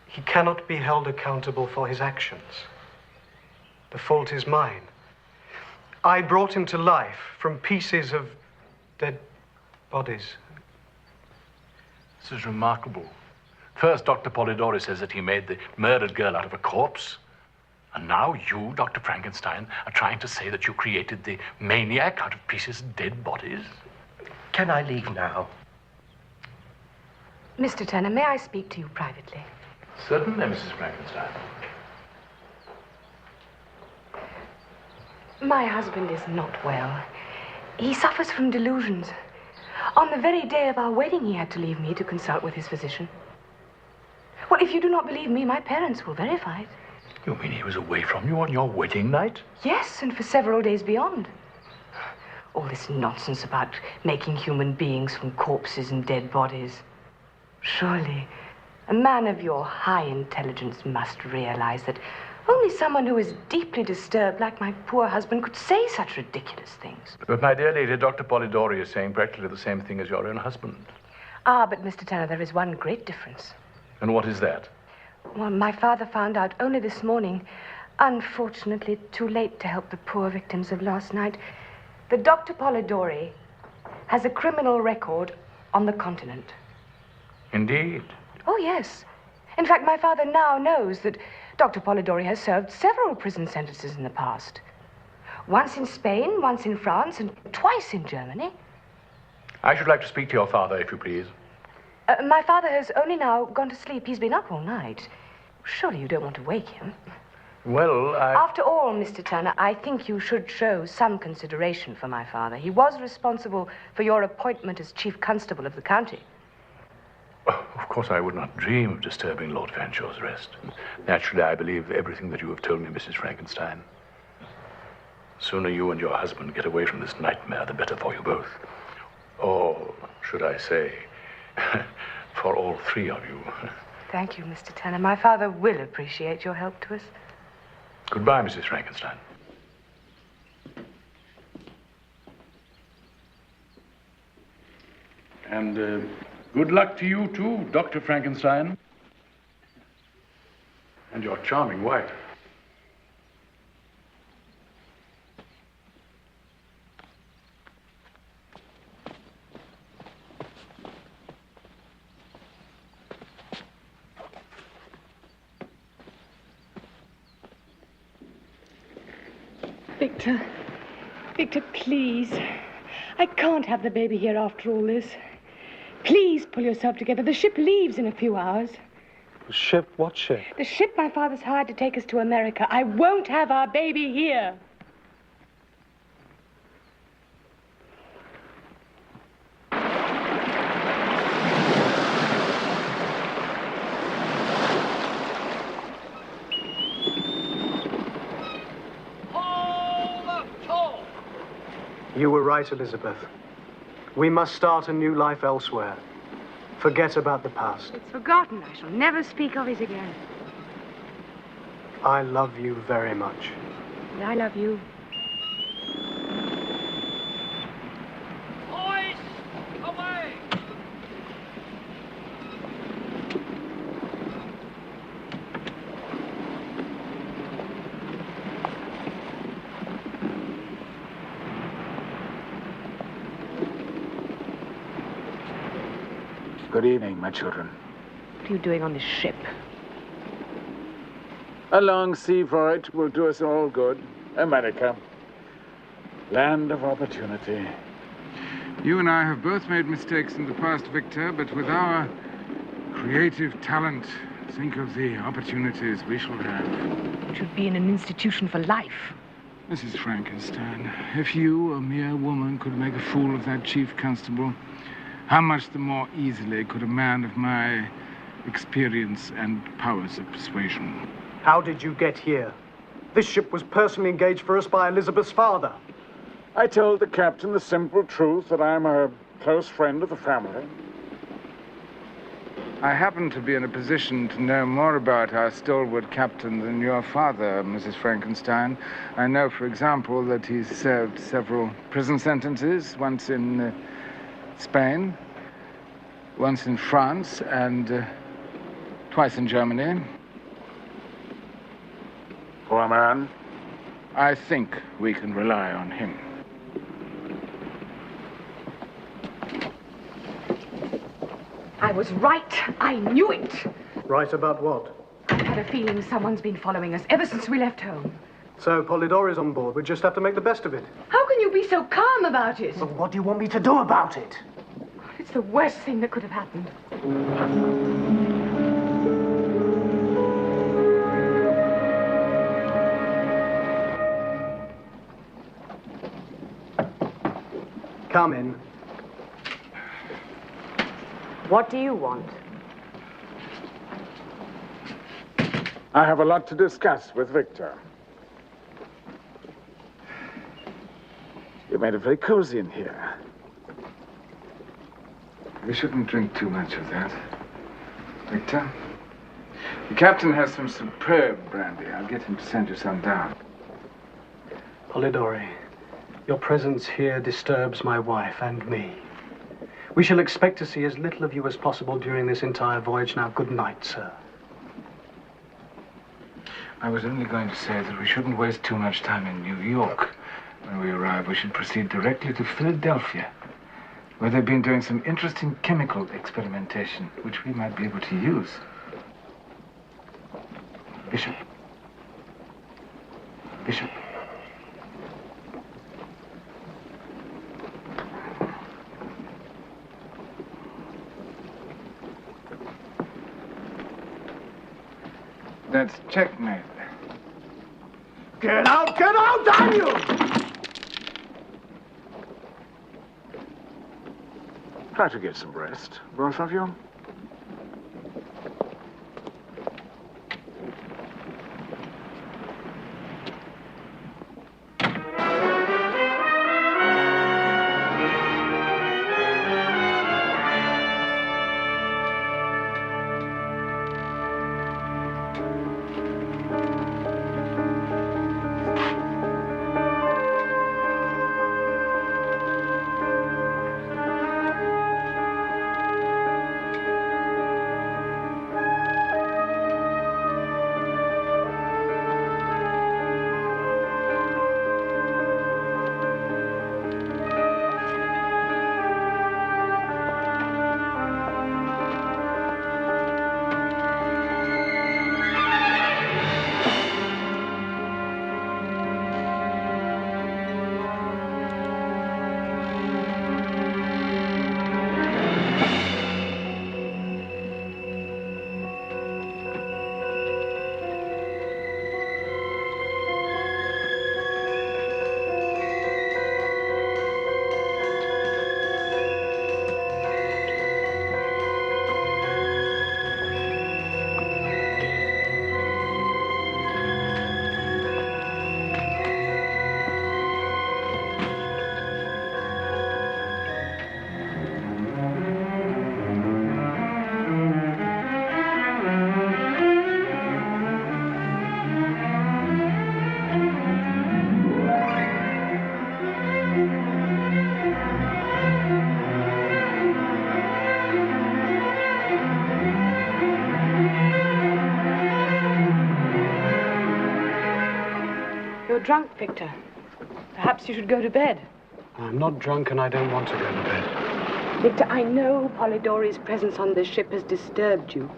he cannot be held accountable for his actions. The fault is mine. I brought him to life from pieces of dead bodies. This is remarkable. First, Dr. Polidori says that he made the murdered girl out of a corpse. And now you, Dr. Frankenstein, are trying to say that you created the maniac out of pieces of dead bodies? Can I leave now? Mr. Turner, may I speak to you privately? Certainly, Mrs. Frankenstein. My husband is not well. He suffers from delusions. On the very day of our wedding, he had to leave me to consult with his physician. Well, if you do not believe me, my parents will verify it. You mean he was away from you on your wedding night? Yes, and for several days beyond. All this nonsense about making human beings from corpses and dead bodies. Surely, a man of your high intelligence must realize that only someone who is deeply disturbed, like my poor husband, could say such ridiculous things. But, my dear lady, Dr. Polidori is saying practically the same thing as your own husband. Ah, but Mr. Turner, there is one great difference. And what is that? Well, my father found out only this morning, unfortunately too late to help the poor victims of last night, that Dr. Polidori has a criminal record on the continent. Indeed. Oh, yes. In fact, my father now knows that Dr. Polidori has served several prison sentences in the past. Once in Spain, once in France, and twice in Germany. I should like to speak to your father, if you please. My father has only now gone to sleep. He's been up all night. Surely you don't want to wake him. Well, After all, Mr. Turner, I think you should show some consideration for my father. He was responsible for your appointment as chief constable of the county. Of course, I would not dream of disturbing Lord Fanshawe's rest. Naturally, I believe everything that you have told me, Mrs. Frankenstein. The sooner you and your husband get away from this nightmare, the better for you both. Or, should I say, for all three of you. Thank you, Mr. Turner. My father will appreciate your help to us. Goodbye, Mrs. Frankenstein. And good luck to you, too, Dr. Frankenstein. And your charming wife. Victor. Victor, please. I can't have the baby here after all this. Please pull yourself together. The ship leaves in a few hours. The ship? What ship? The ship my father's hired to take us to America. I won't have our baby here. You were right, Elizabeth. We must start a new life elsewhere. Forget about the past. It's forgotten. I shall never speak of it again. I love you very much. And I love you. Good evening, my children. What are you doing on this ship? A long sea voyage will do us all good. America. Land of opportunity. You and I have both made mistakes in the past, Victor, but with our creative talent, think of the opportunities we shall have. You should be in an institution for life. Mrs. Frankenstein, if you, a mere woman, could make a fool of that chief constable, how much the more easily could a man of my experience and powers of persuasion? How did you get here? This ship was personally engaged for us by Elizabeth's father. I told the captain the simple truth that I'm a close friend of the family. I happen to be in a position to know more about our stalwart captain than your father, Mrs. Frankenstein. I know, for example, that he's served several prison sentences, once in Spain, once in France, and twice in Germany. For a man, I think we can rely on him. I was right. I knew it. Right about what? I've had a feeling someone's been following us ever since we left home. So Polidori's on board. We just have to make the best of it. How can you be so calm about it? But what do you want me to do about it? It's the worst thing that could have happened. Come in. What do you want? I have a lot to discuss with Victor. You made it very cozy in here. We shouldn't drink too much of that. Victor? The captain has some superb brandy. I'll get him to send you some down. Polidori, your presence here disturbs my wife and me. We shall expect to see as little of you as possible during this entire voyage. Now, good night, sir. I was only going to say that we shouldn't waste too much time in New York. When we arrive, we should proceed directly to Philadelphia, where they've been doing some interesting chemical experimentation, which we might be able to use. Bishop. Bishop. That's checkmate. Get out, damn you! Try to get some rest, both of you. You're drunk, Victor. Perhaps you should go to bed. I'm not drunk and I don't want to go to bed. Victor, I know Polidori's presence on this ship has disturbed you,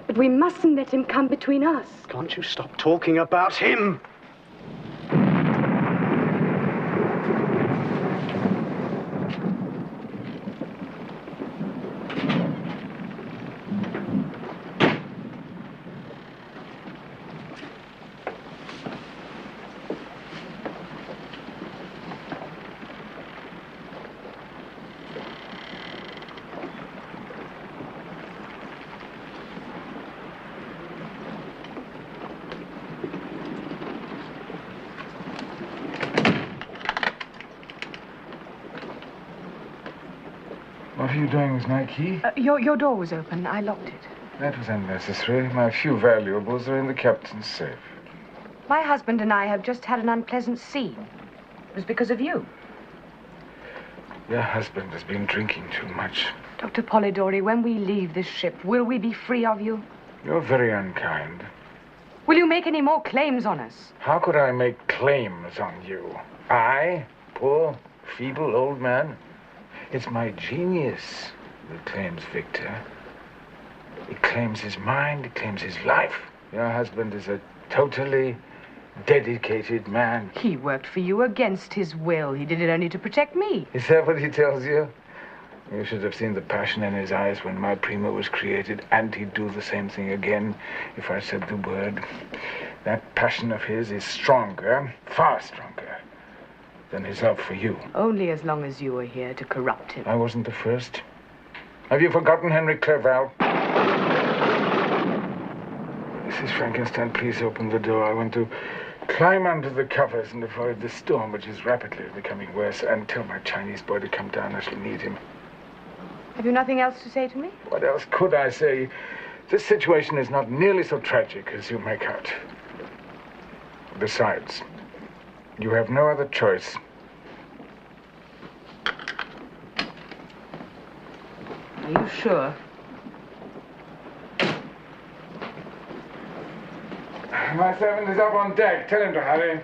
but we mustn't let him come between us. Can't you stop talking about him? What are you doing with my key? Your door was open. I locked it. That was unnecessary. My few valuables are in the captain's safe. My husband and I have just had an unpleasant scene. It was because of you. Your husband has been drinking too much. Dr. Polidori, when we leave this ship, will we be free of you? You're very unkind. Will you make any more claims on us? How could I make claims on you? I, poor, feeble old man? It's my genius that claims Victor. It claims his mind, it claims his life. Your husband is a totally dedicated man. He worked for you against his will. He did it only to protect me. Is that what he tells you? You should have seen the passion in his eyes when my Prima was created, and he'd do the same thing again if I said the word. That passion of his is stronger, far stronger, than his love for you. Only as long as you were here to corrupt him. I wasn't the first. Have you forgotten Henry Clerval? Mrs. Frankenstein, please open the door. I want to climb under the covers and avoid the storm, which is rapidly becoming worse, and tell my Chinese boy to come down. I shall need him. Have you nothing else to say to me? What else could I say? This situation is not nearly so tragic as you make out. Besides, you have no other choice. Are you sure? My servant is up on deck. Tell him to hurry.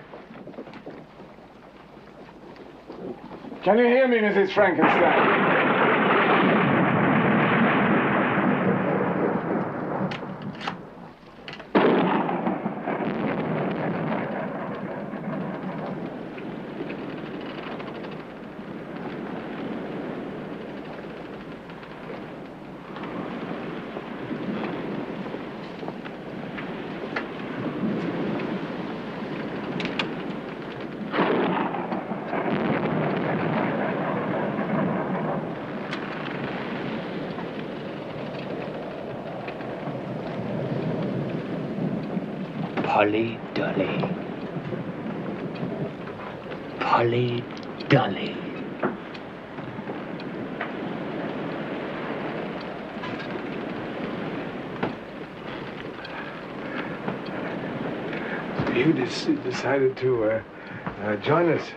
Can you hear me, Mrs. Frankenstein? Polidori. Polidori. You decided to join us.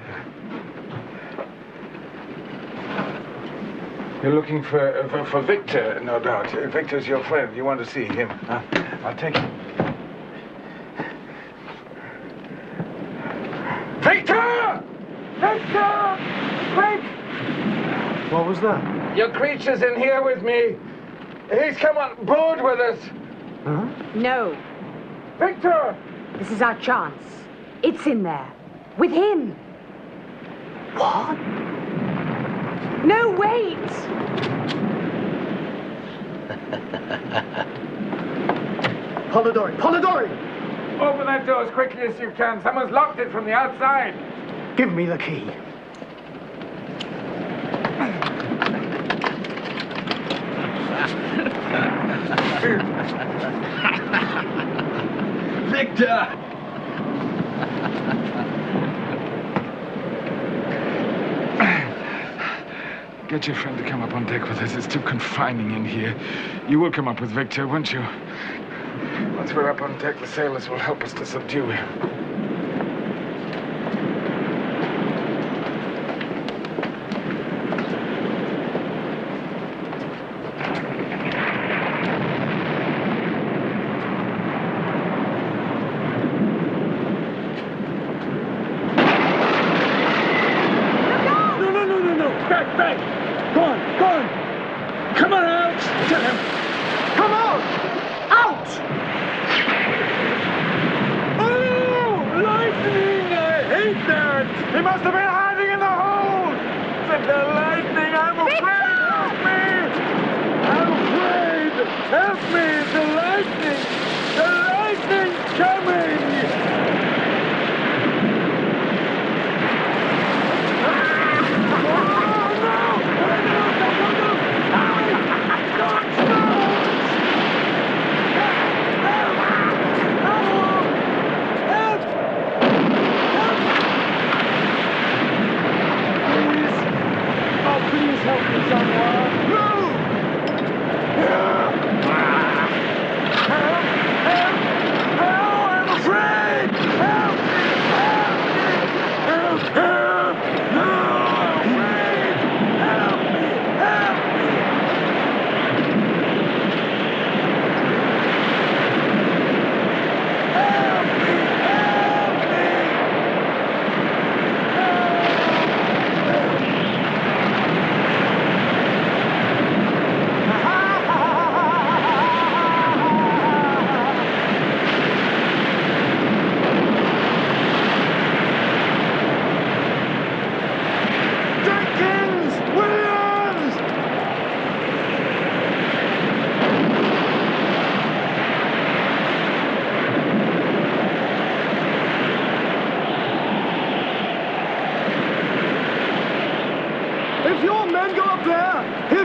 You're looking for Victor, no doubt. Victor's your friend. You want to see him. I'll take him. Victor! Victor! Quick! What was that? Your creature's in here with me. He's come on board with us. Huh? No. Victor! This is our chance. It's in there. With him. What? No, wait! Polidori! Polidori! Open that door as quickly as you can. Someone's locked it from the outside. Give me the key. Victor! Get your friend to come up on deck with us. It's too confining in here. You will come up with Victor, won't you? Once we're up on deck, the sailors will help us to subdue him.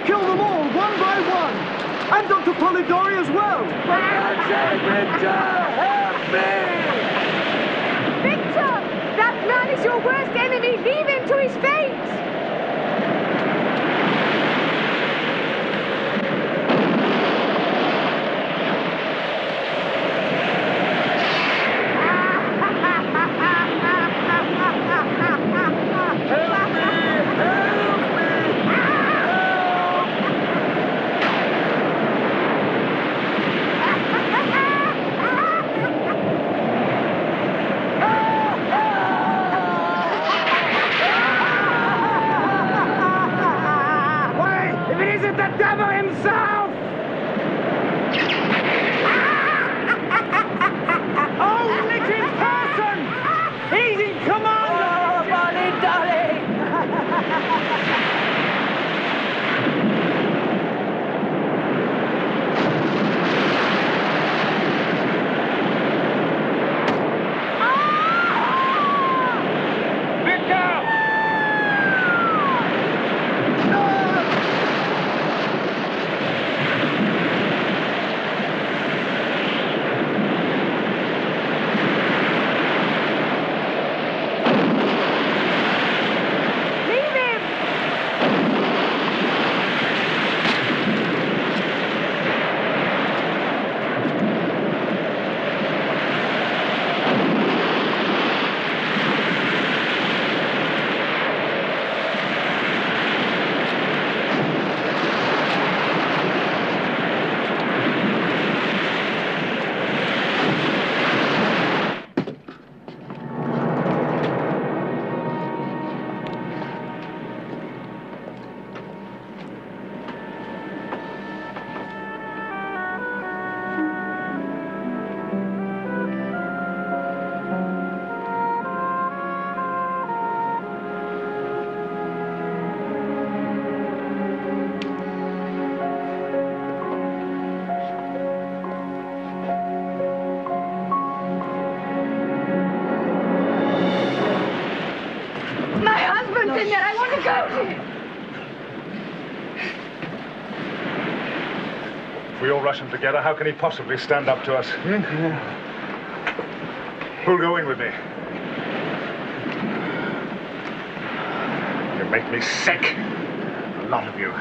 kill them all, one by one. And Dr. Polidori as well. Victor, help me! Victor! That man is your worst enemy. Leave him to his fate. If we all rush him together, how can he possibly stand up to us? Who'll go in with me? You make me sick. A lot of you.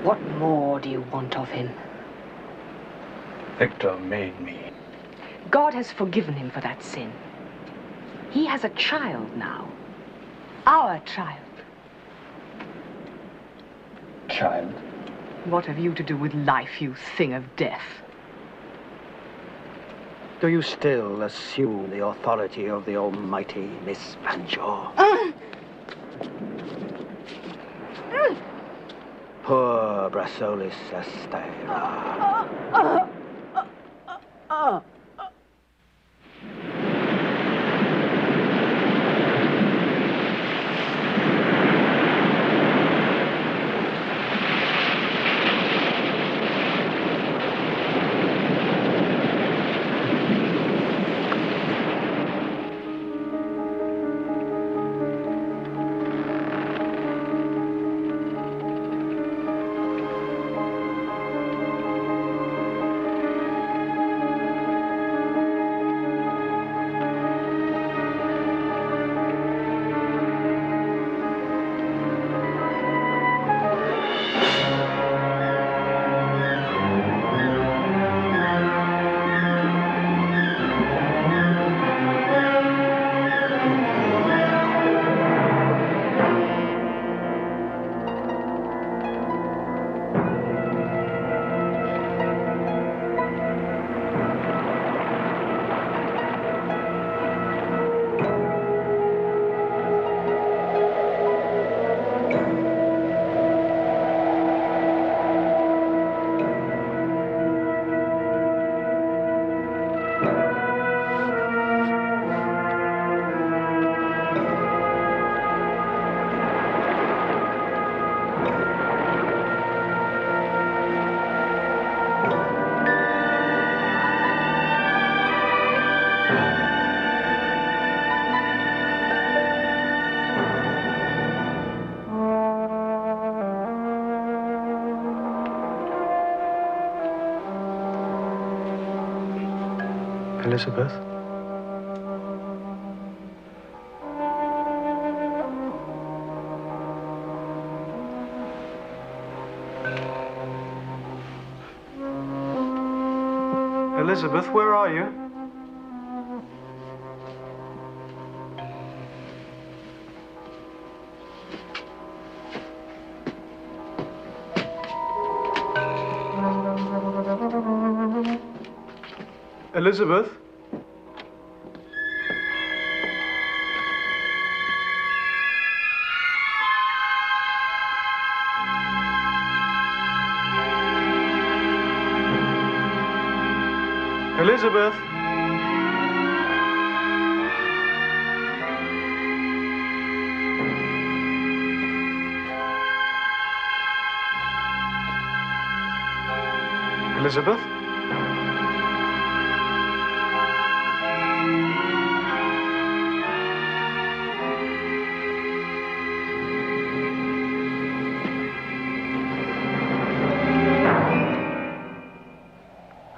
What more do you want of him? Victor made me. God has forgiven him for that sin. He has a child now. Our child. Child? What have you to do with life, you thing of death? Do you still assume the authority of the Almighty, Miss Fanshawe? Poor Brasolis Astera. Elizabeth? Elizabeth, where are you? Elizabeth? Elizabeth? Elizabeth?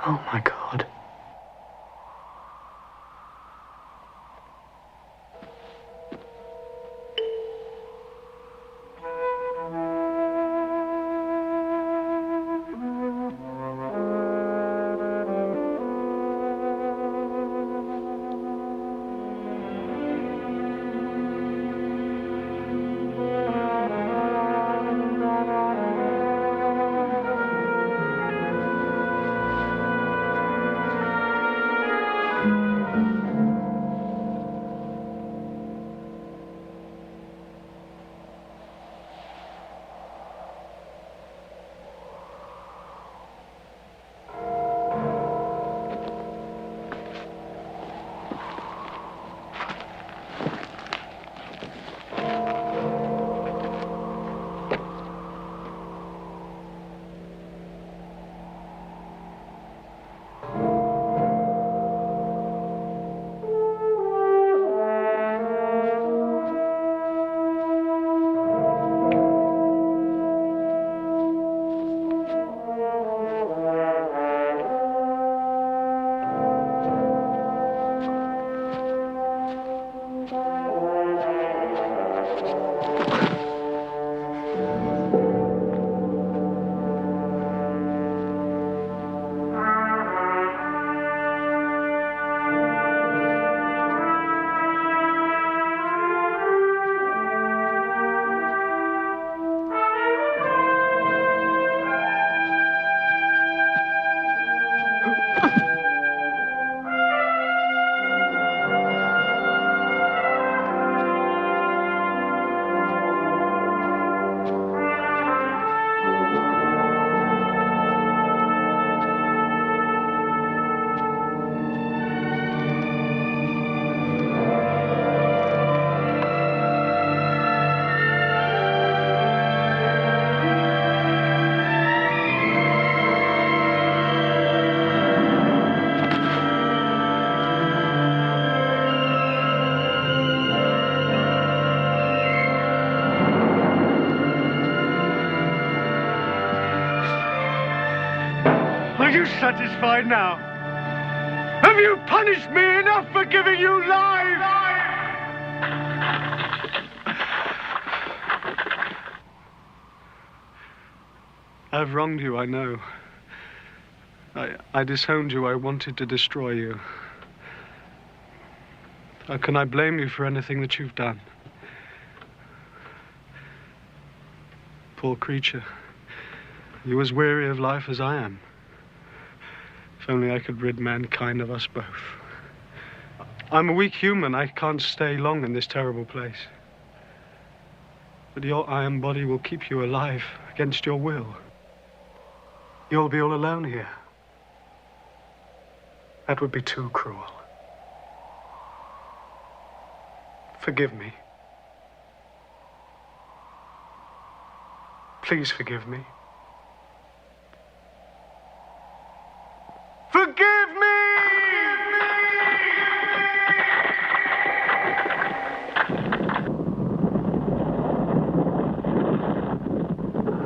Oh my God. you satisfied now? Have you punished me enough for giving you life? I've wronged you, I know. I disowned you. I wanted to destroy you. How can I blame you for anything that you've done? Poor creature. You're as weary of life as I am. If only I could rid mankind of us both. I'm a weak human. I can't stay long in this terrible place. But your iron body will keep you alive against your will. You'll be all alone here. That would be too cruel. Forgive me. Please forgive me. Forgive me!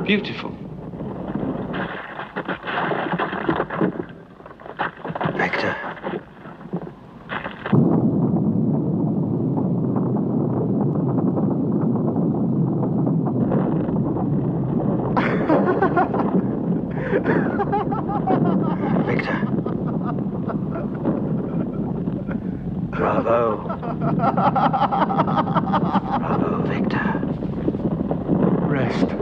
Beautiful. Victor. Victor. Bravo. Bravo, Victor. Rest.